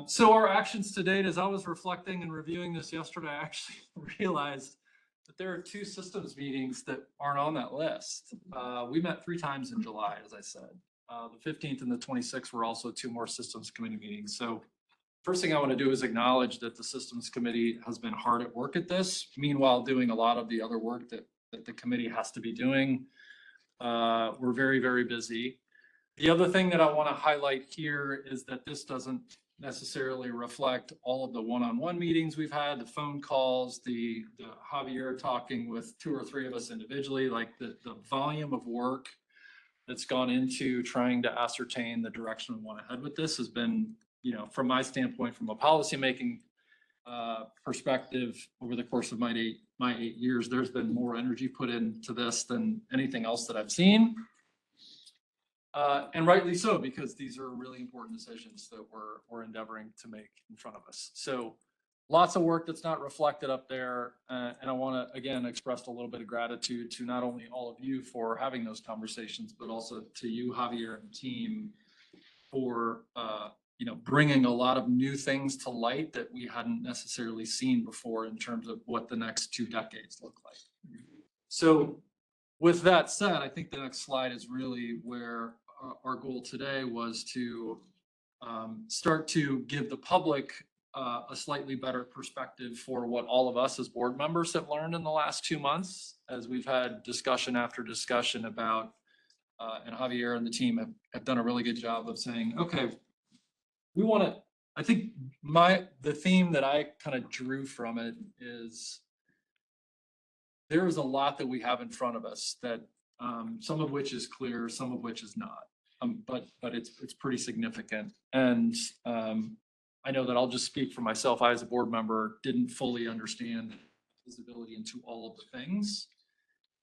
So our actions to date, as I was reflecting and reviewing this yesterday, I actually realized that there are 2 systems meetings that aren't on that list. We met 3 times in July, as I said. The 15th and the 26th were also 2 more systems committee meetings. So first thing I want to do is acknowledge that the systems committee has been hard at work at this, meanwhile doing a lot of the other work that the committee has to be doing. We're very, very busy. The other thing that I want to highlight here is that this doesn't necessarily reflect all of the one-on-one meetings we've had, the phone calls, the Javier talking with 2 or 3 of us individually, like the volume of work that's gone into trying to ascertain the direction we want to head with this has been, you know, from my standpoint, from a policymaking perspective, over the course of my 8 years, there's been more energy put into this than anything else that I've seen. And rightly so, because these are really important decisions that we're endeavoring to make in front of us. So lots of work that's not reflected up there. And I want to, again, express a little bit of gratitude to not only all of you for having those conversations, but also to you, Javier, and team for, you know, bringing a lot of new things to light that we hadn't necessarily seen before in terms of what the next 2 decades look like. So with that said, I think the next slide is really where our goal today was to start to give the public a slightly better perspective for what all of us as board members have learned in the last 2 months, as we've had discussion after discussion about, and Javier and the team have done a really good job of saying, okay, we want to, I think the theme that I kind of drew from it is there is a lot that we have in front of us that some of which is clear, some of which is not, but it's pretty significant. And I know that I'll just speak for myself. I, as a board member, didn't fully understand visibility into all of the things.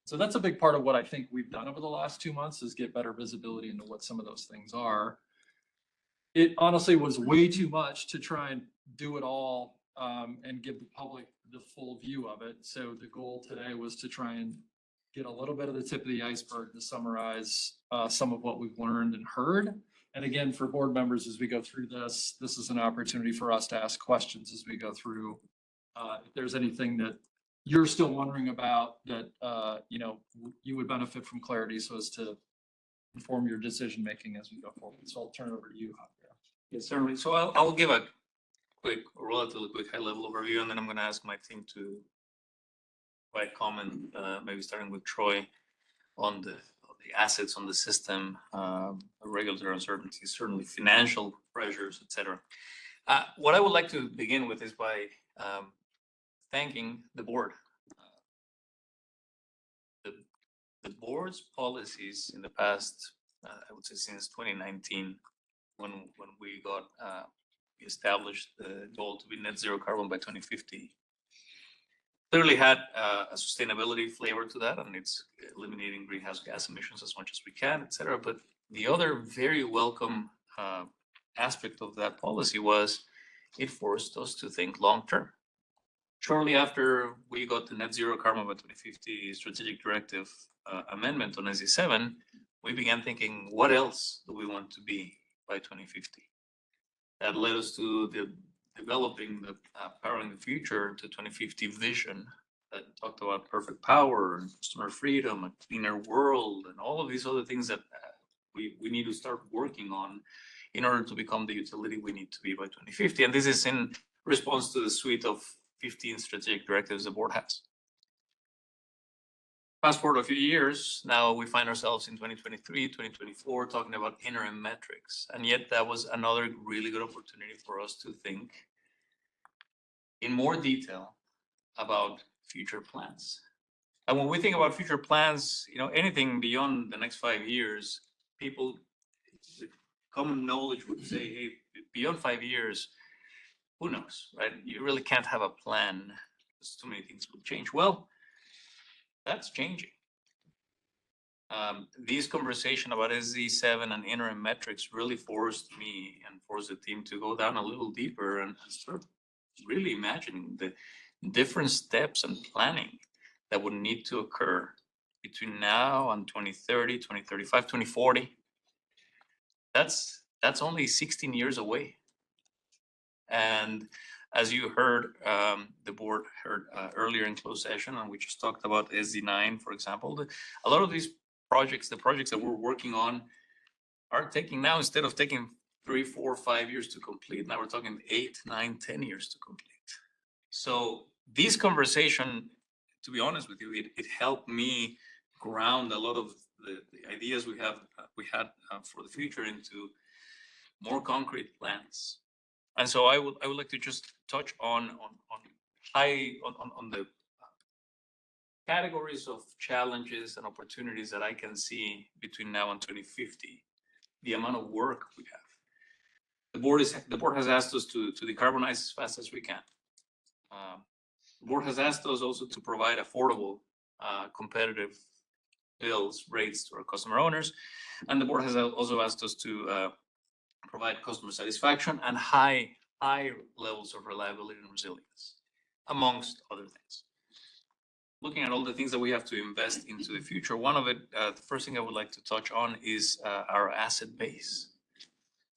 So that's a big part of what I think we've done over the last 2 months is get better visibility into what some of those things are. It honestly was way too much to try and do it all and give the public the full view of it. So the goal today was to try and get a little bit of the tip of the iceberg to summarize some of what we've learned and heard. And again, for board members, as we go through this, this is an opportunity for us to ask questions as we go through. If there's anything that you're still wondering about that, you know, you would benefit from clarity so as to inform your decision-making as we go forward. So I'll turn it over to you, Javier. Yes, certainly. So I'll give a relatively quick high-level overview, and then I'm going to ask my team to provide comment, maybe starting with Troy, on the assets on the system, regulatory uncertainties, certainly financial pressures, et cetera. What I would like to begin with is by thanking the board. The board's policies in the past, I would say since 2019, when we got we established the goal to be net zero carbon by 2050. Clearly had a sustainability flavor to that, and it's eliminating greenhouse gas emissions as much as we can, et cetera. But the other very welcome aspect of that policy was it forced us to think long-term. Shortly after we got the net zero carbon by 2050 strategic directive amendment on SE7, we began thinking, what else do we want to be by 2050? That led us to developing the Powering the Future to 2050 vision that talked about perfect power and customer freedom, a cleaner world, and all of these other things that we need to start working on in order to become the utility we need to be by 2050. And this is in response to the suite of 15 strategic directives the board has. Fast forward a few years, now we find ourselves in 2023, 2024, talking about interim metrics. And yet that was another really good opportunity for us to think in more detail about future plans. And when we think about future plans, you know, anything beyond the next 5 years, people, with common knowledge would say, hey, beyond 5 years, who knows, right? You really can't have a plan because too many things will change. Well, that's changing. These conversation about SZ7 and interim metrics really forced me and forced the team to go down a little deeper and start really imagining the different steps and planning that would need to occur between now and 2030, 2035, 2040. That's only 16 years away. And as you heard, the board heard earlier in closed session, and we just talked about SZ9, for example, a lot of these projects, the projects that we're working on are taking now, instead of taking 3, 4, 5 years to complete, now we're talking 8, 9, 10 years to complete. So this conversation, to be honest with you, it helped me ground a lot of the ideas we had for the future into more concrete plans. And so I would like to just touch on the categories of challenges and opportunities that I can see between now and 2050, the amount of work we have. The board has asked us to decarbonize as fast as we can. The board has asked us also to provide affordable, competitive bills, rates to our customer owners. And the board has also asked us to provide customer satisfaction and high levels of reliability and resilience, amongst other things. Looking at all the things that we have to invest into the future, one of it, the first thing I would like to touch on is our asset base.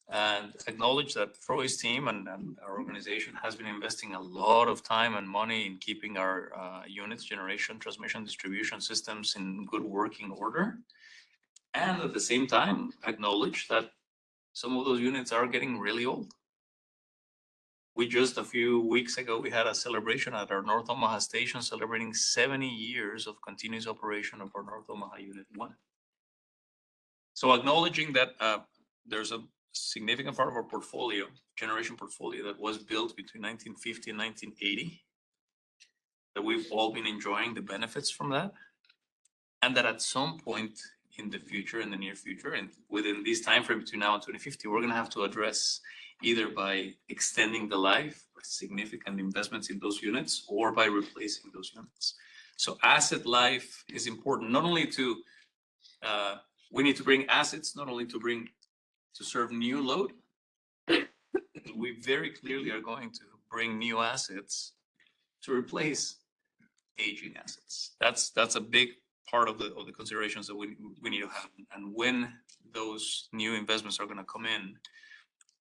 And acknowledge that Froy's team and our organization has been investing a lot of time and money in keeping our units, generation, transmission, distribution systems in good working order. And at the same time, acknowledge that some of those units are getting really old. We just a few weeks ago, we had a celebration at our North Omaha station celebrating 70 years of continuous operation of our North Omaha Unit 1. So acknowledging that there's a significant part of our portfolio, generation portfolio, that was built between 1950 and 1980, that we've all been enjoying the benefits from that, and that at some point in the future, in the near future, and within this time frame between now and 2050, we're going to have to address either by extending the life, by significant investments in those units, or by replacing those units. So asset life is important, not only to, we need to bring assets, not only to serve new load, we very clearly are going to bring new assets to replace aging assets. That's a big part of the considerations that we need to have. And when those new investments are going to come in,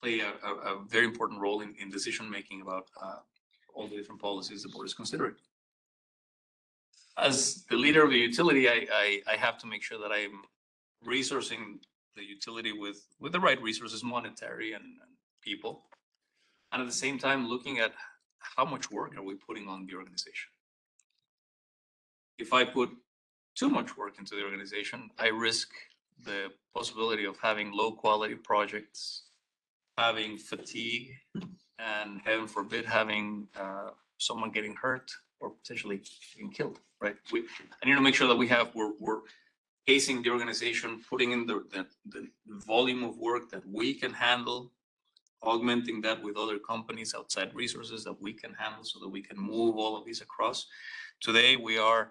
play a very important role in decision making about all the different policies the board is considering. As the leader of the utility, I have to make sure that I'm resourcing the utility with the right resources, monetary and people, and at the same time looking at how much work are we putting on the organization. If I put too much work into the organization, I risk the possibility of having low quality projects, having fatigue, and heaven forbid having someone getting hurt or potentially being killed, right? I need to make sure that we're pacing the organization, putting in the volume of work that we can handle augmenting that with other companies, outside resources that we can handle so that we can move all of these across. Today, we're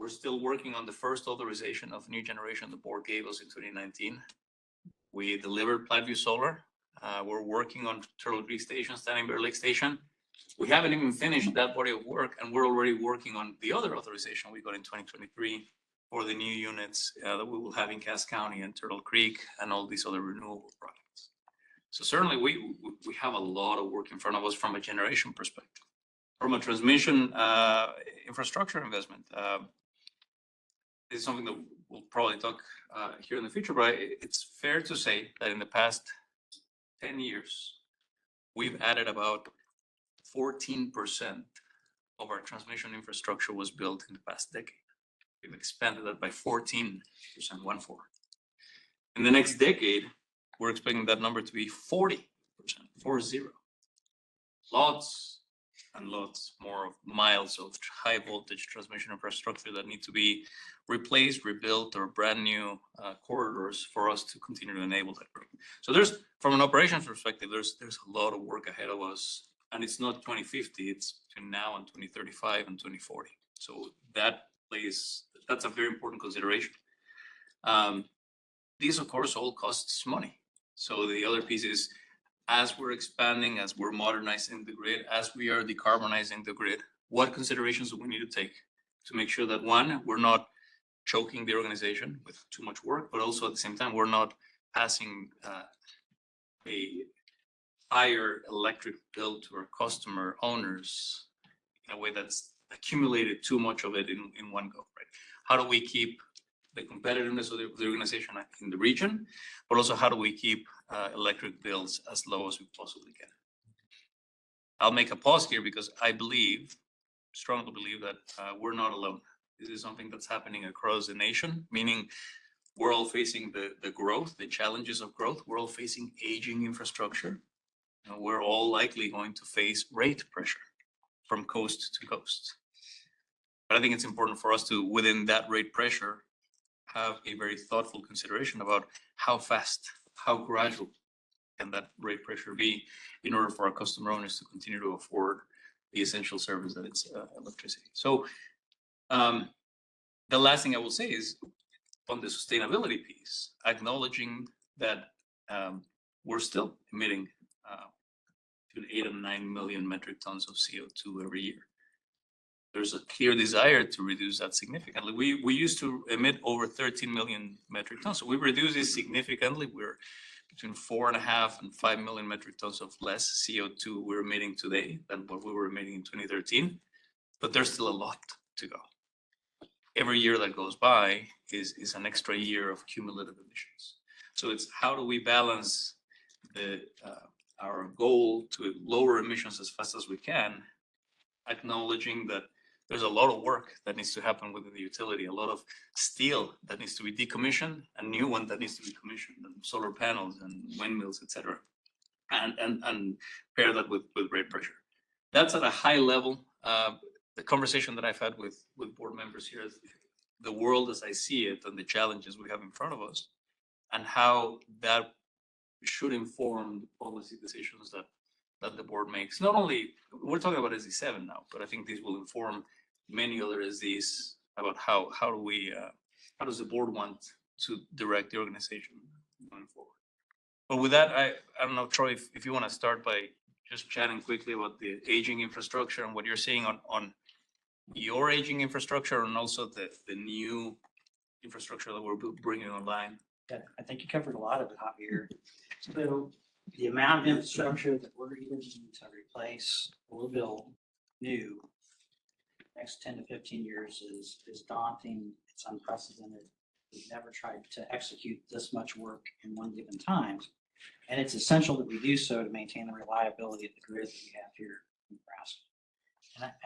still working on the first authorization of new generation the board gave us in 2019. We delivered Platteview Solar. We're working on Turtle Creek Station, Standing Bear Lake Station. We haven't even finished that body of work, and we're already working on the other authorization we got in 2023 for the new units that we will have in Cass County and Turtle Creek and all these other renewable projects. So certainly we have a lot of work in front of us from a generation perspective. From a transmission infrastructure investment, this is something that we'll probably talk here in the future, but it's fair to say that in the past 10 years, we've added about 14% of our transmission infrastructure was built in the past decade. We've expanded that by 14%, 1-4. In the next decade, we're expecting that number to be 40%, 40. Lots and lots more of miles of high voltage transmission infrastructure that need to be replaced, rebuilt, or brand new corridors for us to continue to enable that growth. So there's, from an operations perspective, there's a lot of work ahead of us, and it's not 2050, it's between now and 2035 and 2040. So that's a very important consideration. These, of course, all costs money. So the other piece is, as we're expanding, as we're modernizing the grid, as we are decarbonizing the grid, what considerations do we need to take to make sure that, one, we're not choking the organization with too much work, but also at the same time, we're not passing a higher electric bill to our customer owners in a way that's accumulated too much of it in one go, right? How do we keep the competitiveness of the organization in the region, but also how do we keep electric bills as low as we possibly can? I'll make a pause here because I strongly believe that we're not alone. This is something that's happening across the nation, meaning we're all facing the growth, the challenges of growth. We're all facing aging infrastructure. And we're all likely going to face rate pressure from coast to coast. But I think it's important for us to, within that rate pressure, have a very thoughtful consideration about how fast, how gradual can that rate pressure be in order for our customer owners to continue to afford the essential service that it's electricity. So the last thing I will say is on the sustainability piece, acknowledging that we're still emitting between 8 and 9 million metric tons of CO2 every year. There's a clear desire to reduce that significantly. We used to emit over 13 million metric tons. So we reduced this significantly. We're between 4.5 and 5 million metric tons of less CO2 we're emitting today than what we were emitting in 2013. But there's still a lot to go. Every year that goes by is an extra year of cumulative emissions. So it's how do we balance our goal to lower emissions as fast as we can, acknowledging that there's a lot of work that needs to happen within the utility, a lot of steel that needs to be decommissioned, a new one that needs to be commissioned, and solar panels and windmills, et cetera, and pair that with rate pressure. That's at a high level. The conversation that I've had with board members here is the world as I see it and the challenges we have in front of us and how that should inform the policy decisions that the board makes. Not only, we're talking about SD7 now, but I think these will inform many other SDs about how does the board want to direct the organization going forward. But with that, I don't know, Troy, if you want to start by just chatting quickly about the aging infrastructure and what you're seeing on your aging infrastructure and also the new infrastructure that we're bringing online. Yeah, I think you covered a lot of it, Javier. So the amount of infrastructure that we're either needing to replace or build new next 10 to 15 years is daunting. It's unprecedented. We've never tried to execute this much work in one given time. And it's essential that we do so to maintain the reliability of the grid that we have here in Nebraska.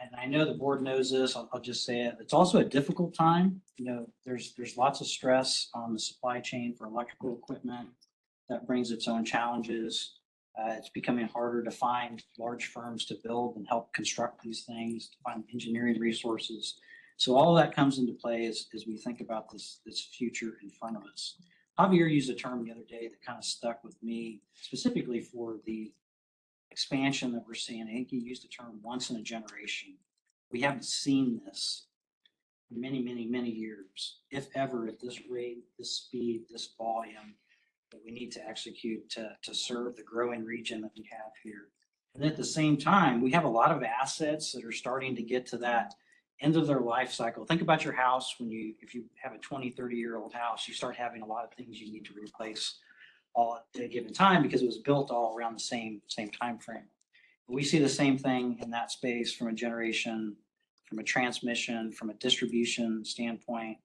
And I know the board knows this. I'll just say it. It's also a difficult time. You know, there's lots of stress on the supply chain for electrical equipment. That brings its own challenges. It's becoming harder to find large firms to build and help construct these things, to find engineering resources. So all of that comes into play as we think about this future in front of us. Javier used a term the other day that kind of stuck with me, specifically for the expansion that we're seeing. I think he used the term once in a generation. We haven't seen this in many, many, many years, if ever, at this rate, this speed, this volume that we need to execute to serve the growing region that we have here. And at the same time, we have a lot of assets that are starting to get to that end of their life cycle. Think about your house if you have a 20, 30-year-old house, you start having a lot of things you need to replace all at a given time because it was built all around the same time frame. We see the same thing in that space from a generation, from a transmission, from a distribution standpoint.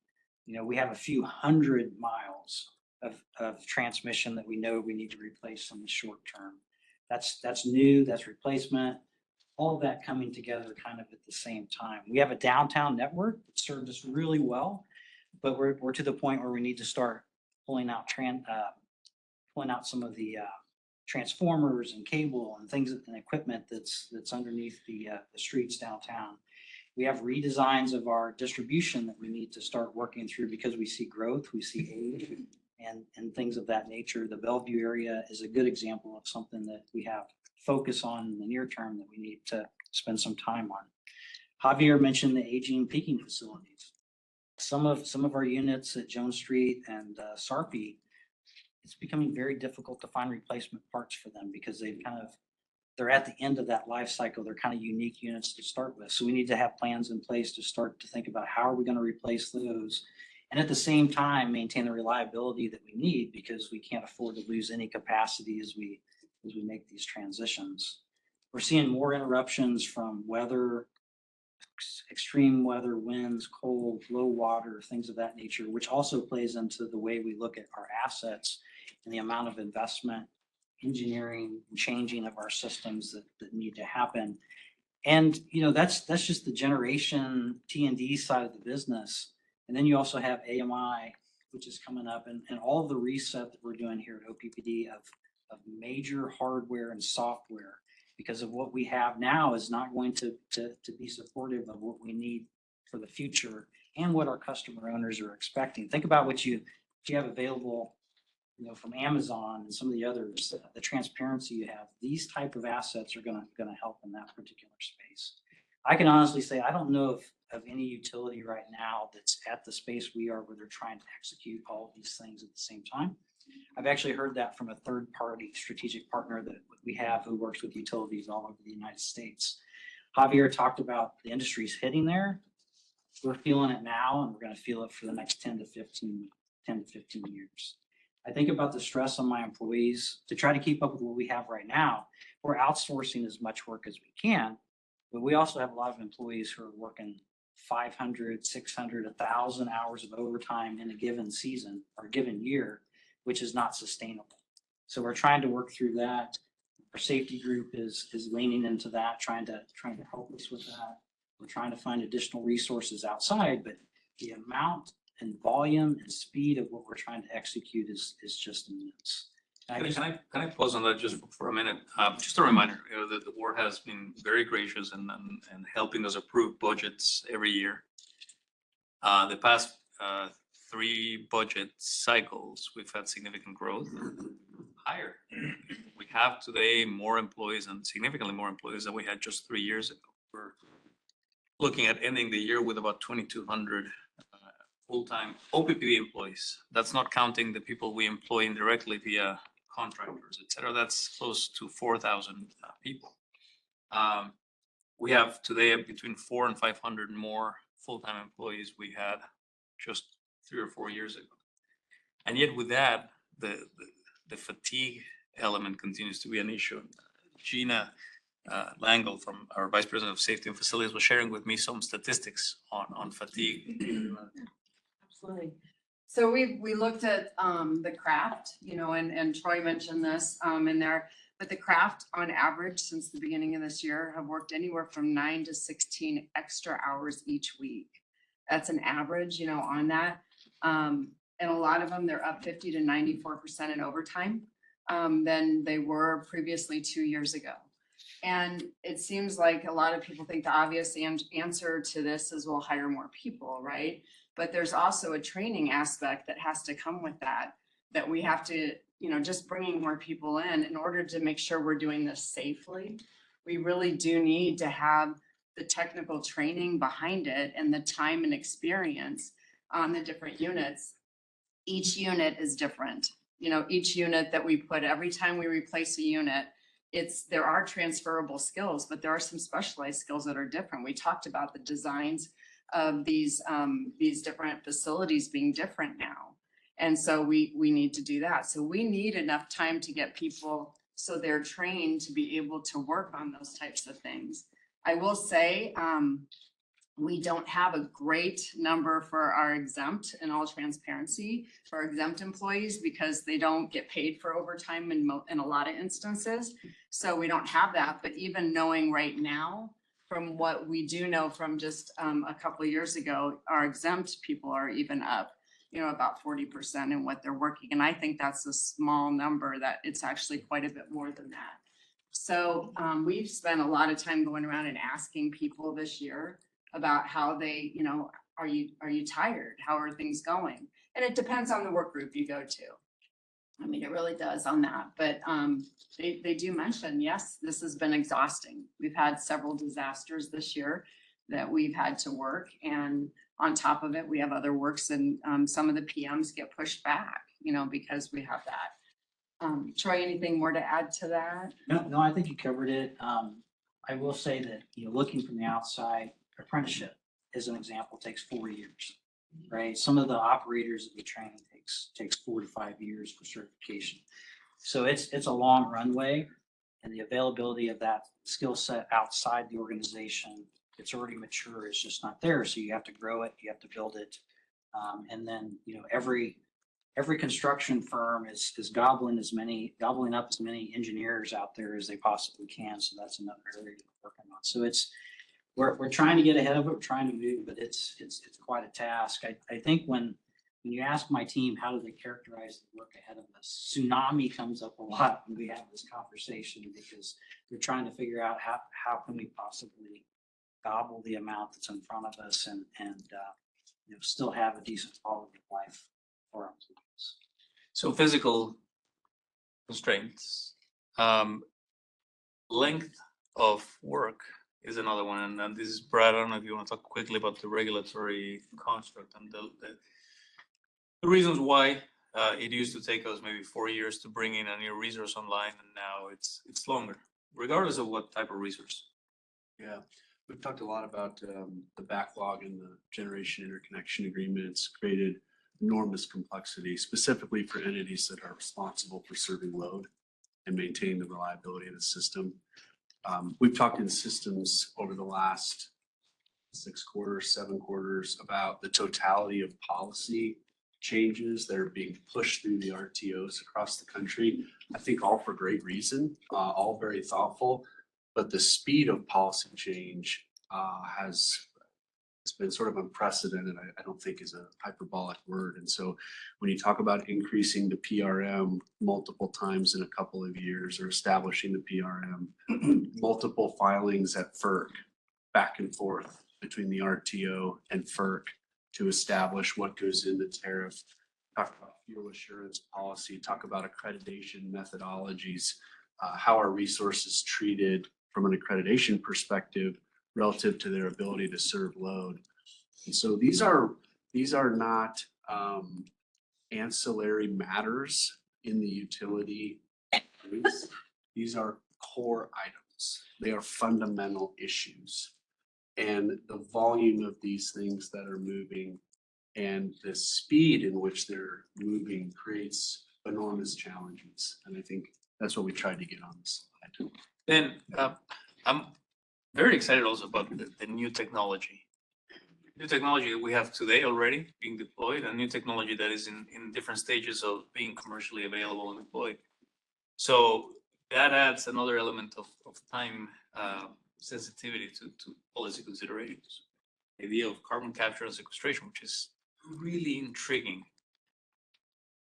You know, we have a few hundred miles of transmission that we know we need to replace in the short term. That's new, that's replacement, all of that coming together kind of at the same time. We have a downtown network that served us really well, but we're to the point where we need to start pulling out some of the transformers and cable and things and equipment that's underneath the streets downtown. We have redesigns of our distribution that we need to start working through because we see growth, we see age and things of that nature. The Bellevue area is a good example of something that we have focus on in the near term that we need to spend some time on. Javier mentioned the aging peaking facilities. Some of our units at Jones Street and Sarpy, it's becoming very difficult to find replacement parts for them because they're at the end of that life cycle. They're kind of unique units to start with. So we need to have plans in place to start to think about how are we going to replace those, and at the same time maintain the reliability that we need because we can't afford to lose any capacity as we make these transitions. We're seeing more interruptions from weather, extreme weather, winds, cold, low water, things of that nature, which also plays into the way we look at our assets and the amount of investment, engineering, and changing of our systems that need to happen. And, you know, that's just the generation T&D side of the business. And then you also have AMI, which is coming up, and all of the reset that we're doing here at OPPD of major hardware and software, because of what we have now is not going to be supportive of what we need for the future and what our customer owners are expecting. Think about what you have available, you know, from Amazon and some of the others, the transparency you have. These type of assets are gonna help in that particular space. I can honestly say I don't know of any utility right now that's at the space we are where they're trying to execute all of these things at the same time. I've actually heard that from a third-party strategic partner that we have who works with utilities all over the United States. Javier talked about the industry's hitting there. We're feeling it now, and we're going to feel it for the next 10 to 15 years. I think about the stress on my employees to try to keep up with what we have right now. We're outsourcing as much work as we can, but we also have a lot of employees who are working 500, 600, 1,000 hours of overtime in a given season or a given year, which is not sustainable. So we're trying to work through that. Our safety group is leaning into that, trying to help us with that. We're trying to find additional resources outside, but the amount and volume and speed of what we're trying to execute is just immense. Can I pause on that just for a minute? Just a reminder, you know, that the board has been very gracious and helping us approve budgets every year. The past 3 budget cycles, we've had significant growth, higher. We have today more employees and significantly more employees than we had just 3 years ago. We're looking at ending the year with about 2,200 full-time OPPD employees. That's not counting the people we employ indirectly via contractors, et cetera. That's close to 4,000 people. We have today between 400 and 500 more full-time employees we had just 3 or 4 years ago. And yet with that, the fatigue element continues to be an issue. Gina Langle from our Vice President of Safety and Facilities was sharing with me some statistics on fatigue. Absolutely. So we looked at the craft, you know, and Troy mentioned this in there, but the craft on average since the beginning of this year have worked anywhere from 9 to 16 extra hours each week. That's an average, you know, on that. And a lot of them, they're up 50 to 94% in overtime than they were previously 2 years ago. And it seems like a lot of people think the obvious answer to this is we'll hire more people, right? But there's also a training aspect that has to come with that. that we have to, just bringing more people in order to make sure we're doing this safely. We really do need to have the technical training behind it and the time and experience on the different units. Each unit is different. Each unit that we put, every time we replace a unit, there are transferable skills, but there are some specialized skills that are different. We talked about the designs of these different facilities being different now. And so we need to do that. So we need enough time to get people so they're trained to be able to work on those types of things. I will say, we don't have a great number for our exempt, in all transparency, for exempt employees, because they don't get paid for overtime in a lot of instances. So we don't have that, but even knowing right now, from what we do know from just a couple of years ago, our exempt people are even up, about 40% in what they're working. And I think that's a small number, that it's actually quite a bit more than that. So we've spent a lot of time going around and asking people this year about how they, are you tired? How are things going? And it depends on the work group you go to. I mean, it really does on that, but they do mention, yes, this has been exhausting. We've had several disasters this year that we've had to work, and on top of it, we have other works, and some of the PMs get pushed back, because we have that. Troy, anything more to add to that? No, I think you covered it. I will say that, looking from the outside, apprenticeship, as an example, takes 4 years, right? Some of the operators that we train takes 4 to 5 years for certification. So it's a long runway, and the availability of that skill set outside the organization, it's already mature, it's just not there. So you have to grow it, you have to build it. And then, every construction firm is gobbling up as many engineers out there as they possibly can. So that's another area we're working on. So we're trying to get ahead of it, we're trying to move, but it's quite a task. I think when you ask my team, how do they characterize the work ahead of us? Tsunami comes up a lot when we have this conversation, because they're trying to figure out how can we possibly gobble the amount that's in front of us and still have a decent quality of life for our employees. So physical constraints, length of work is another one. And this is Brad. I don't know if you want to talk quickly about the regulatory construct and the reasons why it used to take us maybe 4 years to bring in a new resource online, and now it's longer, regardless of what type of resource. Yeah, we've talked a lot about the backlog and the generation interconnection agreements created enormous complexity, specifically for entities that are responsible for serving load and maintaining the reliability of the system. We've talked in systems over the last 6 quarters, 7 quarters about the totality of policy changes that are being pushed through the RTOs across the country. I think all for great reason, all very thoughtful, but the speed of policy change has been sort of unprecedented. I don't think is a hyperbolic word. And so when you talk about increasing the PRM multiple times in a couple of years, or establishing the PRM, multiple filings at FERC back and forth between the RTO and FERC to establish what goes in the tariff, talk about fuel assurance policy, talk about accreditation methodologies, how are resources treated from an accreditation perspective relative to their ability to serve load. And so these are not ancillary matters in the utility. These are core items. They are fundamental issues. And the volume of these things that are moving and the speed in which they're moving creates enormous challenges. And I think that's what we tried to get on this slide. Then I'm very excited also about the new technology. New technology that we have today already being deployed, and new technology that is in different stages of being commercially available and deployed. So that adds another element of time sensitivity to policy considerations. The idea of carbon capture and sequestration, which is really intriguing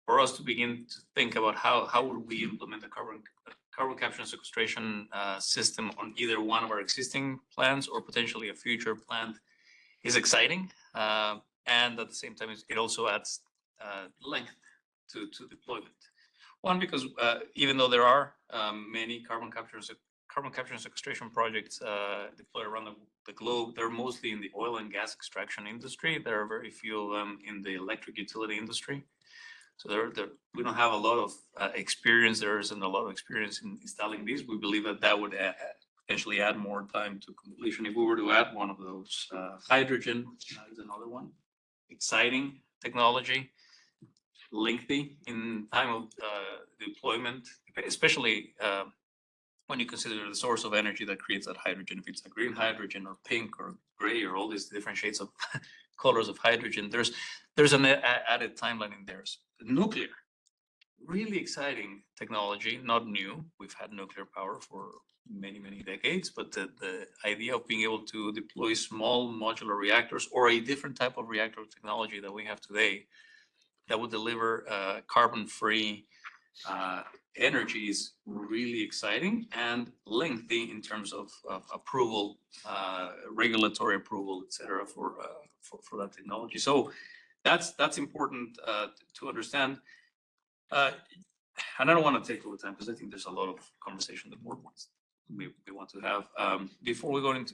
for us to begin to think about how would we implement the carbon capture and sequestration system on either one of our existing plants or potentially a future plant is exciting. And at the same time, it also adds length to deployment. One, because even though there are many carbon capture and sequestration projects deployed around the globe, they're mostly in the oil and gas extraction industry. There are very few of them in the electric utility industry. So we don't have a lot of experience. There isn't a lot of experience in installing these. We believe that would potentially add more time to completion. If we were to add one of those, hydrogen is another one. Exciting technology, lengthy in time of deployment, especially when you consider the source of energy that creates that hydrogen. If it's a green hydrogen or pink or gray or all these different shades of colors of hydrogen, there's an added timeline in there. Nuclear, really exciting technology, not new. We've had nuclear power for many, many decades, but the idea of being able to deploy small modular reactors or a different type of reactor technology that we have today that would deliver carbon-free energy is really exciting and lengthy in terms of approval, regulatory approval, et cetera, for that technology. So that's important to understand. And I don't want to take all the time because I think there's a lot of conversation the board wants we want to have. Before we go into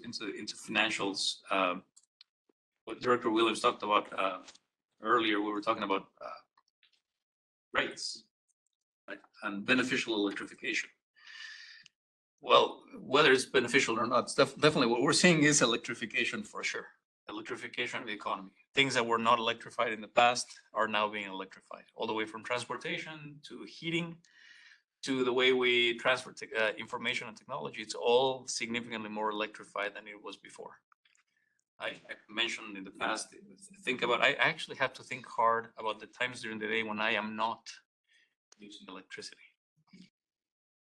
financials, what Director Williams talked about earlier, we were talking about rates, right, and beneficial electrification. Well, whether it's beneficial or not, definitely what we're seeing is electrification for sure. Electrification of the economy. Things that were not electrified in the past are now being electrified, all the way from transportation to heating to the way we transfer information and technology. It's all significantly more electrified than it was before. I mentioned in the past, I actually have to think hard about the times during the day when I am not using electricity.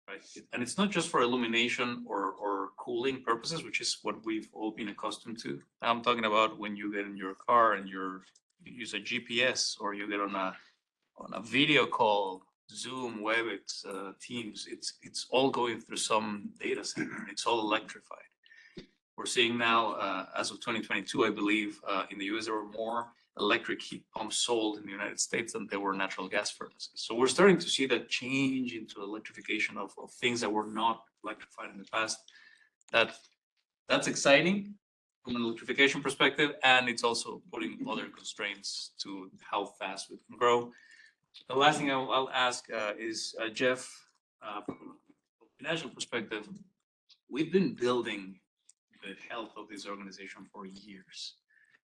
Right? And it's not just for illumination or cooling purposes, which is what we've all been accustomed to. I'm talking about when you get in your car and you use a GPS or you get on a video call, Zoom, WebEx, Teams. It's all going through some data center. It's all electrified. We're seeing now, as of 2022, I believe, in the US, there were more electric heat pumps sold in the United States than there were natural gas furnaces. So we're starting to see that change into electrification of things that were not electrified in the past. That's exciting from an electrification perspective, and it's also putting other constraints to how fast we can grow. The last thing I'll ask is, Jeff, from a financial perspective, we've been building the health of this organization for years.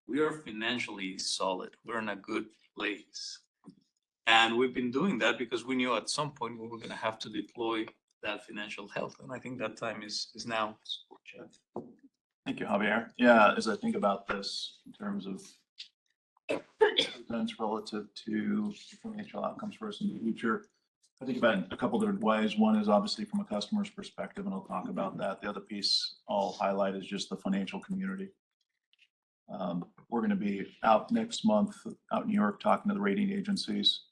We are financially solid. We're in a good place. And we've been doing that because we knew at some point we were going to have to deploy that financial health. And I think that time is now. Jeff. Thank you, Javier. Yeah, as I think about this in terms of events relative to financial outcomes for us in the future, I think about it a couple different ways. One is obviously from a customer's perspective, and I'll talk about that. The other piece I'll highlight is just the financial community. We're going to be out next month out in New York talking to the rating agencies,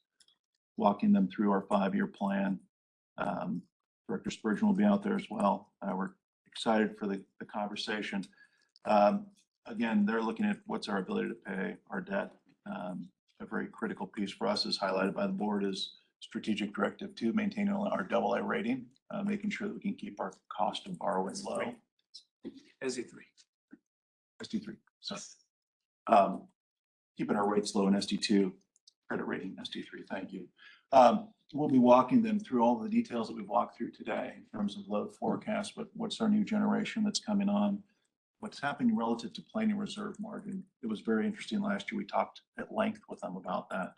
walking them through our 5-year plan. Director Spurgeon will be out there as well. We're excited for the conversation. Again, they're looking at what's our ability to pay our debt. A very critical piece for us, is highlighted by the board, is strategic directive to maintaining our AA rating, making sure that we can keep our cost of borrowing low. SD3. So keeping our rates low in SD2, credit rating SD3. Thank you. We'll be walking them through all the details that we've walked through today in terms of load forecast, but what's our new generation that's coming on, what's happening relative to planning reserve margin. It was very interesting last year. We talked at length with them about that.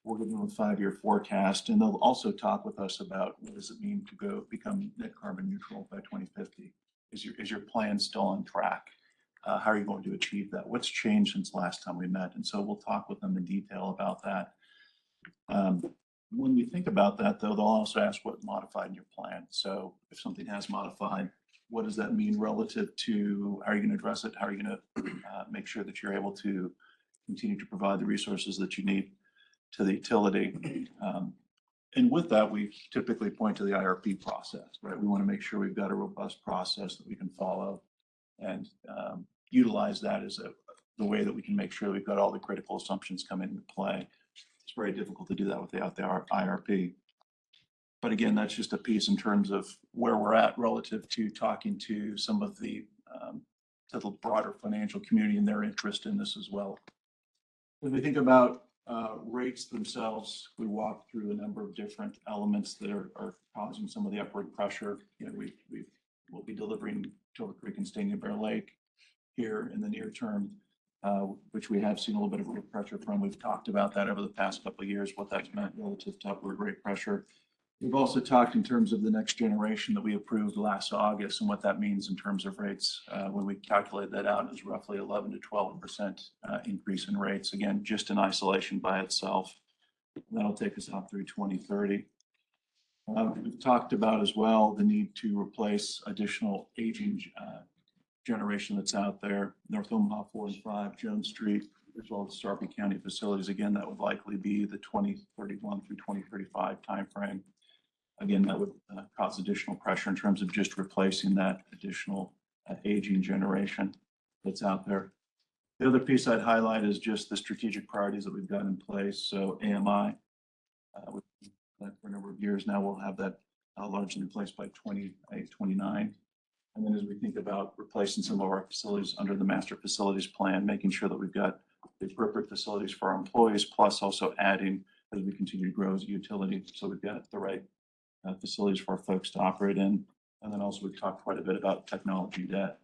We're giving them a 5-year forecast, and they'll also talk with us about what does it mean to become net carbon neutral by 2050. Is your plan still on track? How are you going to achieve that? What's changed since last time we met? And so we'll talk with them in detail about that. When we think about that, though, they'll also ask what modified in your plan. So if something has modified, what does that mean relative to how are you going to address it? How are you going to make sure that you're able to continue to provide the resources that you need to the utility? And with that, we typically point to the IRP process, right? We want to make sure we've got a robust process that we can follow and utilize that as the way that we can make sure we've got all the critical assumptions come into play as It's very difficult to do that without the IRP. But again, that's just a piece in terms of where we're at relative to talking to some of the to the broader financial community and their interest in this as well. When we think about rates themselves, we walk through a number of different elements that are causing some of the upward pressure. You know, we'll be delivering Silver Creek and Stony Bear Lake here in the near term, which we have seen a little bit of rate pressure from. We've talked about that over the past couple of years, what that's meant relative to upward rate pressure. We've also talked in terms of the next generation that we approved last August and what that means in terms of rates. When we calculate that out, is roughly 11 to 12% increase in rates. Again, just in isolation by itself. That'll take us out through 2030. We've talked about as well the need to replace additional aging generation that's out there. North Omaha 4 and 5, Jones Street, as well as Sarpy County facilities. Again, that would likely be the 2031 through 2035 timeframe. Again, that would cause additional pressure in terms of just replacing that additional aging generation that's out there. The other piece I'd highlight is just the strategic priorities that we've got in place. So AMI, for a number of years now, we'll have that largely in place by 28, 29. And then as we think about replacing some of our facilities under the master facilities plan, making sure that we've got the appropriate facilities for our employees, plus also adding as we continue to grow as a utility. So we've got the right facilities for our folks to operate in. And then also we've talked quite a bit about technology debt.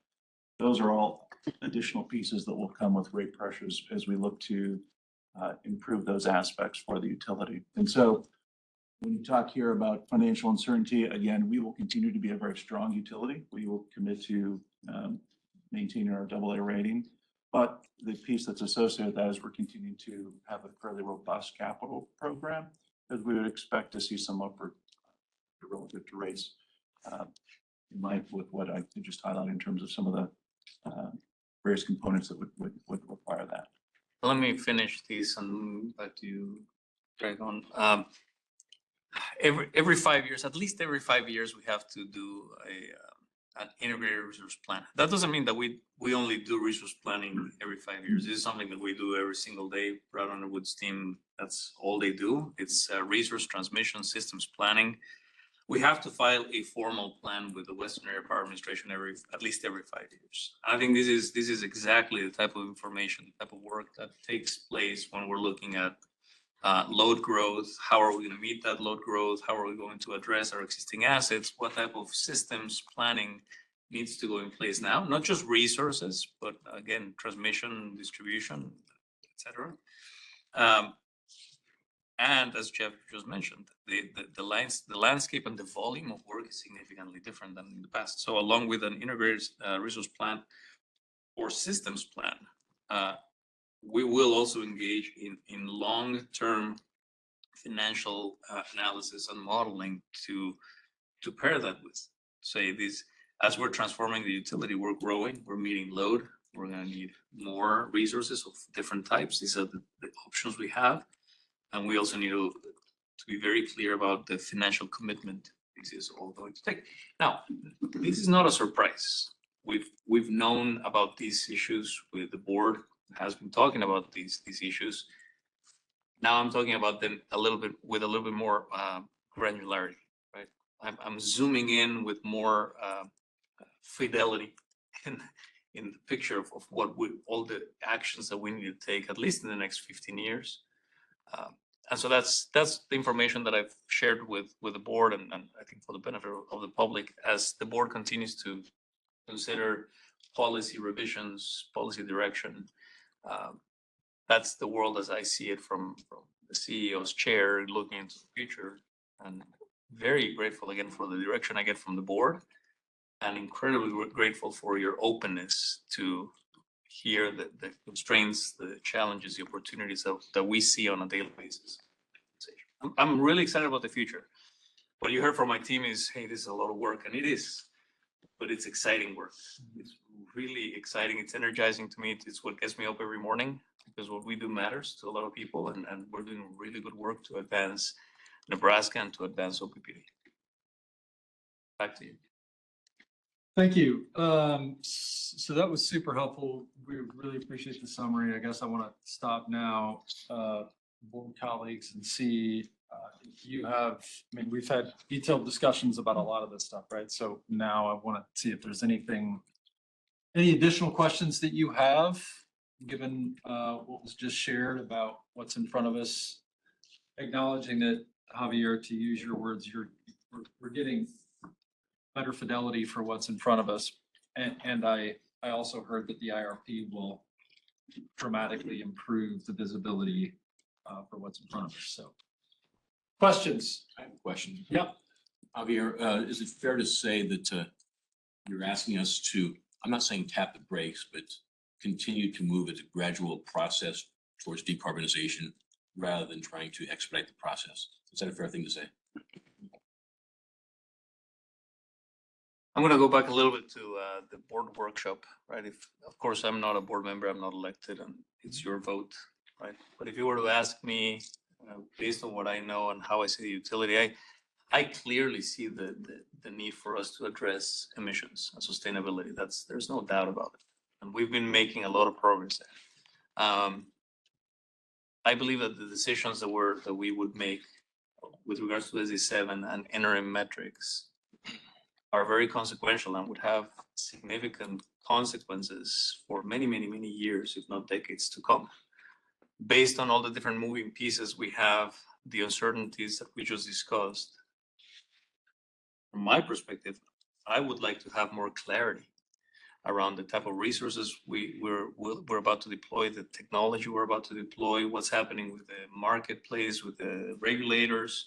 Those are all additional pieces that will come with rate pressures as we look to improve those aspects for the utility. And so when you talk here about financial uncertainty, again, we will continue to be a very strong utility. We will commit to maintaining our AA rating. But the piece that's associated with that is we're continuing to have a fairly robust capital program, as we would expect to see some upward relative to rates in line with what I just highlighted in terms of some of the various components that would require that. Let me finish this and let you drag on. Every 5 years, at least every 5 years, we have to do an integrated resource plan. That doesn't mean that we only do resource planning every 5 years. This is something that we do every single day. Brad Underwood's team, that's all they do. It's resource transmission systems planning. We have to file a formal plan with the Western Area Power Administration at least every 5 years. I think this is exactly the type of information, the type of work that takes place when we're looking at load growth. How are we going to meet that load growth? How are we going to address our existing assets? What type of systems planning needs to go in place now? Not just resources, but again, transmission, distribution, etc. And as Jeff just mentioned, the landscape and the volume of work is significantly different than in the past. So along with an integrated resource plan or systems plan, we will also engage in long-term financial analysis and modeling to pair that with, say, this, as we're transforming the utility, we're growing, we're meeting load, we're going to need more resources of different types. These are the options we have. And we also need to be very clear about the financial commitment this is all going to take. Now, this is not a surprise. We've known about these issues with the board, has been talking about these issues. Now I'm talking about them a little bit more granularity, right? I'm zooming in with more fidelity in the picture of what all the actions that we need to take, at least in the next 15 years. And so that's the information that I've shared with the board, and I think for the benefit of the public, as the board continues to consider policy revisions, policy direction. That's the world as I see it from the CEO's chair, looking into the future, and very grateful again for the direction I get from the board, and incredibly grateful for your openness to hear the constraints, the challenges, the opportunities that we see on a daily basis. I'm really excited about the future. What you heard from my team is, hey, this is a lot of work, and it is, but it's exciting work. It's really exciting. It's energizing to me. It's what gets me up every morning, because what we do matters to a lot of people, and we're doing really good work to advance Nebraska and to advance OPPD. Back to you. Thank you. So that was super helpful. We really appreciate the summary. I guess I want to stop now. board colleagues and see, if you have, I mean, we've had detailed discussions about a lot of this stuff, right? So now I want to see if there's anything, any additional questions that you have, given what was just shared about what's in front of us, acknowledging that, Javier, to use your words, we're getting better fidelity for what's in front of us. And I also heard that the IRP will dramatically improve the visibility for what's in front of us. So, questions? I have a question. Yep. Javier, is it fair to say that you're asking us to, I'm not saying tap the brakes, but continue to move at a gradual process towards decarbonization rather than trying to expedite the process? Is that a fair thing to say? I'm gonna go back a little bit to the board workshop, right? If, of course, I'm not a board member, I'm not elected, and it's your vote, right? But if you were to ask me, based on what I know and how I see the utility, I clearly see the need for us to address emissions and sustainability. There's no doubt about it. And we've been making a lot of progress there. I believe that the decisions that we would make with regards to SE7 and interim metrics are very consequential and would have significant consequences for many, many, many years, if not decades to come. Based on all the different moving pieces we have, the uncertainties that we just discussed, from my perspective, I would like to have more clarity around the type of resources we're about to deploy, the technology we're about to deploy, what's happening with the marketplace, with the regulators,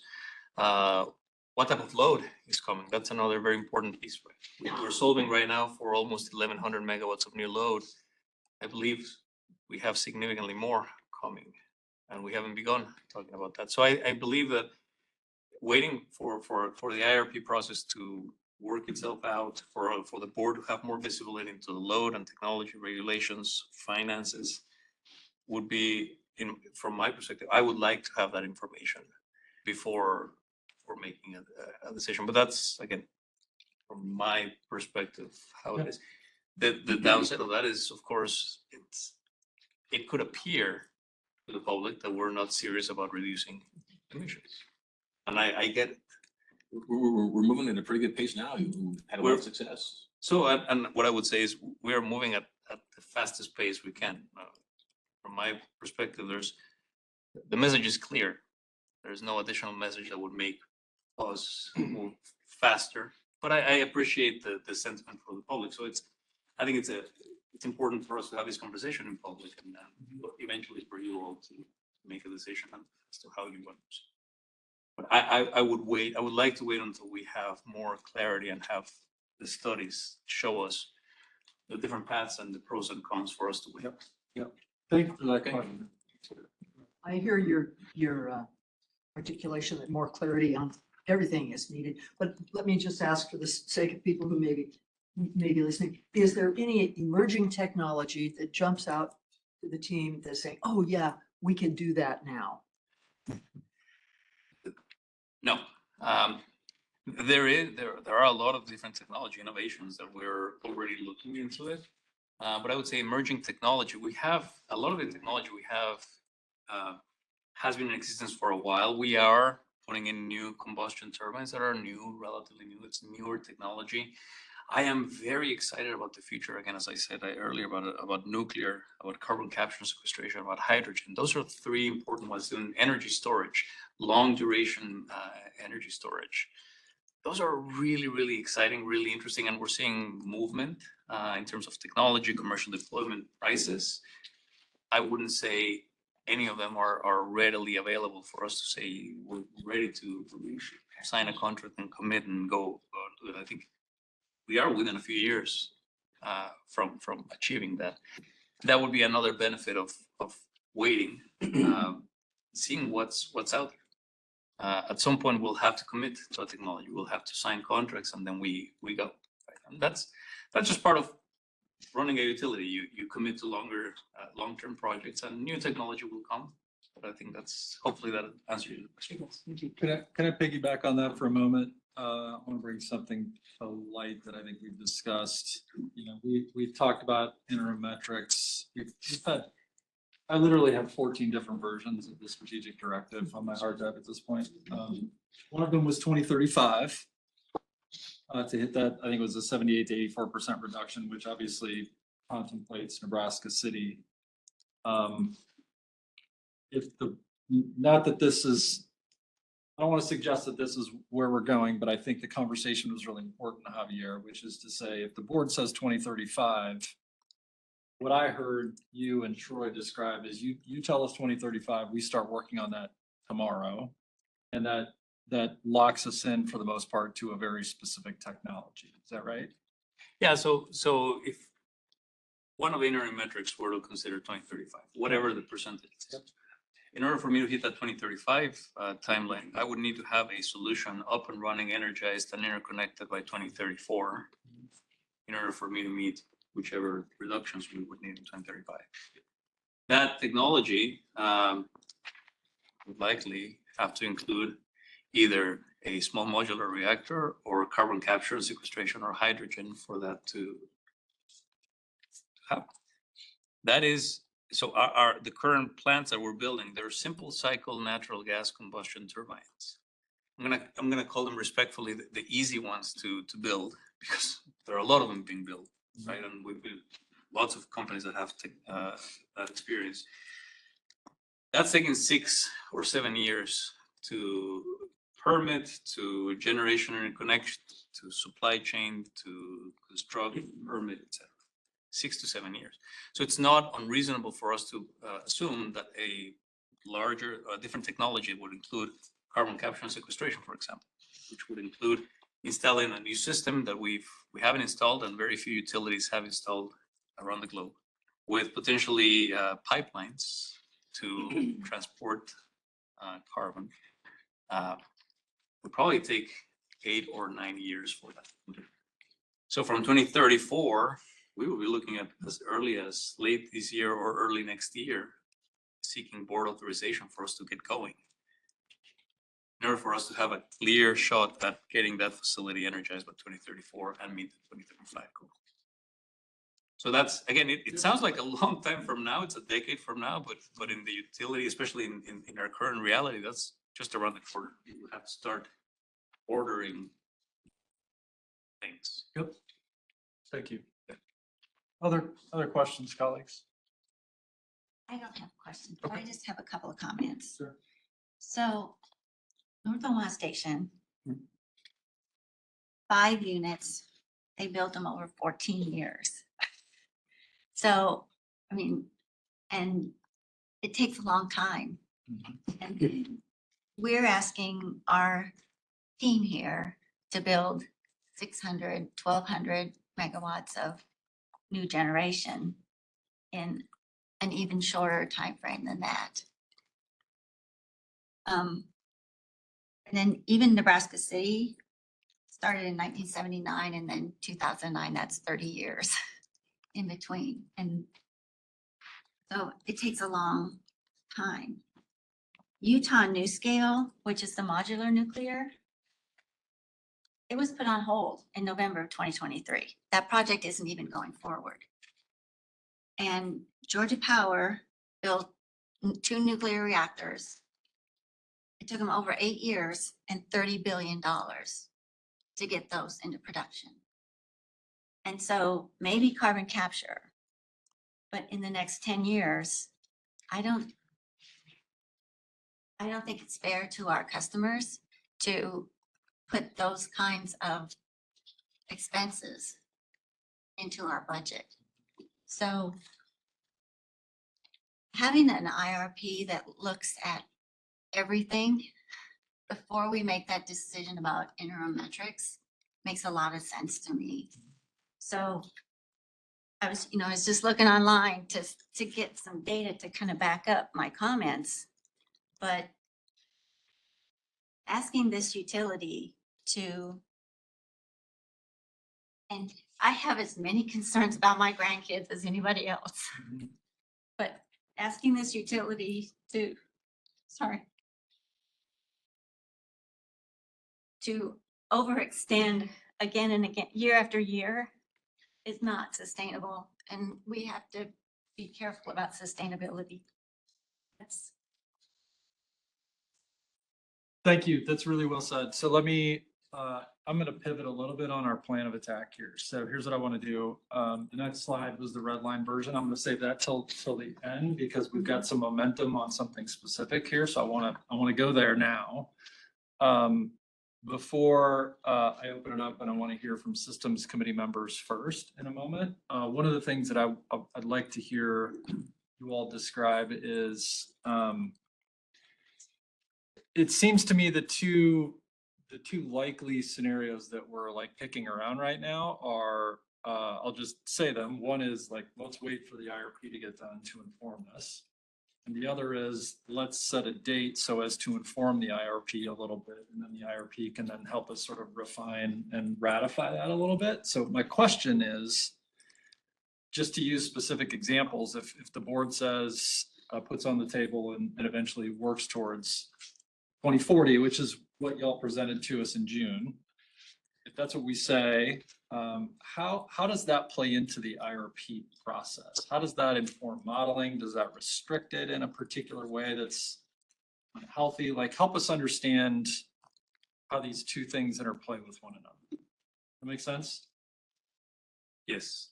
what type of load is coming. That's another very important piece. We're solving right now for almost 1,100 megawatts of new load. I believe we have significantly more coming, and we haven't begun talking about that. So I believe that waiting for the IRP process to work itself out, for the board to have more visibility into the load and technology regulations, finances, would be, from my perspective, I would like to have that information before making a decision. But that's, again, from my perspective, how it is. The downside of that is, of course, it could appear to the public that we're not serious about reducing emissions. And I get it. We're moving at a pretty good pace now. We've had a lot of success. So, and what I would say is we are moving at the fastest pace we can. From my perspective, the message is clear. There's no additional message that would make us move faster. But I appreciate the sentiment for the public. So I think it's important for us to have this conversation in public, and eventually for you all to make a decision as to how you want to. But I would like to wait until we have more clarity and have the studies show us the different paths and the pros and cons for us to weigh. Yep. Thank you for that question. I hear your articulation that more clarity on everything is needed, but let me just ask, for the sake of people who may be listening, is there any emerging technology that jumps out to the team that's saying, oh yeah, we can do that now? No. There are a lot of different technology innovations that we're already looking into it. But I would say emerging technology, we have a lot of the technology we have has been in existence for a while. We are putting in new combustion turbines that are new, relatively new. It's newer technology. I am very excited about the future. Again, as I said earlier, about nuclear, about carbon capture and sequestration, about hydrogen. Those are three important ones. In energy storage, long duration energy storage. Those are really, really exciting, really interesting, and we're seeing movement in terms of technology, commercial deployment, prices. I wouldn't say any of them are readily available for us to say we're ready to sign a contract and commit and go do it. I think we are within a few years from achieving that. That would be another benefit of waiting, seeing what's out there. At some point, we'll have to commit to a technology. We'll have to sign contracts, and then we go. Right? And that's just part of running a utility. You commit to long-term projects, and new technology will come. But I think hopefully that answers your question. Can I piggyback on that for a moment? I want to bring something to light that I think we've discussed. We've talked about interim metrics. I've I literally have 14 different versions of the strategic directive on my hard drive at this point. One of them was 2035. To hit that, I think it was a 78 to 84% reduction, which obviously contemplates Nebraska City. Not that this is, I don't want to suggest that this is where we're going, but I think the conversation was really important, Javier, which is to say, if the board says 2035, what I heard you and Troy describe is you tell us 2035, we start working on that tomorrow. And that locks us in for the most part to a very specific technology. Is that right? Yeah, so if one of the interim metrics were to consider 2035, whatever the percentage is. In order for me to hit that 2035 timeline, I would need to have a solution up and running, energized and interconnected by 2034 in order for me to meet whichever reductions we would need in 2035. That technology would likely have to include either a small modular reactor or carbon capture and sequestration or hydrogen for that to happen. That is, so the current plants that we're building, they're simple cycle natural gas combustion turbines. I'm gonna call them respectfully the easy ones to build, because there are a lot of them being built, right? And we've been lots of companies that have that experience. That's taking 6 or 7 years to permit, to generation and connection, to supply chain, to construct, permit, etc. 6 to 7 years. So it's not unreasonable for us to assume that a larger, different technology would include carbon capture and sequestration, for example, which would include installing a new system that we haven't installed and very few utilities have installed around the globe, with potentially pipelines to transport carbon. Would probably take 8 or 9 years for that. So from 2034, we will be looking at as early as late this year or early next year, seeking board authorization for us to get going, in order for us to have a clear shot at getting that facility energized by 2034 and meet the 2035 goal. So that's, again, it sounds like a long time from now, it's a decade from now, but in the utility, especially in our current reality, that's just around the corner. You would have to start ordering things. Yep. Thank you. Other questions, colleagues? I don't have questions, but I just have a couple of comments. Sure. So North Omaha Station, 5 units, they built them over 14 years. So, I mean, and it takes a long time. And we're asking our team here to build 600, 1,200 megawatts of new generation in an even shorter time frame than that. And then even Nebraska City started in 1979 and then 2009, that's 30 years in between. And so it takes a long time. Utah NuScale, which is the modular nuclear, it was put on hold in November of 2023. That project isn't even going forward. And Georgia Power built 2 nuclear reactors. It took them over 8 years and $30 billion to get those into production. And so maybe carbon capture, but in the next 10 years, I don't think it's fair to our customers to put those kinds of expenses into our budget. So having an IRP that looks at everything before we make that decision about interim metrics makes a lot of sense to me. So I was just looking online to get some data to kind of back up my comments, but asking this utility to, and I have as many concerns about my grandkids as anybody else, but asking this utility to, to overextend again and again, year after year, is not sustainable. And we have to be careful about sustainability. Yes. Thank you. That's really well said. So let me, I'm going to pivot a little bit on our plan of attack here. So here's what I want to do. The next slide was the red line version. I'm going to save that till the end because we've got some momentum on something specific here. So I want to go there now. Before I open it up, and I want to hear from systems committee members first in a moment. One of the things that I'd like to hear you all describe is, it seems to me the two likely scenarios that we're like kicking around right now are, I'll just say them. One is like, let's wait for the IRP to get done to inform this. And the other is, let's set a date so as to inform the IRP a little bit, and then the IRP can then help us sort of refine and ratify that a little bit. So my question is, just to use specific examples, if the board says, puts on the table and eventually works towards 2040, which is what y'all presented to us in June. If that's what we say, how does that play into the IRP process? How does that inform modeling? Does that restrict it in a particular way that's unhealthy? Like, help us understand how these two things interplay with one another. That make sense? Yes.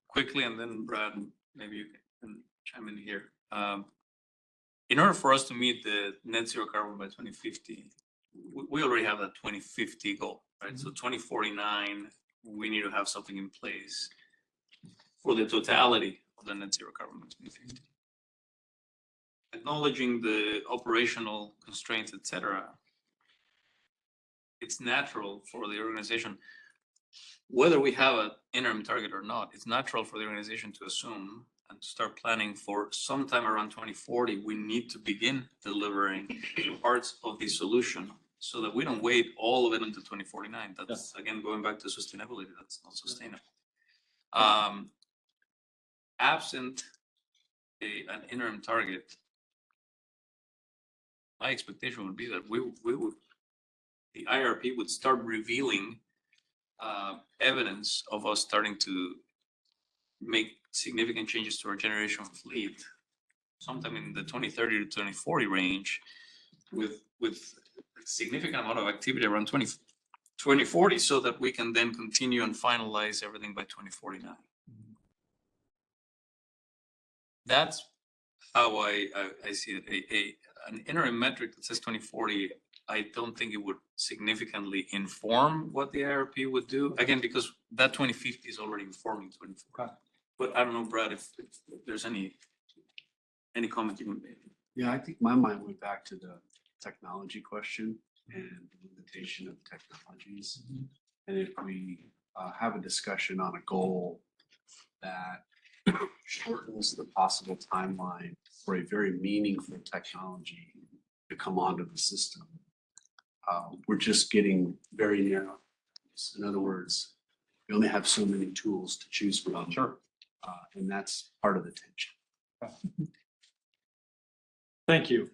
Quickly, and then Brad, maybe you can chime in here. In order for us to meet the net zero carbon by 2050, we already have that 2050 goal, right? So 2049, we need to have something in place for the totality of the net zero carbon by 2050. Acknowledging the operational constraints, et cetera, it's natural for the organization, whether we have an interim target or not, it's natural for the organization to assume and to start planning for sometime around 2040, we need to begin delivering parts of the solution so that we don't wait all of it until 2049. That's again, going back to sustainability, that's not sustainable. Absent an interim target, my expectation would be that the IRP would start revealing evidence of us starting to make significant changes to our generation fleet sometime in the 2030 to 2040 range with a significant amount of activity around 2040 so that we can then continue and finalize everything by 2049. That's how I see it. An interim metric that says 2040, I don't think it would significantly inform what the IRP would do. Again, because that 2050 is already informing 2040. But I don't know, Brad, if there's any comment you can make. Yeah, I think my mind went back to the technology question and the limitation of technologies. And if we have a discussion on a goal that shortens the possible timeline for a very meaningful technology to come onto the system, we're just getting very narrow. In other words, we only have so many tools to choose from. Sure. And that's part of the tension. Thank you.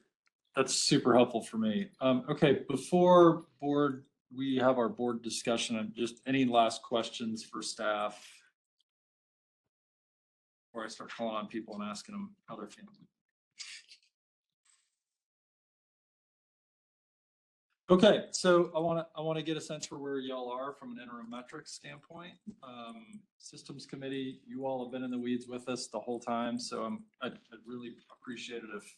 That's super helpful for me. Okay, before we have our board discussion, just any last questions for staff? Before I start calling on people and asking them how they're feeling. Okay, so I want to get a sense for where y'all are from an interim metrics standpoint. Systems committee, you all have been in the weeds with us the whole time, so I'd really appreciate it if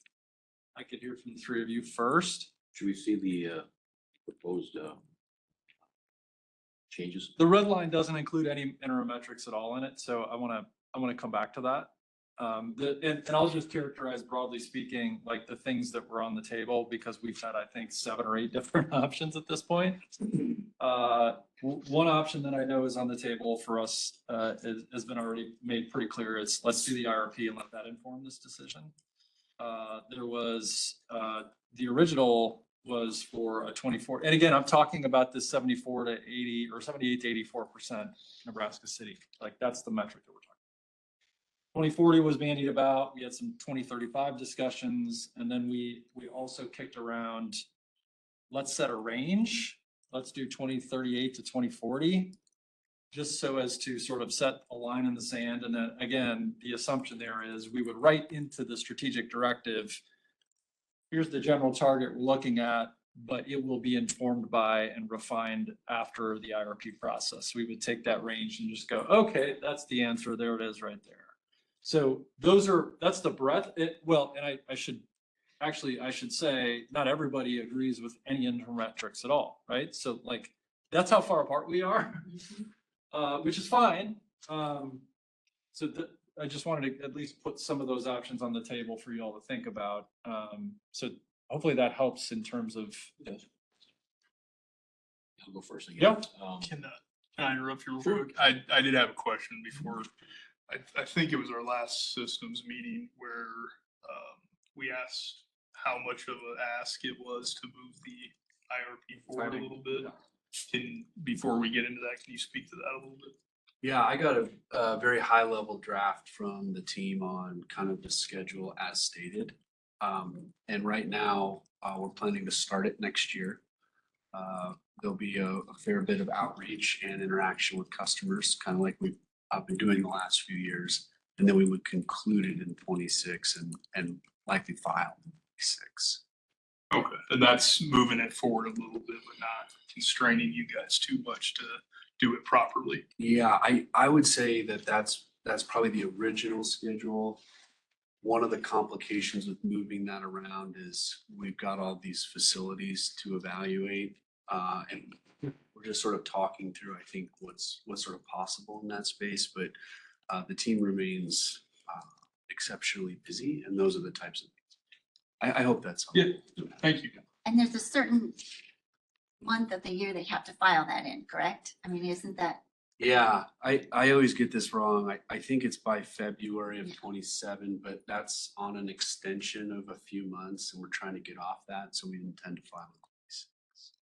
I could hear from the three of you first. Should we see the proposed changes? The red line doesn't include any interim metrics at all in it, so I want to come back to that. And I'll just characterize, broadly speaking, like the things that were on the table, because we've had, I think, 7 or 8 different options at this point. One option that I know is on the table for us has been already made pretty clear. It's let's do the IRP and let that inform this decision. There was the original was for a 24, and again, I'm talking about this 74 to 80 or 78 to 84% Nebraska City. Like that's the metric that we're talking. 2040 was bandied about. We had some 2035 discussions, and then we also kicked around, let's set a range. Let's do 2038 to 2040. just so as to sort of set a line in the sand. And then again, the assumption there is we would write into the strategic directive, here's the general target we're looking at, but it will be informed by and refined after the IRP process. We would take that range and just go, okay, that's the answer. There it is right there. So that's the breadth. And I should say, not everybody agrees with any interim metrics at all, right? So like, that's how far apart we are, which is fine. I just wanted to at least put some of those options on the table for you all to think about. So hopefully that helps in terms of. I'll go first again. Yeah. Can I interrupt you real Sure. quick? I did have a question before. I think it was our last systems meeting where we asked how much of an ask it was to move the IRP forward a little bit. Before we get into that, can you speak to that a little bit? Yeah, I got a very high level draft from the team on kind of the schedule as stated. And right now, we're planning to start it next year. There'll be a fair bit of outreach and interaction with customers, kind of like we've been doing the last few years. And then we would conclude it in 26 and likely file in 26. Okay, and that's moving it forward a little bit, but not constraining you guys too much to do it properly. Yeah, I would say that's probably the original schedule. One of the complications with moving that around is we've got all these facilities to evaluate. And we're just sort of talking through, I think, what's sort of possible in that space, but the team remains exceptionally busy, and those are the types of things. I hope that's helpful. Yeah, thank you. And there's a certain month of the year they have to file that in, correct? I mean, isn't that? Yeah, I always get this wrong. I think it's by February of 27, but that's on an extension of a few months, and we're trying to get off that, so we intend to file it.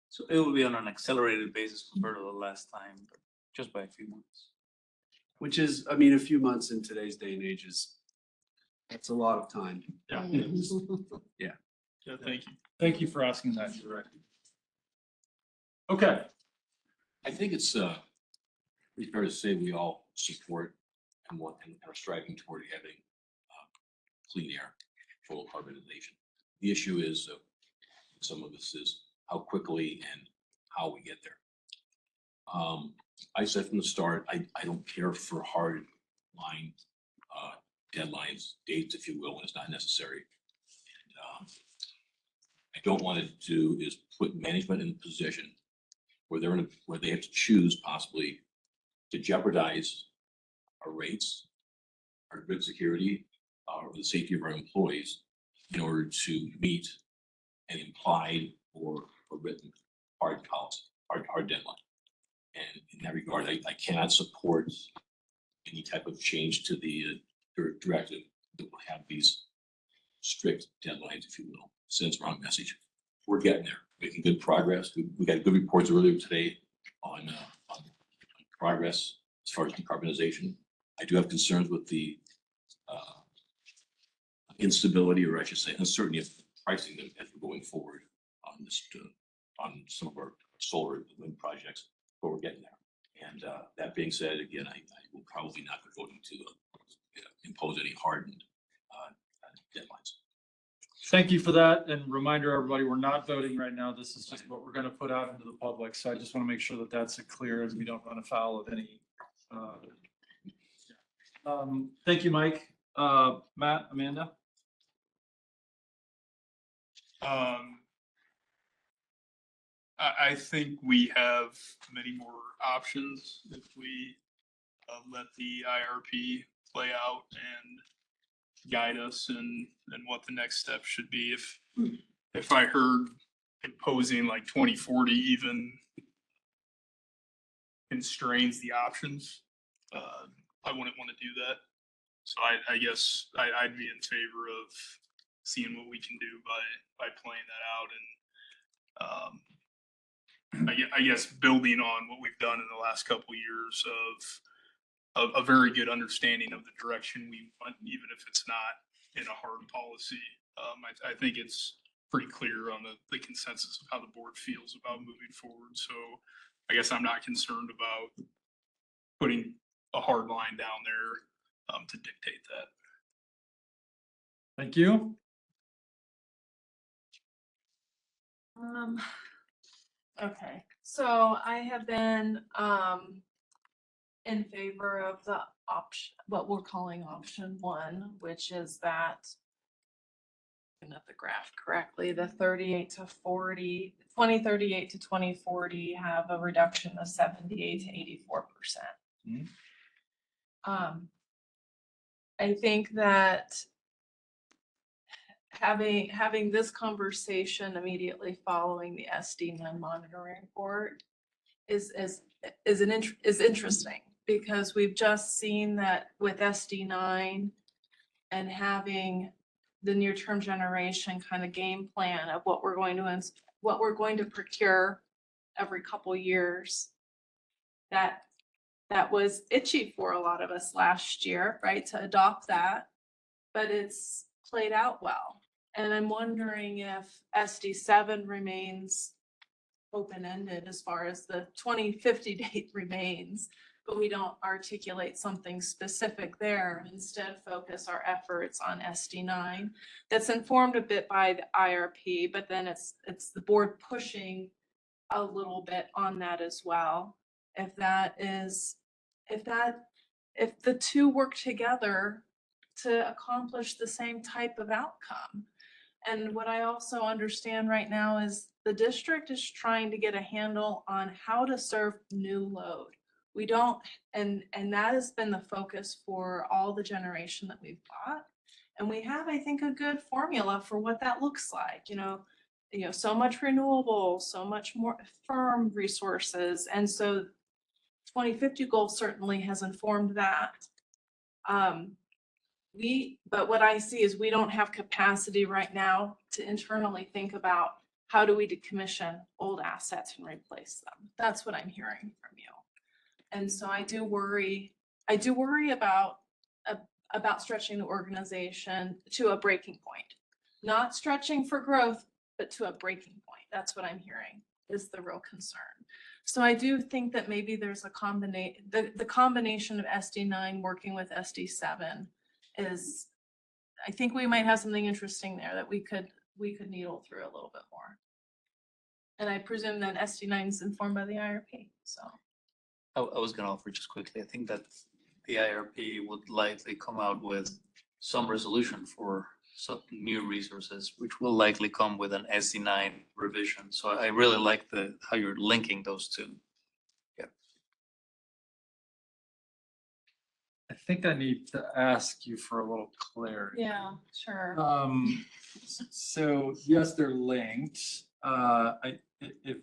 So it will be on an accelerated basis compared to the last time, but just by a few months. Which is, I mean, a few months in today's day and age that's a lot of time. Yeah. Yeah. Yeah, thank you. Thank you for asking that directly. Okay. I think it's pretty fair to say we all support and are striving toward having clean air, total carbonization. The issue is, some of this is how quickly and how we get there. I said from the start, I don't care for hard line deadlines, dates, if you will, when it's not necessary. And, I don't want to do is put management in a position where where they have to choose possibly to jeopardize our rates, our grid security, or the safety of our employees in order to meet an implied or a written hard policy, hard deadline. And in that regard, I cannot support any type of change to the directive that will have these strict deadlines, if you will. Sends the wrong message. We're getting there, making good progress. We got good reports earlier today on progress as far as decarbonization. I do have concerns with the instability, or I should say uncertainty of pricing as we're going forward on this, on some of our solar and wind projects, but we're getting there. And that being said, again, I will probably not be voting to impose any hardened deadlines. Thank you for that. And reminder, everybody, we're not voting right now. This is just what we're going to put out into the public. So I just want to make sure that that's clear as we don't run afoul of any. Thank you, Mike. Matt, Amanda? I think we have many more options if we let the IRP play out and guide us and what the next step should be. If I heard imposing like 2040 even constrains the options, I wouldn't want to do that. So I guess I'd be in favor of seeing what we can do by playing that out and I guess building on what we've done in the last couple of years of a very good understanding of the direction we want, even if it's not in a hard policy. I think it's pretty clear on the consensus of how the board feels about moving forward. So I guess I'm not concerned about putting a hard line down there to dictate that. Thank you. Okay, so I have been, in favor of the option, what we're calling option one, which is that, looking at the graph correctly, the 38 to 40, 2038 to 2040 have a reduction of 78 to 84%. I think that having this conversation immediately following the SD9 monitoring report is interesting, because we've just seen that with SD9 and having the near-term generation kind of game plan of what we're going to procure every couple years, that was itchy for a lot of us last year, right, to adopt that, but it's played out well. And I'm wondering if SD7 remains open-ended as far as the 2050 date remains, but we don't articulate something specific there, instead focus our efforts on SD9. That's informed a bit by the IRP, but then it's the board pushing a little bit on that as well. If the two work together to accomplish the same type of outcome. And what I also understand right now is the district is trying to get a handle on how to serve new load. We don't, and that has been the focus for all the generation that we've got. And we have, I think, a good formula for what that looks like. You know, so much renewable, so much more firm resources. And so 2050 goal certainly has informed that. But what I see is we don't have capacity right now to internally think about how do we decommission old assets and replace them. That's what I'm hearing from you. And so I do worry about stretching the organization to a breaking point, not stretching for growth, but to a breaking point. That's what I'm hearing is the real concern. So I do think that maybe there's a the combination of SD9 working with SD7 is, I think we might have something interesting there that we could needle through a little bit more. And I presume that SD9 is informed by the IRP, so. I was gonna offer just quickly, I think that the IRP would likely come out with some resolution for some new resources, which will likely come with an SD9 revision. So I really like how you're linking those two. Yeah. I think I need to ask you for a little clarity. Yeah, sure. So yes, they're linked. If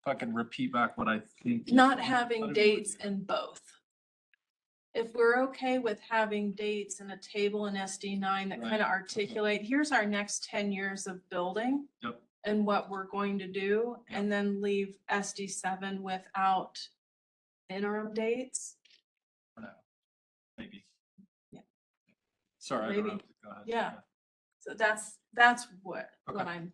I can repeat back what I think. Not having dates in both. If we're okay with having dates in a table in SD9 that kind of articulate, here's our next 10 years of building. Yep. And what we're going to do, and then leave SD7 without interim dates. For now, maybe. Yeah. Sorry, I Maybe. interrupted. Go ahead. Yeah. So that's what I'm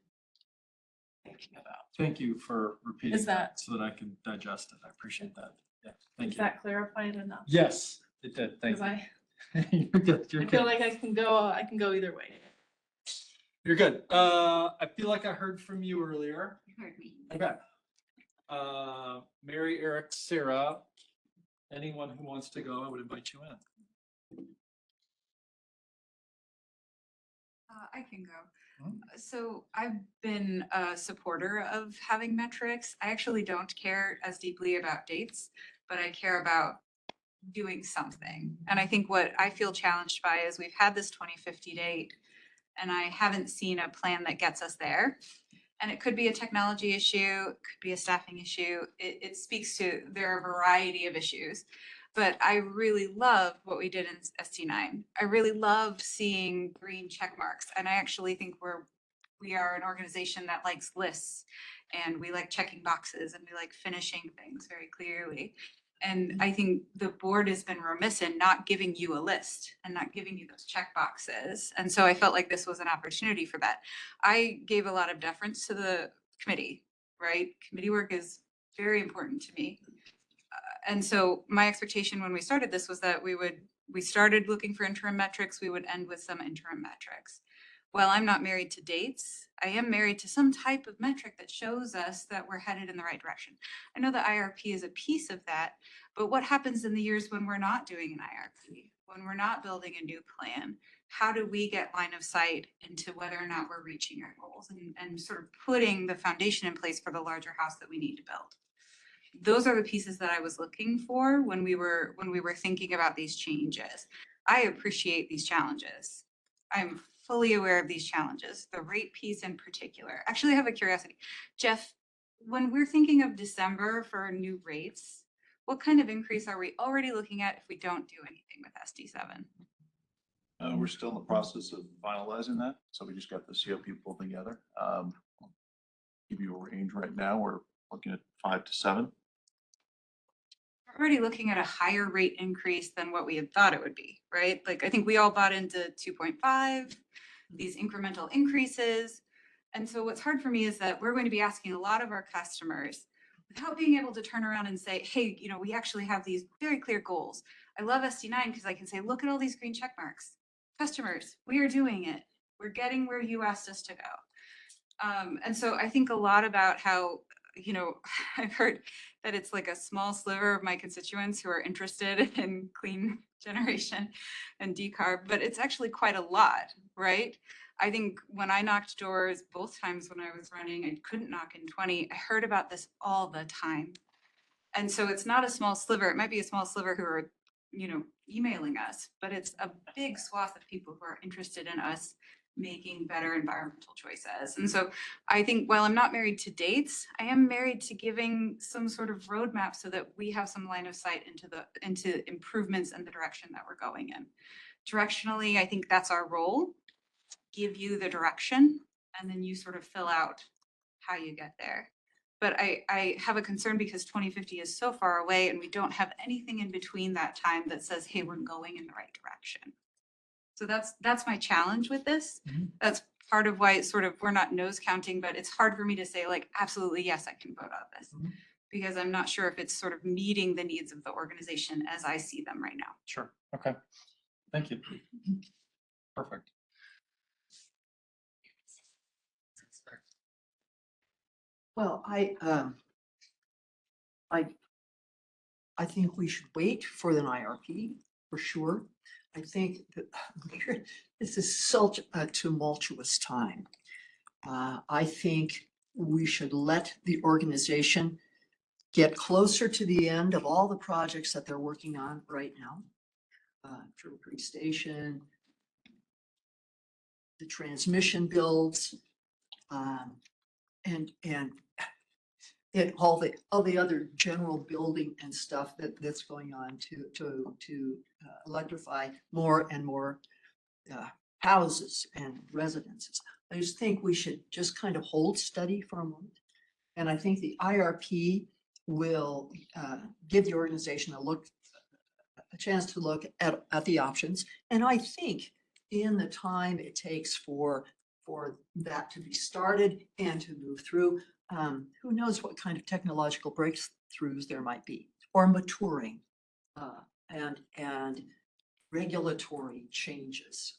thinking about. Thank you for repeating Is that- so that I can digest it. I appreciate that. Yeah, thank Is you. that clarified enough? Yes, it did. Thank Because you. You're good. You're I feel good. like I can go either way. You're good. I feel like I heard from you earlier. You heard me. Okay. Mary, Eric, Sarah, anyone who wants to go, I would invite you in. I can go. So I've been a supporter of having metrics. I actually don't care as deeply about dates, but I care about doing something. And I think what I feel challenged by is we've had this 2050 date and I haven't seen a plan that gets us there. And it could be a technology issue, it could be a staffing issue. It speaks to, there are a variety of issues. But I really love what we did in ST9. I really love seeing green check marks. And I actually think we are an organization that likes lists and we like checking boxes and we like finishing things very clearly. And I think the board has been remiss in not giving you a list and not giving you those check boxes. And so I felt like this was an opportunity for that. I gave a lot of deference to the committee, right? Committee work is very important to me. And so my expectation when we started this was that we started looking for interim metrics, we would end with some interim metrics. While I'm not married to dates, I am married to some type of metric that shows us that we're headed in the right direction. I know the IRP is a piece of that, but what happens in the years when we're not doing an IRP, when we're not building a new plan? How do we get line of sight into whether or not we're reaching our goals and sort of putting the foundation in place for the larger house that we need to build? Those are the pieces that I was looking for when we were thinking about these changes. I appreciate these challenges. I'm fully aware of these challenges, the rate piece in particular. Actually, I have a curiosity. Jeff, when we're thinking of December for new rates, what kind of increase are we already looking at if we don't do anything with SD7? We're still in the process of finalizing that, so we just got the COP pulled together. Give you a range right now, we're looking at 5 to 7. We're already looking at a higher rate increase than what we had thought it would be, right? Like, I think we all bought into 2.5, these incremental increases. And so what's hard for me is that we're going to be asking a lot of our customers without being able to turn around and say, hey, you know, we actually have these very clear goals. I love SD9 because I can say, look at all these green check marks. Customers, we are doing it. We're getting where you asked us to go. And so I think a lot about how, you know, I've heard that it's like a small sliver of my constituents who are interested in clean generation and decarb, but it's actually quite a lot, right? I think when I knocked doors both times when I was running, I couldn't knock in 20. I heard about this all the time. And so it's not a small sliver. It might be a small sliver who are, you know, emailing us, but it's a big swath of people who are interested in us making better environmental choices. And so I think while I'm not married to dates, I am married to giving some sort of roadmap so that we have some line of sight into improvements and the direction that we're going in. Directionally, I think that's our role. Give you the direction, and then you sort of fill out how you get there. But I have a concern because 2050 is so far away and we don't have anything in between that time that says, hey, we're going in the right direction. So that's my challenge with this. That's part of why it's sort of, we're not nose counting, but it's hard for me to say like, absolutely, yes, I can vote on this. Because I'm not sure if it's sort of meeting the needs of the organization as I see them right now. Sure. Okay. Thank you. Perfect. Well, I think we should wait for the IRP for sure. I think that this is such a tumultuous time. I think we should let the organization get closer to the end of all the projects that they're working on right now. Turtle Creek Station, the transmission builds, and all the other general building and stuff that's going on to electrify more and more houses and residences. I just think we should just kind of hold steady for a moment. And I think the IRP will give the organization a chance to look at the options. And I think in the time it takes for that to be started and to move through, who knows what kind of technological breakthroughs there might be, or maturing and regulatory changes.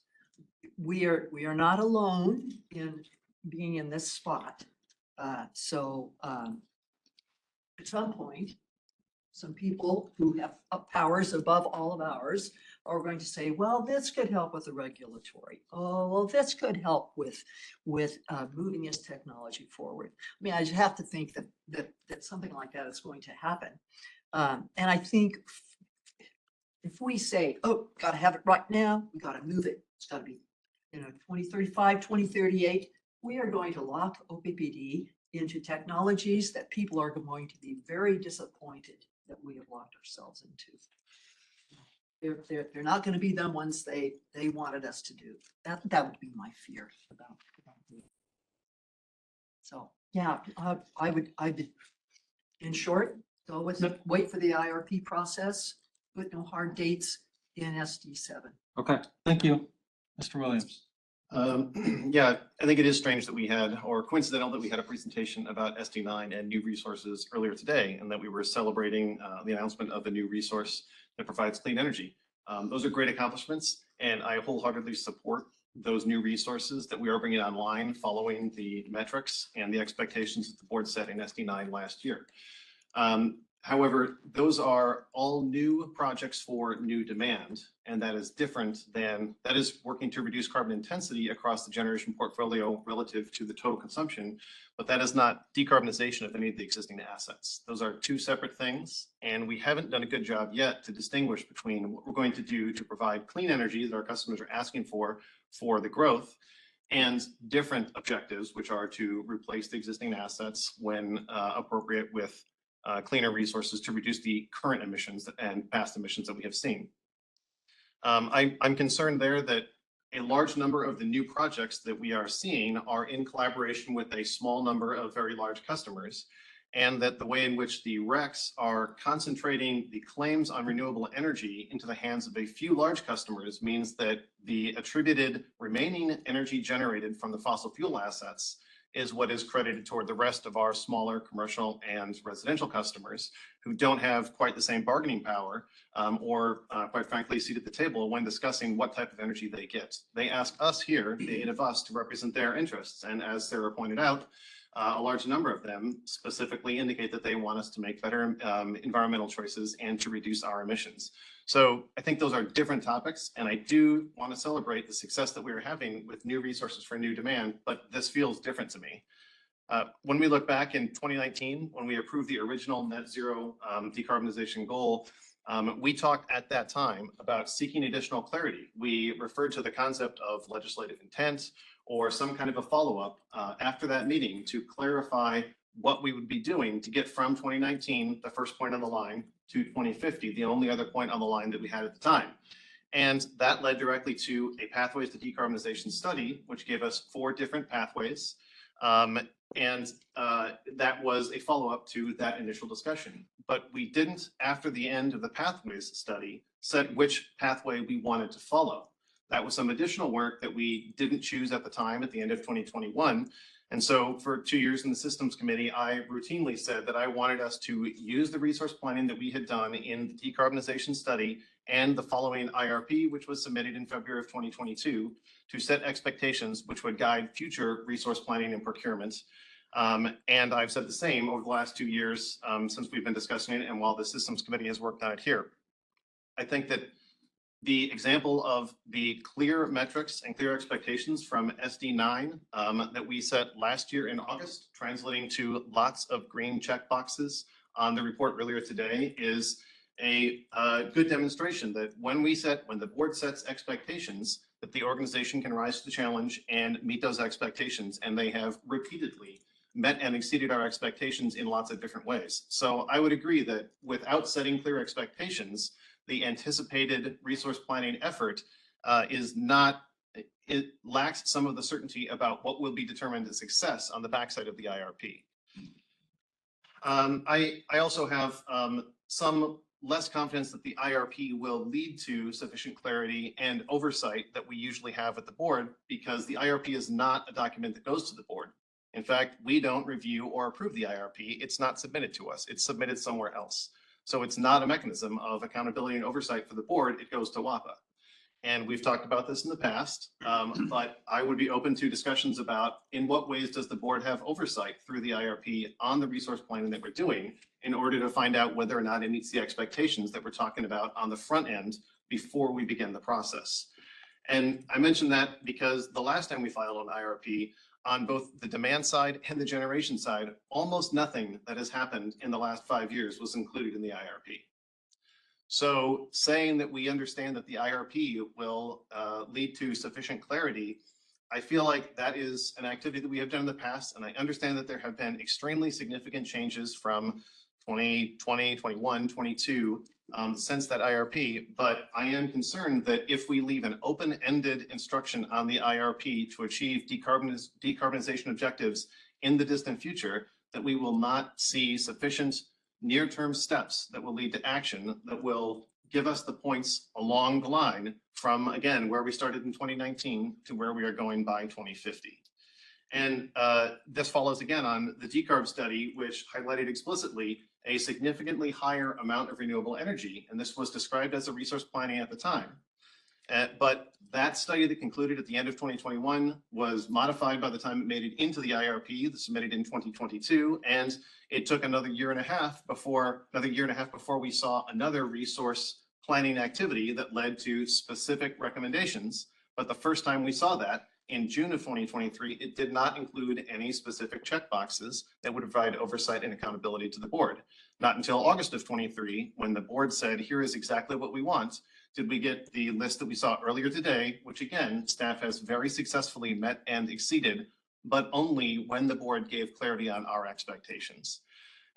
We are not alone in being in this spot. So at some point, some people who have powers above all of ours are going to say, well, this could help with the regulatory. Oh, well, this could help with moving this technology forward. I mean, I just have to think that something like that is going to happen. And I think if we say, oh, got to have it right now, we got to move it. It's got to be, 2035, 2038. We are going to lock OPPD into technologies that people are going to be very disappointed that we have locked ourselves into. They're not going to be the ones they wanted us to do. That would be my fear about it. So yeah, I would in short go with wait for the IRP process, put no hard dates in SD7. Okay, thank you, Mr. Williams. Yeah, I think it is strange that we had, or coincidental that we had a presentation about SD9 and new resources earlier today, and that we were celebrating the announcement of a new resource that provides clean energy. Those are great accomplishments, and I wholeheartedly support those new resources that we are bringing online following the metrics and the expectations that the board set in SD9 last year. However, those are all new projects for new demand, and that is different than, that is working to reduce carbon intensity across the generation portfolio relative to the total consumption, but that is not decarbonization of any of the existing assets. Those are two separate things, and we haven't done a good job yet to distinguish between what we're going to do to provide clean energy that our customers are asking for the growth, and different objectives, which are to replace the existing assets when appropriate with cleaner resources to reduce the current emissions and past emissions that we have seen. I'm concerned there that a large number of the new projects that we are seeing are in collaboration with a small number of very large customers, and that the way in which the RECs are concentrating the claims on renewable energy into the hands of a few large customers means that the attributed remaining energy generated from the fossil fuel assets is what is credited toward the rest of our smaller commercial and residential customers who don't have quite the same bargaining power or quite frankly, seat at the table when discussing what type of energy they get. They ask us here, the 8 of us, to represent their interests. And as Sarah pointed out, a large number of them specifically indicate that they want us to make better environmental choices and to reduce our emissions. So I think those are different topics, and I do want to celebrate the success that we are having with new resources for new demand, but this feels different to me. When we look back in 2019, when we approved the original net zero decarbonization goal, we talked at that time about seeking additional clarity. We referred to the concept of legislative intent or some kind of a follow-up after that meeting to clarify what we would be doing to get from 2019, the first point on the line, to 2050, the only other point on the line that we had at the time. And that led directly to a Pathways to Decarbonization study, which gave us 4 different pathways. That was a follow-up to that initial discussion. But we didn't, after the end of the Pathways study, set which pathway we wanted to follow. That was some additional work that we didn't choose at the time at the end of 2021. And so for 2 years in the Systems Committee, I routinely said that I wanted us to use the resource planning that we had done in the decarbonization study and the following IRP, which was submitted in February of 2022, to set expectations which would guide future resource planning and procurement. And I've said the same over the last 2 years since we've been discussing it and while the Systems Committee has worked on it here. I think that the example of the clear metrics and clear expectations from SD9 that we set last year in August, translating to lots of green check boxes on the report earlier today, is a good demonstration that when the board sets expectations, that the organization can rise to the challenge and meet those expectations. And they have repeatedly met and exceeded our expectations in lots of different ways. So I would agree that without setting clear expectations, the anticipated resource planning effort it lacks some of the certainty about what will be determined as success on the backside of the IRP. I also have some less confidence that the IRP will lead to sufficient clarity and oversight that we usually have at the board, because the IRP is not a document that goes to the board. In fact, we don't review or approve the IRP. It's not submitted to us. It's submitted somewhere else. So it's not a mechanism of accountability and oversight for the board. It goes to WAPA. And we've talked about this in the past, but I would be open to discussions about in what ways does the board have oversight through the IRP on the resource planning that we're doing in order to find out whether or not it meets the expectations that we're talking about on the front end before we begin the process. And I mention that because the last time we filed an IRP, on both the demand side and the generation side, almost nothing that has happened in the last 5 years was included in the IRP. So saying that we understand that the IRP will lead to sufficient clarity, I feel like that is an activity that we have done in the past, and I understand that there have been extremely significant changes from 2020, 21, 22 since that IRP, but I am concerned that if we leave an open-ended instruction on the IRP to achieve decarbonization objectives in the distant future, that we will not see sufficient near-term steps that will lead to action that will give us the points along the line from, again, where we started in 2019 to where we are going by 2050. And this follows again on the decarb study, which highlighted explicitly a significantly higher amount of renewable energy. And this was described as a resource planning at the time. But that study that concluded at the end of 2021 was modified by the time it made it into the IRP, submitted in 2022. And it took another year and a half before we saw another resource planning activity that led to specific recommendations. But the first time we saw that, in June of 2023, it did not include any specific checkboxes that would provide oversight and accountability to the board. Not until August of 23, when the board said, here is exactly what we want, did we get the list that we saw earlier today, which again, staff has very successfully met and exceeded, but only when the board gave clarity on our expectations.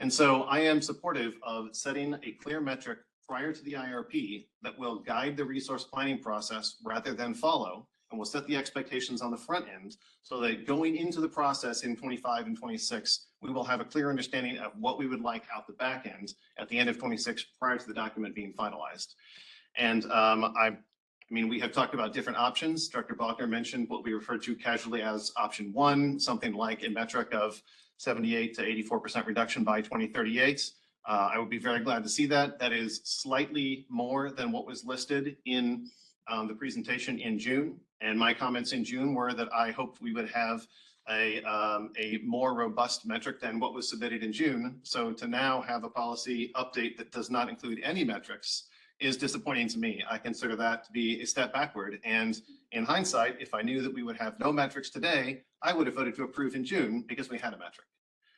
And so I am supportive of setting a clear metric prior to the IRP that will guide the resource planning process rather than follow, and we'll set the expectations on the front end so that going into the process in 25 and 26, we will have a clear understanding of what we would like out the back end at the end of 26 prior to the document being finalized. And I mean, we have talked about different options. Director Bachner mentioned what we refer to casually as option one, something like a metric of 78 to 84% reduction by 2038. I would be very glad to see that. That is slightly more than what was listed in the presentation in June. And my comments in June were that I hoped we would have a more robust metric than what was submitted in June. So to now have a policy update that does not include any metrics is disappointing to me. I consider that to be a step backward. And in hindsight, if I knew that we would have no metrics today, I would have voted to approve in June because we had a metric.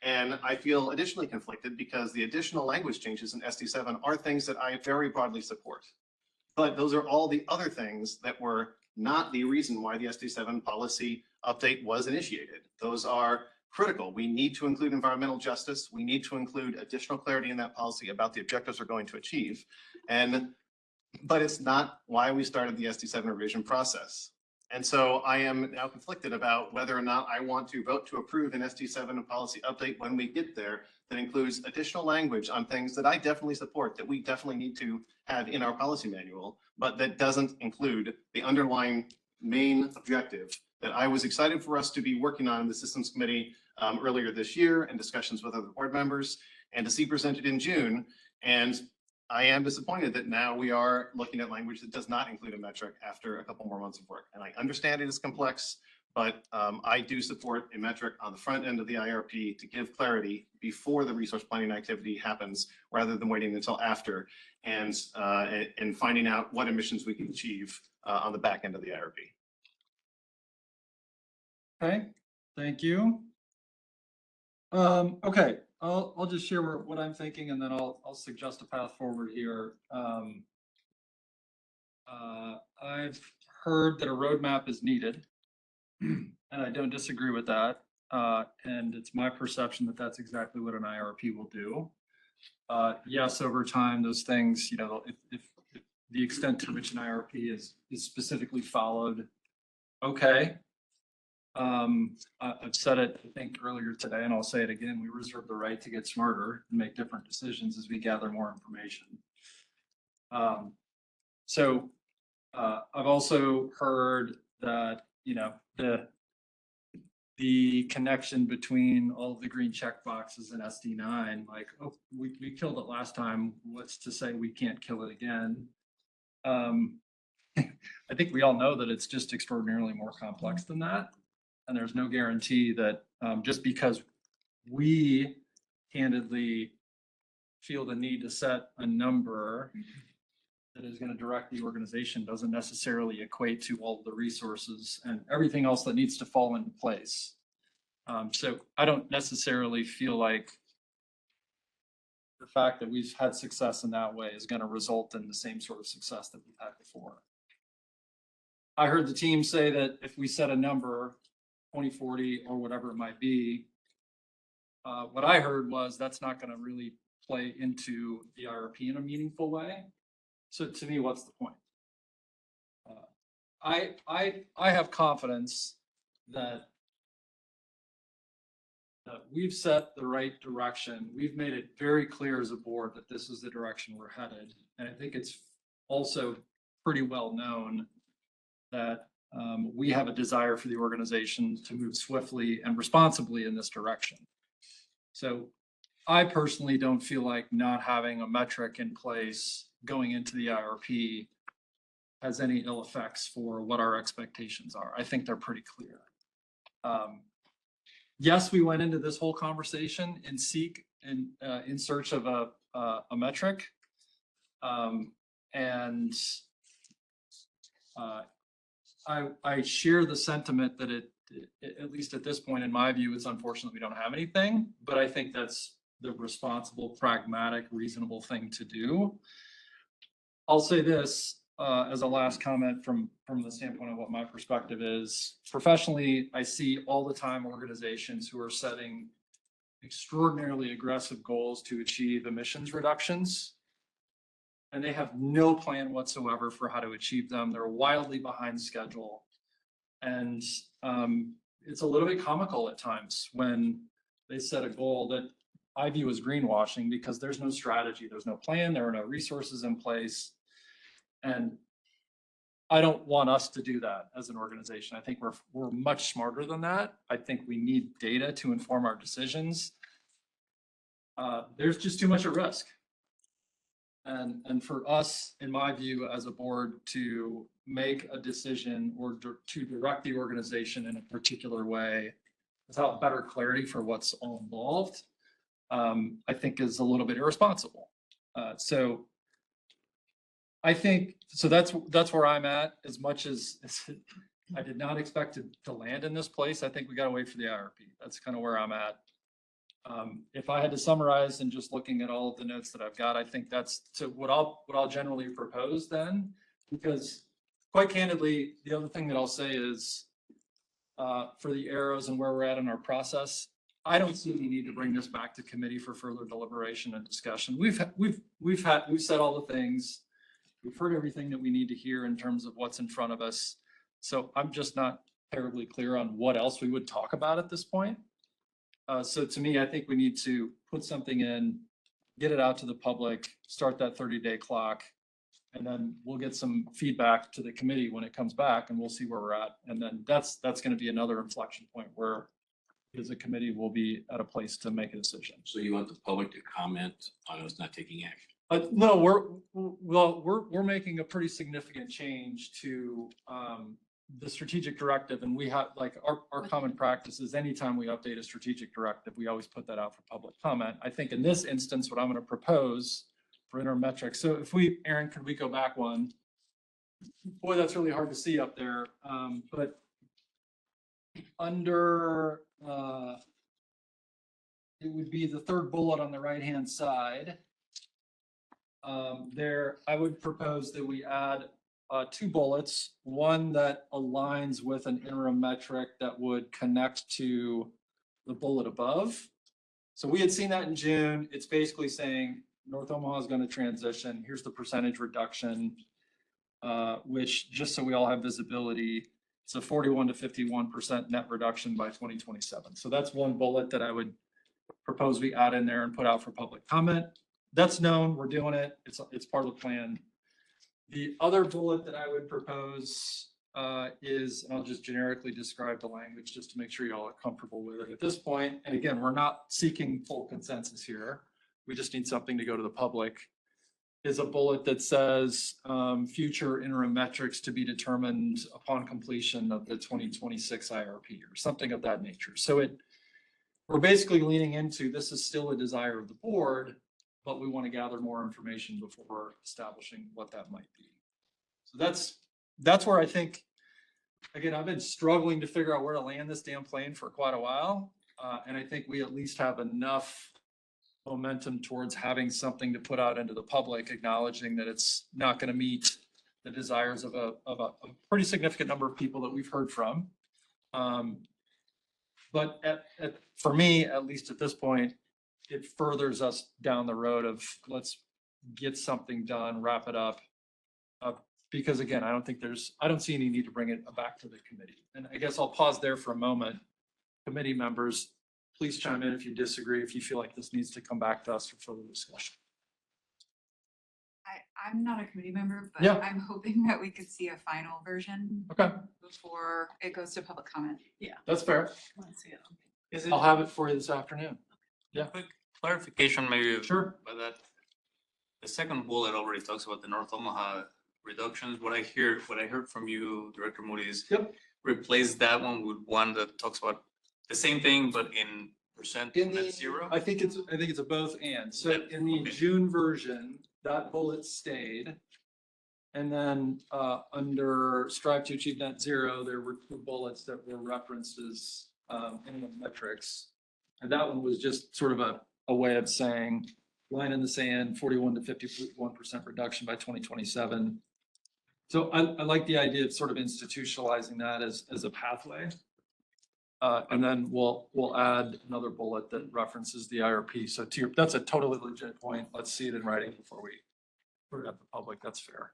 And I feel additionally conflicted because the additional language changes in SD7 are things that I very broadly support. But those are all the other things that were not the reason why the SD7 policy update was initiated. Those are critical. We need to include environmental justice. We need to include additional clarity in that policy about the objectives we're going to achieve. But it's not why we started the SD7 revision process. And so I am now conflicted about whether or not I want to vote to approve an SD7 policy update when we get there that includes additional language on things that I definitely support, that we definitely need to have in our policy manual, but that doesn't include the underlying main objective that I was excited for us to be working on in the systems committee earlier this year in discussions with other board members and to see presented in June. And I am disappointed that now we are looking at language that does not include a metric after a couple more months of work. And I understand it is complex, but I do support a metric on the front end of the IRP to give clarity before the resource planning activity happens, rather than waiting until after and finding out what emissions we can achieve on the back end of the IRP. Okay, thank you. Okay, I'll just share what I'm thinking, and then I'll suggest a path forward here. I've heard that a roadmap is needed, and I don't disagree with that. And it's my perception that that's exactly what an IRP will do. Yes, over time, those things, you know, if the extent to which an IRP is specifically followed, okay. I've said it, I think, earlier today, and I'll say it again, we reserve the right to get smarter and make different decisions as we gather more information. I've also heard that, you know, the connection between all of the green check boxes and SD9, like, oh, we killed it last time, what's to say we can't kill it again? I think we all know that it's just extraordinarily more complex than that. And there's no guarantee that just because we candidly feel the need to set a number that is going to direct the organization doesn't necessarily equate to all the resources and everything else that needs to fall into place. So I don't necessarily feel like the fact that we've had success in that way is going to result in the same sort of success that we've had before. I heard the team say that if we set a number, 2040 or whatever it might be, what I heard was that's not going to really play into the IRP in a meaningful way. So to me, what's the point? I have confidence that we've set the right direction. We've made it very clear as a board that this is the direction we're headed. And I think it's also pretty well known that we have a desire for the organization to move swiftly and responsibly in this direction. So I personally don't feel like not having a metric in place going into the IRP has any ill effects for what our expectations are. I think they're pretty clear. Yes, we went into this whole conversation in search of a metric. I share the sentiment that at least at this point, in my view, it's unfortunate we don't have anything, but I think that's the responsible, pragmatic, reasonable thing to do. I'll say this as a last comment from the standpoint of what my perspective is. Professionally, I see all the time organizations who are setting extraordinarily aggressive goals to achieve emissions reductions, and they have no plan whatsoever for how to achieve them. They're wildly behind schedule. And it's a little bit comical at times when they set a goal that I view as greenwashing because there's no strategy, there's no plan, there are no resources in place. And I don't want us to do that as an organization. I think we're much smarter than that. I think we need data to inform our decisions. There's just too much at risk. And for us, in my view, as a board, to make a decision or to direct the organization in a particular way without better clarity for what's all involved, I think is a little bit irresponsible. So I think, so that's where I'm at. As much as I did not expect to land in this place, I think we got to wait for the IRP. That's kind of where I'm at. If I had to summarize and just looking at all of the notes that I've got, I think that's what I'll generally propose then, because quite candidly, the other thing that I'll say is for the arrows and where we're at in our process, I don't see any need to bring this back to committee for further deliberation and discussion. We've said all the things. We've heard everything that we need to hear in terms of what's in front of us. So I'm just not terribly clear on what else we would talk about at this point. So to me, I think we need to put something in, get it out to the public, start that 30-day clock, and then we'll get some feedback to the committee when it comes back, and we'll see where we're at. And then that's going to be another inflection point where, as a committee, we'll be at a place to make a decision. So you want the public to comment on us not taking action? No, we're making a pretty significant change to the strategic directive, and we have, like, our common practice is anytime we update a strategic directive, we always put that out for public comment. I think in this instance, what I'm going to propose for interim metrics. So if Aaron, could we go back one? Boy, that's really hard to see up there. But under it would be the third bullet on the right-hand side. There, I would propose that we add 2 bullets, one that aligns with an interim metric that would connect to the bullet above. So we had seen that in June. It's basically saying North Omaha is going to transition. Here's the percentage reduction, which, just so we all have visibility, it's a 41 to 51% net reduction by 2027. So that's one bullet that I would propose we add in there and put out for public comment. That's known, we're doing it. It's part of the plan. The other bullet that I would propose is, I'll just generically describe the language just to make sure you all are comfortable with it at this point. And again, we're not seeking full consensus here. We just need something to go to the public. Is a bullet that says future interim metrics to be determined upon completion of the 2026 IRP or something of that nature. So we're basically leaning into, this is still a desire of the board, but we want to gather more information before establishing what that might be. So that's where I think, again, I've been struggling to figure out where to land this damn plane for quite a while. And I think we at least have enough momentum towards having something to put out into the public, acknowledging that it's not going to meet the desires of a pretty significant number of people that we've heard from. But for me, at least at this point, it furthers us down the road of let's get something done, wrap it up. Because again, I don't see any need to bring it back to the committee. And I guess I'll pause there for a moment. Committee members, please chime in if you disagree, if you feel like this needs to come back to us for further discussion. I'm not a committee member, but Yeah. I'm hoping that we could see a final version Okay, before it goes to public comment. Yeah. that's fair. Let's see it. Is it I'll have it for you this afternoon. Yeah. quick clarification maybe? Sure. By that, the second bullet already talks about the North Omaha reductions. What I heard from you, Director Moody, is Yep. replace that one with one that talks about the same thing, but in percent net zero. I think it's a both and. So in the June version, that bullet stayed. And then under strive to achieve net zero, there were two bullets that were referenced as in the metrics. And that one was just sort of a way of saying line in the sand, 41 to 51% reduction by 2027. So I like the idea of sort of institutionalizing that as a pathway. And then we'll add another bullet that references the IRP. So that's a totally legit point. Let's see it in writing before we put it up to the public. That's fair.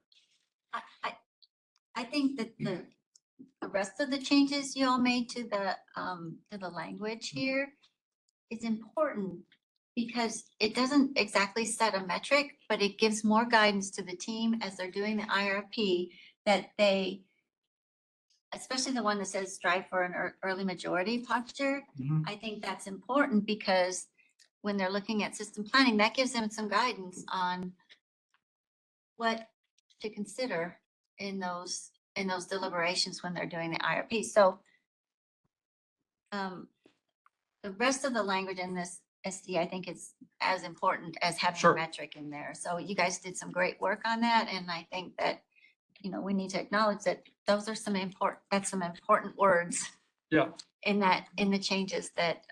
I think that the rest of the changes you all made to the language here is important because it doesn't exactly set a metric, but it gives more guidance to the team as they're doing the IRP that they, especially the one that says strive for an early majority posture. I think that's important because when they're looking at system planning, that gives them some guidance on what to consider in those deliberations when they're doing the IRP. So the rest of the language in this SD, I think is as important as having a metric in there. So you guys did some great work on that. And I think that, we need to acknowledge that those are some important words. Yeah. In the changes that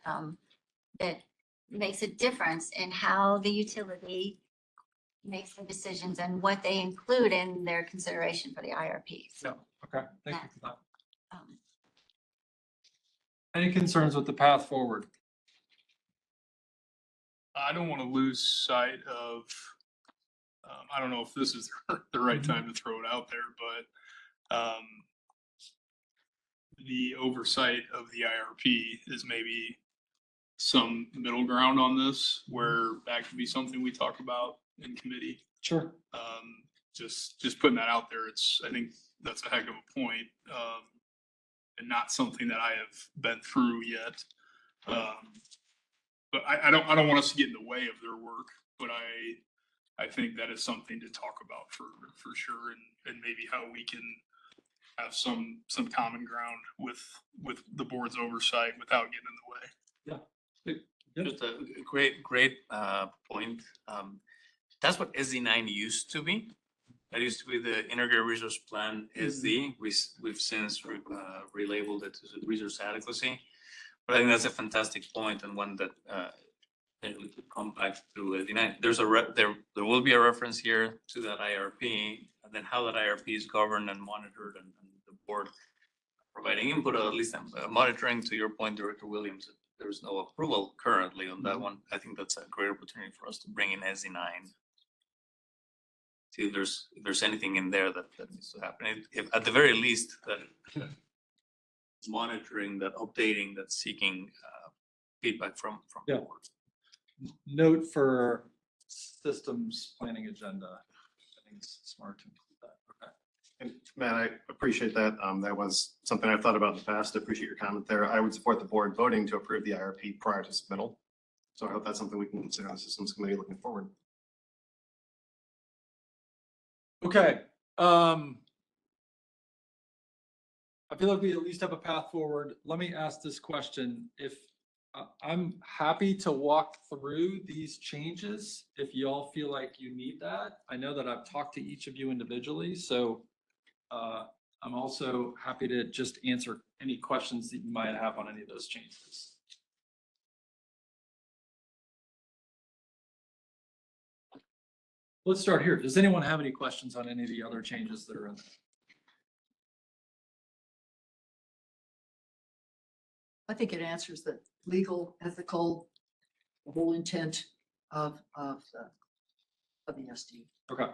makes a difference in how the utility makes the decisions and what they include in their consideration for the IRP. Yeah, okay, thank you for that. Um, Any concerns with the path forward? I don't want to lose sight of, I don't know if this is the right time to throw it out there, but the oversight of the IRP is maybe some middle ground on this, where that could be something we talk about in committee. Sure. Just putting that out there. I think that's a heck of a point, and not something that I have been through yet. But I don't want us to get in the way of their work, but I think that is something to talk about for sure, and maybe how we can have some common ground with the board's oversight without getting in the way. Yeah. Just a great point. That's what SD9 used to be. That used to be the Integrated Resource Plan SD. We've since relabeled it as resource adequacy. But I think that's a fantastic point and one that we could come back to SD9. There will be a reference here to that IRP, and then how that IRP is governed and monitored, and the board providing input, or at least monitoring. To your point, Director Williams, there's no approval currently on that one. I think that's a great opportunity for us to bring in SD9. See if there's anything in there that needs to happen. If at the very least that monitoring, that updating, that seeking feedback from the board. Note for systems planning agenda. I think it's smart to include that. Okay. And Matt, I appreciate that. That was something I've thought about in the past. I appreciate your comment there. I would support the board voting to approve the IRP prior to submittal. So I hope that's something we can consider on the systems committee looking forward. Okay. I feel like we at least have a path forward. Let me ask this question. If I'm happy to walk through these changes, if you all feel like you need that. I know that I've talked to each of you individually, so I'm also happy to just answer any questions that you might have on any of those changes. Let's start here. Does anyone have any questions on any of the other changes that are in there? I think it answers the legal, ethical, the whole intent of the SD. Okay.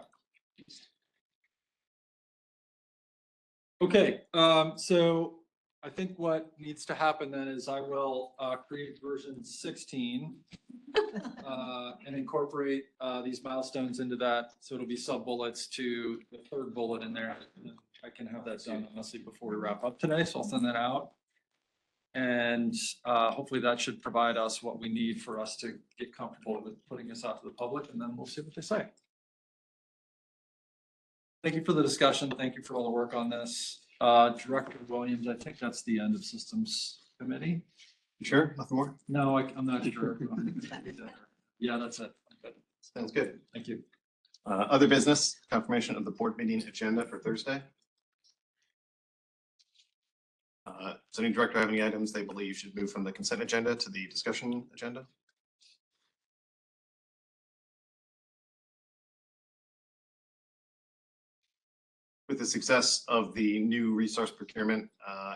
Okay, so I think what needs to happen then is I will create version 16 and incorporate these milestones into that. So it'll be sub bullets to the third bullet in there. I can have that done honestly before we wrap up today. So I'll send that out. And hopefully that should provide us what we need for us to get comfortable with putting this out to the public, and then we'll see what they say. Thank you for the discussion. Thank you for all the work on this. Director Williams, I think that's the end of Systems Committee. You sure? Nothing more? No, I'm not sure. Yeah, that's it. Good. Sounds good. Thank you. Other business, confirmation of the board meeting agenda for Thursday. Does any director have any items they believe should move from the consent agenda to the discussion agenda? With the success of the new resource procurement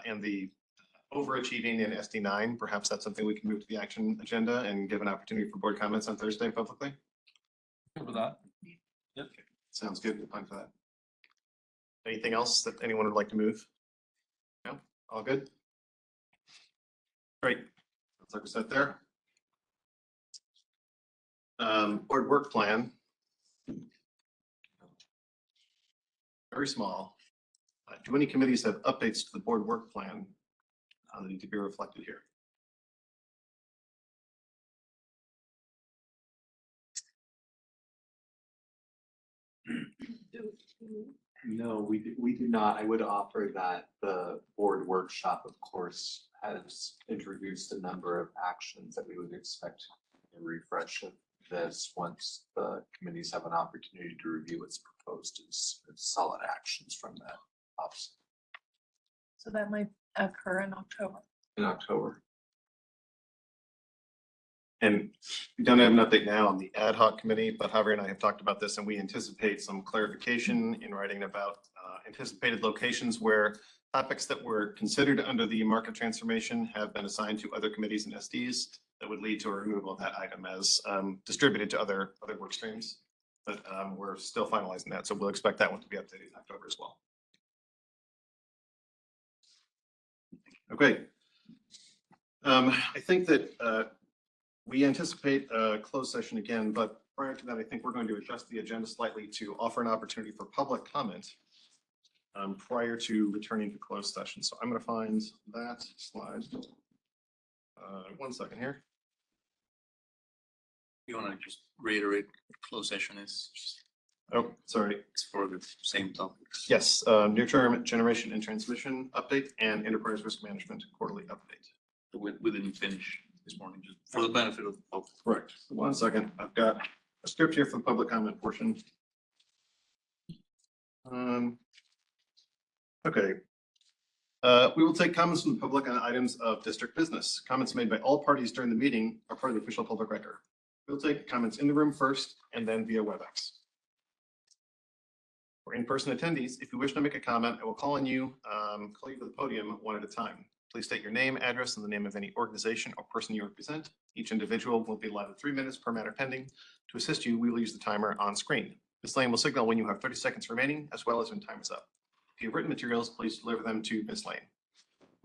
and the overachieving in SD9, perhaps that's something we can move to the action agenda and give an opportunity for board comments on Thursday publicly. Good with that. Yep. Sounds good. We're fine for that. Anything else that anyone would like to move? No, all good. Great. Looks like we're set there. Board work plan. Very small. Do any committees have updates to the board work plan that need to be reflected here? No, we do not. I would offer that the board workshop, of course, has introduced a number of actions that we would expect a refresh of this once the committees have an opportunity to review what's proposed as solid actions from that office So that might occur in October. in October. And we don't have an update now on the ad hoc committee, but Javier and I have talked about this, and we anticipate some clarification in writing about anticipated locations where topics that were considered under the market transformation have been assigned to other committees and SDs that would lead to a removal of that item as distributed to other work streams. But we're still finalizing that, so we'll expect that one to be updated in October as well. Okay. I think that we anticipate a closed session again, but prior to that, I think we're going to adjust the agenda slightly to offer an opportunity for public comment prior to returning to closed session. So I'm going to find that slide. 1 second here. You want to just reiterate what closed session is? Oh, sorry. It's for the same topics. Yes, near-term generation and transmission update and enterprise risk management quarterly update. We didn't finish this morning, just for the benefit of the public. Correct. 1 second. I've got a script here for the public comment portion. Okay. We will take comments from the public on items of district business. Comments made by all parties during the meeting are part of the official public record. We'll take comments in the room first and then via WebEx. For in-person attendees, if you wish to make a comment, I will call on you, call you to the podium one at a time. Please state your name, address, and the name of any organization or person you represent. Each individual will be allotted 3 minutes per matter pending. To assist you, we will use the timer on screen. Ms. Lane will signal when you have 30 seconds remaining, as well as when time is up. If you have written materials, please deliver them to Ms. Lane.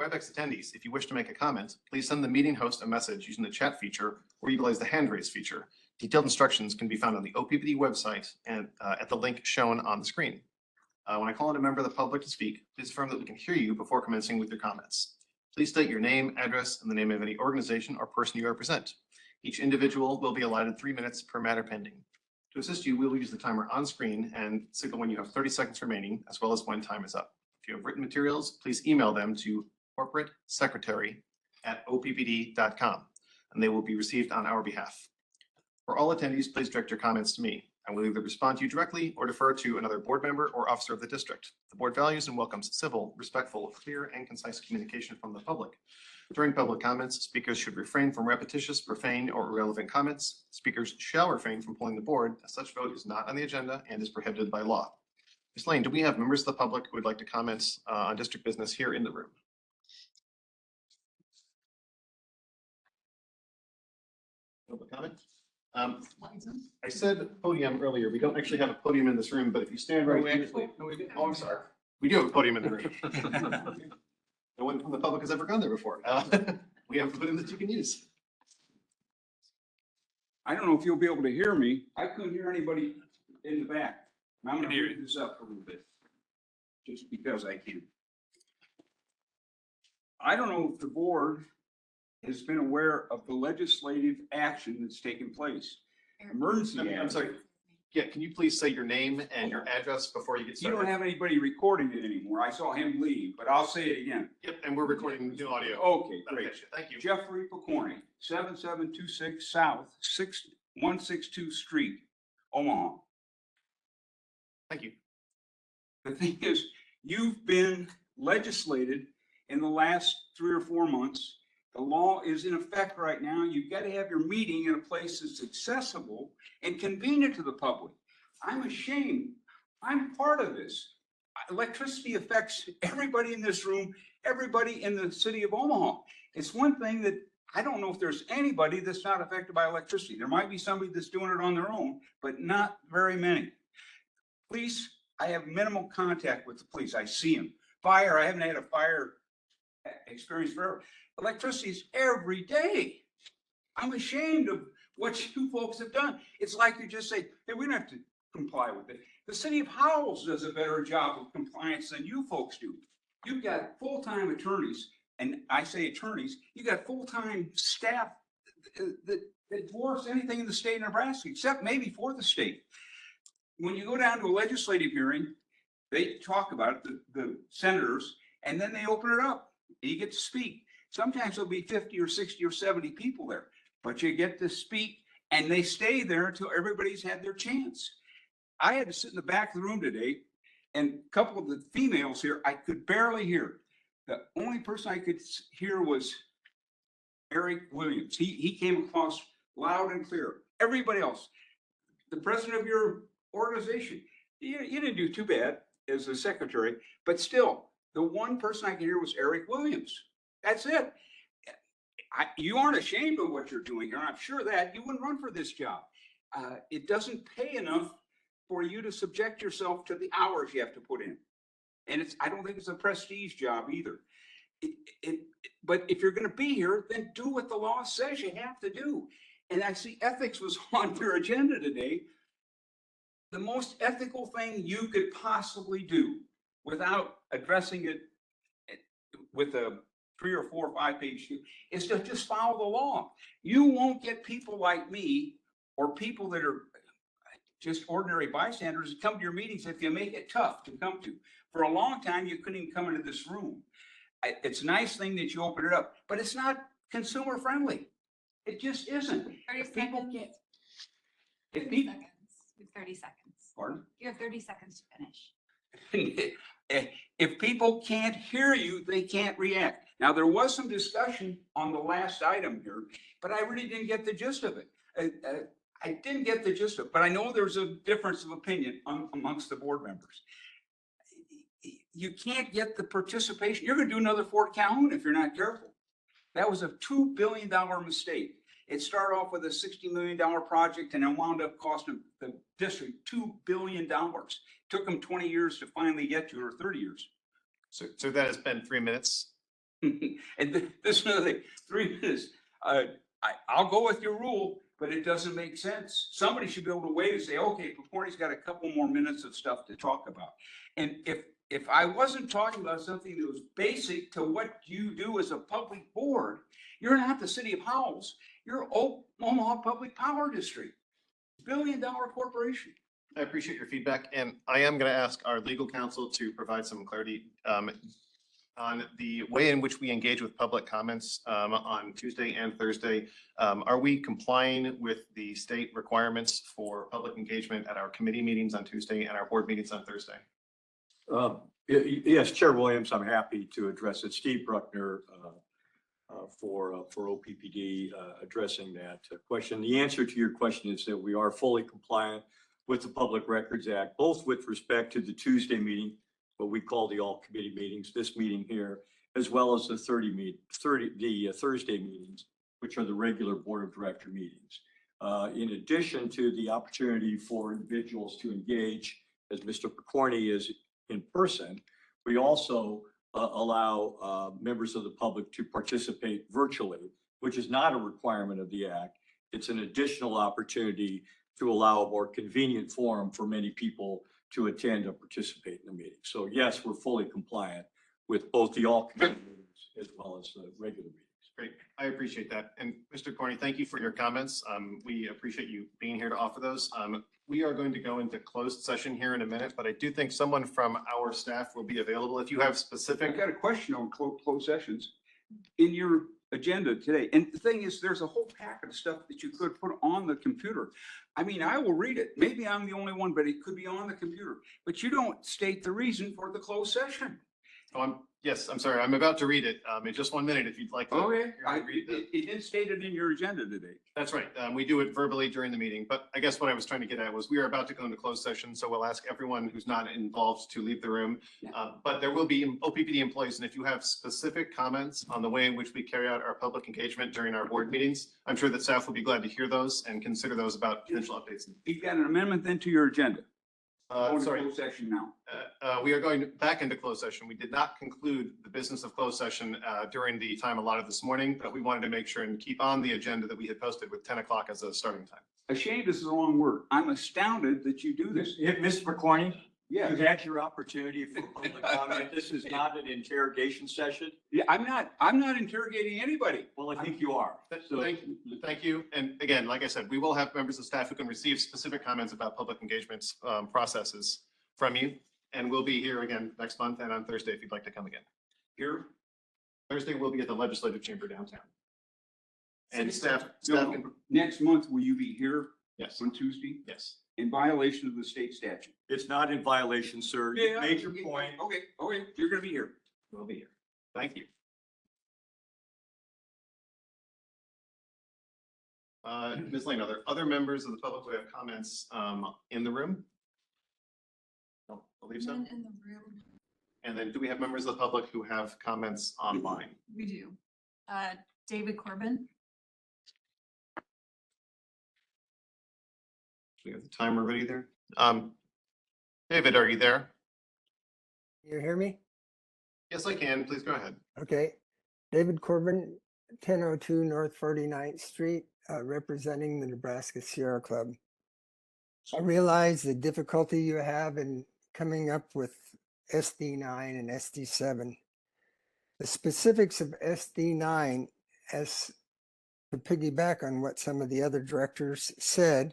WebEx attendees, if you wish to make a comment, please send the meeting host a message using the chat feature or utilize the hand raise feature. Detailed instructions can be found on the OPPD website and at the link shown on the screen. When I call on a member of the public to speak, please affirm that we can hear you before commencing with your comments. Please state your name, address, and the name of any organization or person you represent. Each individual will be allotted 3 minutes per matter pending. To assist you, we will use the timer on screen and signal when you have 30 seconds remaining, as well as when time is up. If you have written materials, please email them to corporatesecretary@oppd.com, and they will be received on our behalf. For all attendees, please direct your comments to me. I will either respond to you directly or defer to another board member or officer of the district. The board values and welcomes civil, respectful, clear, and concise communication from the public. During public comments, speakers should refrain from repetitious, profane, or irrelevant comments. Speakers shall refrain from pulling the board, as such vote is not on the agenda and is prohibited by law. Ms. Lane, do we have members of the public who would like to comment on district business here in the room? Public comment? I said podium earlier. We don't actually have a podium in this room, but if you stand right here. Oh, I'm sorry. We do have a podium in the room. No one from the public has ever gone there before. We have food that you can use. I don't know if you'll be able to hear me. I couldn't hear anybody in the back. I'm gonna hear this up a little bit, just because I can. I don't know if the board has been aware of the legislative action that's taken place. Emergency I'm action. sorry. Yeah, can you please say your name and your address before you get You started? don't have anybody recording it anymore. I saw him leave, but I'll say it again. Yep, and we're recording new audio. Okay, great. Thank you. Jeffrey Picorni, 7726 South 162 Street, Omaha. Thank you. The thing is, you've been legislated in the last 3 or 4 months. The law is in effect right now. You've got to have your meeting in a place that's accessible and convenient to the public. I'm ashamed. I'm part of this. Electricity affects everybody in this room, everybody in the city of Omaha. It's one thing that I don't know if there's anybody that's not affected by electricity. There might be somebody that's doing it on their own, but not very many. Police, I have minimal contact with the police. I see them. Fire, I haven't had a fire experience forever. Electricity is every day. I'm ashamed of what you folks have done. It's like you just say, hey, we don't have to comply with it. The city of Howells does a better job of compliance than you folks do. You've got full-time attorneys, and I say attorneys, you got full-time staff that dwarfs anything in the state of Nebraska, except maybe for the state. When you go down to a legislative hearing, they talk about it, the senators, and then they open it up. And you get to speak. Sometimes there'll be 50 or 60 or 70 people there, but you get to speak and they stay there until everybody's had their chance. I had to sit in the back of the room today, and a couple of the females here, I could barely hear. The only person I could hear was Eric Williams. He came across loud and clear. Everybody else, the president of your organization, you didn't do too bad as a secretary, but still, the one person I could hear was Eric Williams. That's it. You aren't ashamed of what you're doing here. I'm sure that you wouldn't run for this job. It doesn't pay enough for you to subject yourself to the hours you have to put in. And I don't think it's a prestige job either. But if you're going to be here, then do what the law says you have to do. And I see ethics was on your agenda today. The most ethical thing you could possibly do without addressing it with a 3 or 4 or 5 page is to just follow the law. You won't get people like me or people that are just ordinary bystanders to come to your meetings if you make it tough to come to. For a long time, you couldn't even come into this room. It's a nice thing that you open it up, but it's not consumer friendly. It just isn't. 30 People seconds. can't. 30 seconds. You have 30 seconds. Pardon? You have 30 seconds to finish. If people can't hear you, they can't react. Now, there was some discussion on the last item here, but I really didn't get the gist of it. I didn't get the gist of it, but I know there's a difference of opinion amongst the board members. You can't get the participation. You're going to do another Fort Calhoun if you're not careful. That was a $2 billion mistake. It started off with a $60 million project and it wound up costing the district $2 billion. Took them 20 years to finally get to, or 30 years. So that has been 3 minutes. And this is another thing, 3 minutes. I'll go with your rule, but it doesn't make sense. Somebody should be able to wait and say, okay, Picorni's got a couple more minutes of stuff to talk about. And if I wasn't talking about something that was basic to what you do as a public board, you're not the city of Howells, you're Omaha Public Power District, $1 billion corporation. I appreciate your feedback, and I am going to ask our legal counsel to provide some clarity on the way in which we engage with public comments on Tuesday and Thursday. Are we complying with the state requirements for public engagement at our committee meetings on Tuesday and our board meetings on Thursday? Yes, Chair Williams, I'm happy to address it. Steve Bruckner for OPPD addressing that question. The answer to your question is that we are fully compliant with the Public Records Act, both with respect to the Tuesday meeting, what we call the all committee meetings, this meeting here, as well as the Thursday meetings, which are the regular board of director meetings. In addition to the opportunity for individuals to engage, as Mr. Picorni is in person, we also allow members of the public to participate virtually, which is not a requirement of the act. It's an additional opportunity to allow a more convenient forum for many people to attend and participate in the meeting. So yes, we're fully compliant with both the all committee meetings as well as the regular meetings. Great, I appreciate that. And Mr. Corney, thank you for your comments. We appreciate you being here to offer those. We are going to go into closed session here in a minute, but I do think someone from our staff will be available if you have specific. I've got a question on closed sessions in your agenda today. And the thing is, there's a whole pack of stuff that you could put on the computer. I mean, I will read it. Maybe I'm the only one, but it could be on the computer. But you don't state the reason for the closed session. Oh, yes, I'm sorry. I'm about to read it. In just 1 minute, if you'd like to. Okay, it didn't state it in your agenda today. That's right. We do it verbally during the meeting, but I guess what I was trying to get at was we are about to go into closed session, so we'll ask everyone who's not involved to leave the room. But there will be OPPD employees, and if you have specific comments on the way in which we carry out our public engagement during our board meetings, I'm sure that staff will be glad to hear those and consider those about potential updates. You've got an amendment then to your agenda. Sorry. Closed session now. We are going back into closed session. We did not conclude the business of closed session during the time allotted this morning, but we wanted to make sure and keep on the agenda that we had posted with 10 o'clock as a starting time. Ashamed is the wrong word. I'm astounded that you do this. Mr. McCorney? Yeah. You had your opportunity for public comment. This is not an interrogation session. Yeah, I'm not interrogating anybody. Well, I think you are. So Thank you. And again, like I said, we will have members of staff who can receive specific comments about public engagements processes from you. And we'll be here again next month and on Thursday if you'd like to come again. Here? Thursday, we'll be at the Legislative Chamber downtown. And staff. Next month, will you be here? Yes. On Tuesday? Yes. In violation of the state statute? it's not in violation, sir. You made your point. Okay, you're gonna be here. We'll be here. Thank you. Ms. Lane, are there other members of the public who have comments in the room? Don't believe so. None in the room. And then do we have members of the public who have comments online? We do. David Corbin. We have the timer ready there. David, are you there? You hear me? Yes, I can. Please go ahead. Okay. David Corbin, 1002 North 49th Street, representing the Nebraska Sierra Club. I realize the difficulty you have in coming up with SD9 and SD7. The specifics of SD9, as to piggyback on what some of the other directors said,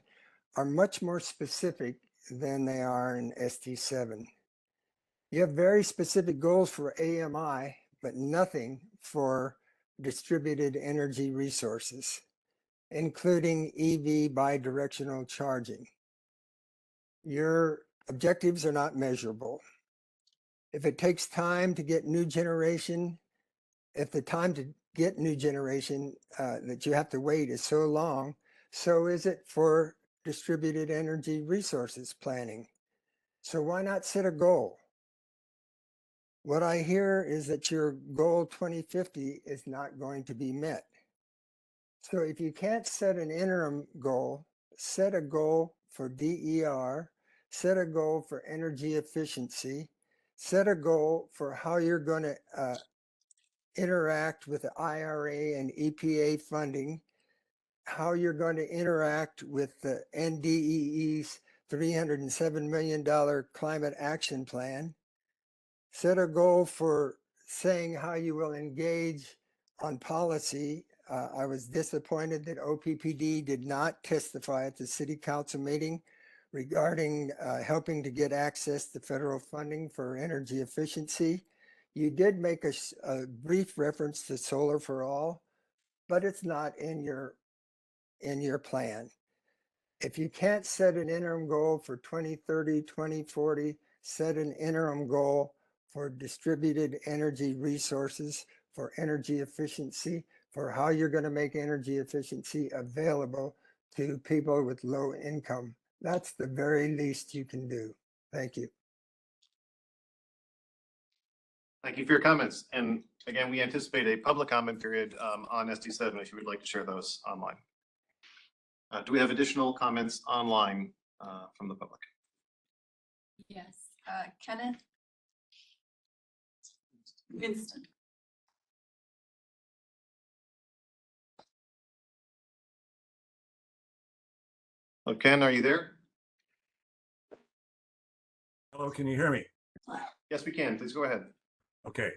are much more specific than they are in SD7. You have very specific goals for AMI, but nothing for distributed energy resources, including EV bidirectional charging. Your objectives are not measurable. If it takes time to get new generation, if the time to get new generation that you have to wait is so long, so is it for distributed energy resources planning. So why not set a goal? What I hear is that your goal 2050 is not going to be met. So if you can't set an interim goal, set a goal for DER, set a goal for energy efficiency, set a goal for how you're going to interact with the IRA and EPA funding, how you're going to interact with the NDEE's $307 million climate action plan, set a goal for saying how you will engage on policy. I was disappointed that OPPD did not testify at the city council meeting regarding helping to get access to federal funding for energy efficiency. You did make a brief reference to solar for all, but it's not in your plan. If you can't set an interim goal for 2030, 2040, set an interim goal for distributed energy resources, for energy efficiency, for how you're going to make energy efficiency available to people with low income. That's the very least you can do. Thank you. Thank you for your comments. And again, we anticipate a public comment period on SD7 if you would like to share those online. Do we have additional comments online from the public? Yes. Kenneth. Winston. Oh, Ken, are you there? Hello, can you hear me? Yes, we can. Please go ahead. Okay.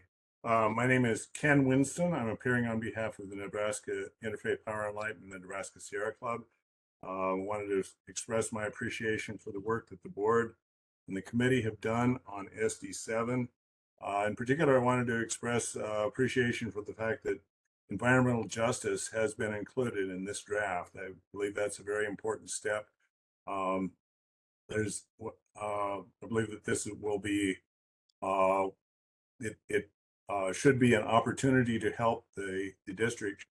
My name is Ken Winston. I'm appearing on behalf of the Nebraska Interfaith Power and Light and the Nebraska Sierra Club. Wanted to express my appreciation for the work that the board and the committee have done on SD7. In particular, I wanted to express appreciation for the fact that environmental justice has been included in this draft. I believe that's a very important step. I believe that this will be it should be an opportunity to help the district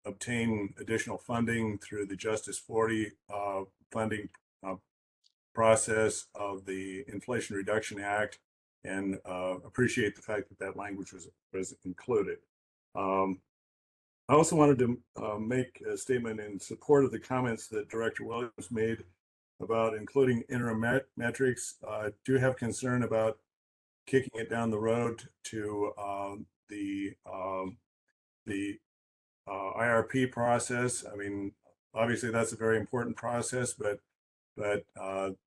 obtain additional funding through the Justice 40 funding process of the Inflation Reduction Act, and appreciate the fact that that language was included. I also wanted to make a statement in support of the comments that Director Williams made about including interim metrics. I do have concern about kicking it down the road to the IRP process. I mean, obviously that's a very important process, but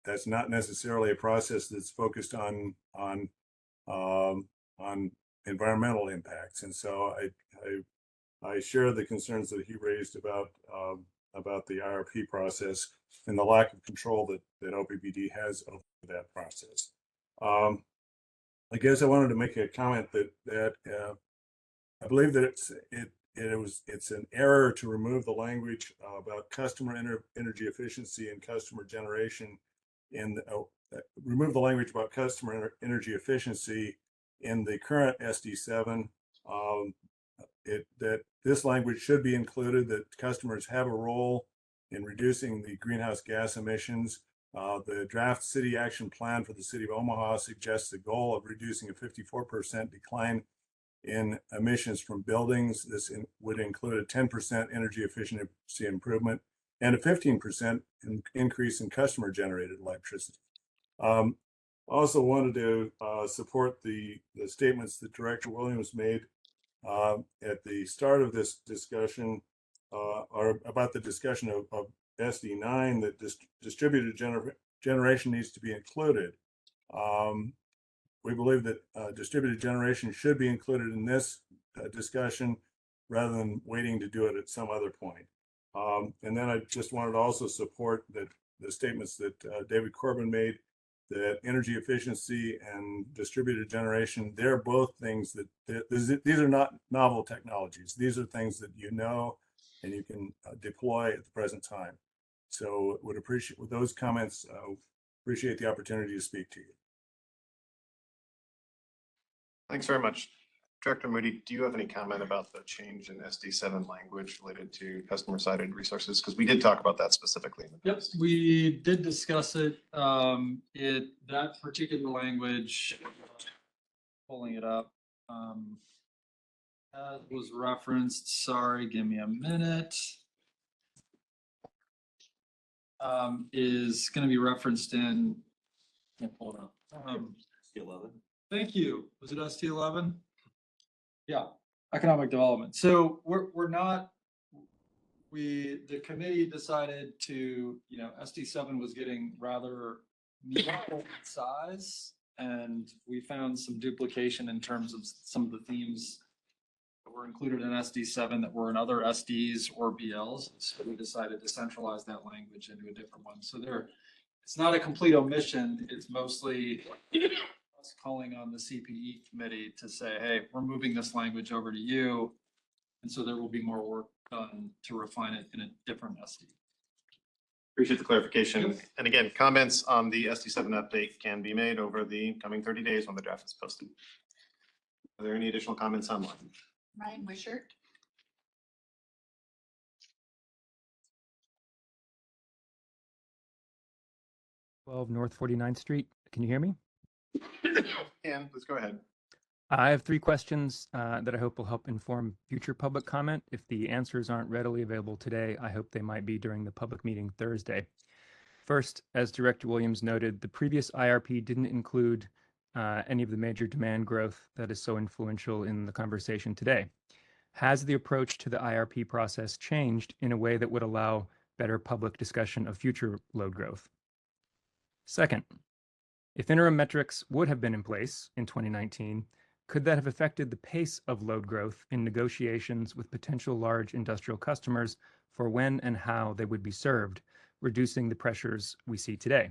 that's not necessarily a process that's focused on environmental impacts. And so I share the concerns that he raised about the IRP process and the lack of control that OPPD has over that process. I guess I wanted to make a comment that I believe that it's an error to remove the language about customer energy efficiency and customer generation remove the language about customer energy efficiency in the current SD7. That this language should be included, that customers have a role in reducing the greenhouse gas emissions. The draft city action plan for the city of Omaha suggests a goal of reducing a 54% decline in emissions from buildings. This would include a 10% energy efficiency improvement and a 15% increase in customer generated electricity. Also wanted to support the statements that Director Williams made at the start of this discussion, or about the discussion of SD9, that distributed generation needs to be included. We believe that distributed generation should be included in this discussion rather than waiting to do it at some other point. And then I just wanted to also support the statements that David Corbin made, that energy efficiency and distributed generation, they're both things that these are not novel technologies. These are things that you know and you can deploy at the present time. So would appreciate, with those comments, appreciate the opportunity to speak to you. Thanks very much. Director Moody, do you have any comment about the change in SD7 language related to customer-sided resources? Because we did talk about that specifically. Yep, we did discuss it. That particular language, pulling it up, as was referenced, sorry, give me a minute, is going to be referenced in, can't pull it up. ST11. Thank you. Was it ST11? Yeah, economic development. So the committee decided to, SD7 was getting rather meaningful in size, and we found some duplication in terms of some of the themes that were included in SD7 that were in other SDs or BLs. So we decided to centralize that language into a different one. So it's not a complete omission. It's mostly us calling on the CPE committee to say, hey, we're moving this language over to you. And so there will be more work done to refine it in a different SD. Appreciate the clarification. Yep. And again, comments on the SD7 update can be made over the coming 30 days when the draft is posted. Are there any additional comments online? Ryan Wishart. North 49th Street. Can you hear me? Ken, let's go ahead. I have 3 questions that I hope will help inform future public comment. If the answers aren't readily available today, I hope they might be during the public meeting Thursday. First, as Director Williams noted, the previous IRP didn't include any of the major demand growth that is so influential in the conversation today. Has the approach to the IRP process changed in a way that would allow better public discussion of future load growth? Second, if interim metrics would have been in place in 2019, could that have affected the pace of load growth in negotiations with potential large industrial customers for when and how they would be served, reducing the pressures we see today?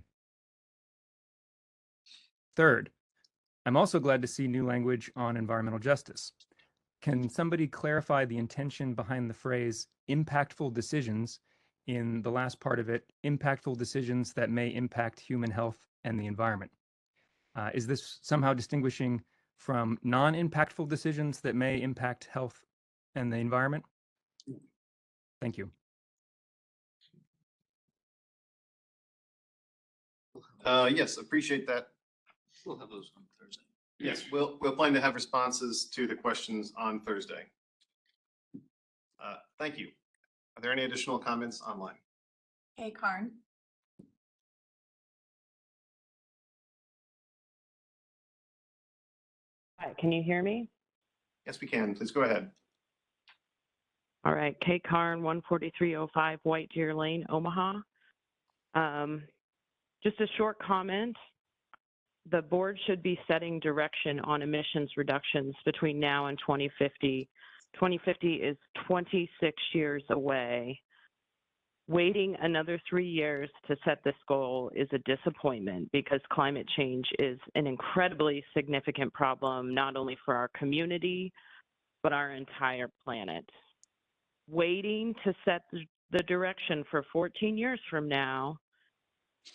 Third, I'm also glad to see new language on environmental justice. Can somebody clarify the intention behind the phrase impactful decisions in the last part of it, impactful decisions that may impact human health and the environment? Is this somehow distinguishing from non-impactful decisions that may impact health and the environment? Thank you. Yes, appreciate that. We'll have those on Thursday. Yes, we'll plan to have responses to the questions on Thursday. Thank you. Are there any additional comments online? Hey, Karn. Hi, can you hear me? Yes, we can. Please go ahead. All right, Kate Karn, 14305 White Deer Lane, Omaha. Just a short comment. The board should be setting direction on emissions reductions between now and 2050. 2050 is 26 years away. Waiting another 3 years to set this goal is a disappointment because climate change is an incredibly significant problem, not only for our community, but our entire planet. Waiting to set the direction for 14 years from now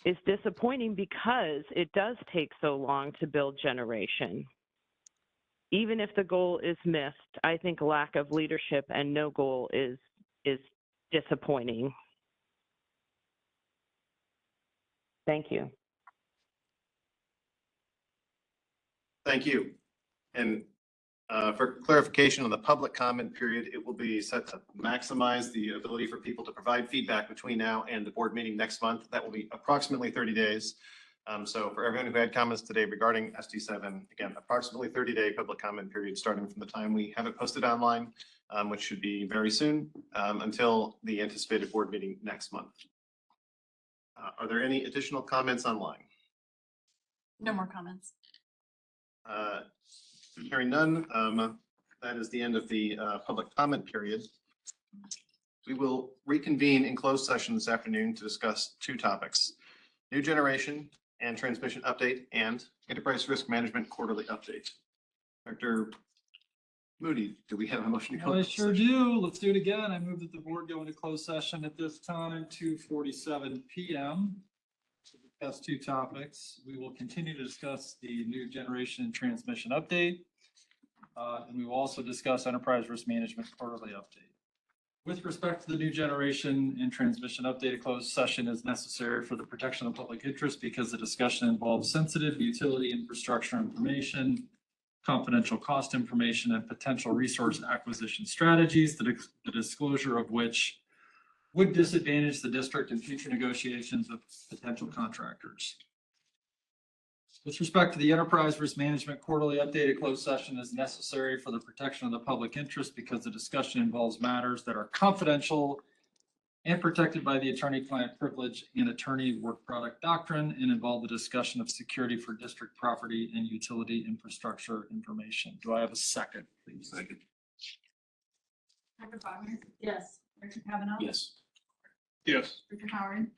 is disappointing because it does take so long to build generation. Even if the goal is missed, I think lack of leadership and no goal is disappointing. Thank you. Thank you. And for clarification on the public comment period, it will be set to maximize the ability for people to provide feedback between now and the board meeting next month. That will be approximately 30 days. So for everyone who had comments today regarding SD7, again, approximately 30-day public comment period starting from the time we have it posted online, which should be very soon, until the anticipated board meeting next month. Are there any additional comments online? No more comments. Hearing none, that is the end of the public comment period. We will reconvene in closed session this afternoon to discuss two topics: new generation and transmission update and enterprise risk management quarterly update. Dr. Moody, do we have a motion to I close? sure do. Let's do it again. I move that the board go into closed session at this time, 2:47 p.m. to discuss two topics. We will continue to discuss the new generation and transmission update. And we will also discuss enterprise risk management quarterly update. With respect to the new generation and transmission update, a closed session is necessary for the protection of public interest because the discussion involves sensitive utility infrastructure information, confidential cost information, and potential resource acquisition strategies, the disclosure of which would disadvantage the district in future negotiations with potential contractors. With respect to the enterprise risk management quarterly update, a closed session is necessary for the protection of the public interest because the discussion involves matters that are confidential and protected by the attorney-client privilege and attorney work product doctrine and involve the discussion of security for district property and utility infrastructure information. Do I have a second, please? Second. Dr. Wagner? Yes. Dr. Kavanaugh? Yes. Yes. Dr. Howard?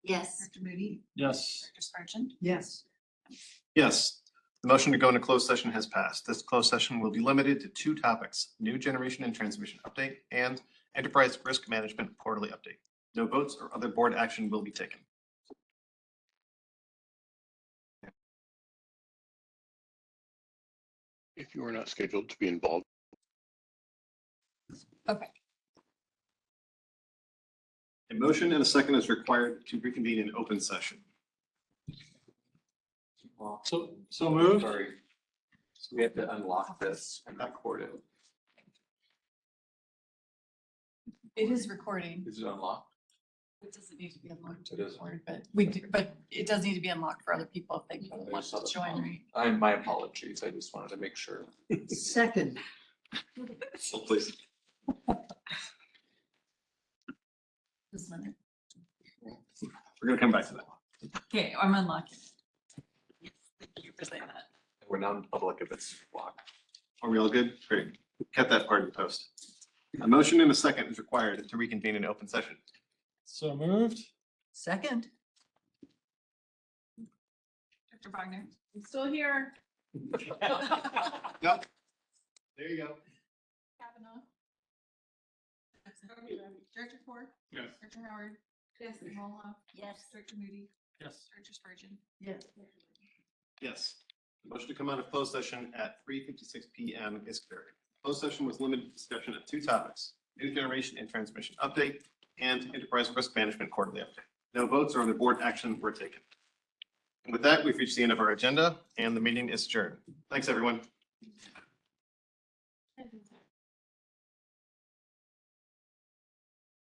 Yes. Dr. Moody? Yes. Dr. Sargent? Yes. Yes. The motion to go into closed session has passed. This closed session will be limited to two topics: new generation and transmission update and enterprise risk management quarterly update. No votes or other board action will be taken. If you are not scheduled to be involved. Okay. A motion and a second is required to reconvene in open session. So moved. Sorry. So we have to unlock this and record it. It is recording. Is it unlocked? It doesn't need to be unlocked to It the isn't. board, but it does need to be unlocked for other people if they want to join, right? My apologies. I just wanted to make sure. Second, So please. This minute. We're gonna come back to that. Okay, I'm unlocking. Yes, thank you for saying that. We're non-public if it's blocked. Are we all good? Great. Cut that part in the post. A motion and a second is required to reconvene in open session. So moved. second, Dr. Wagner. I'm still here. Nope. There you go. Kavanaugh. Director Ford. Yes. Director Howard. Yes. Moloff. Yes. Director Moody. Yes. Director Spurgeon. yes. Yes. The motion to come out of closed session at 3:56 PM is carried. Closed session was limited discussion of two topics: new generation and transmission update and enterprise risk management quarterly update. No votes or other board action were taken. And with that, we've reached the end of our agenda and the meeting is adjourned. Thanks, everyone.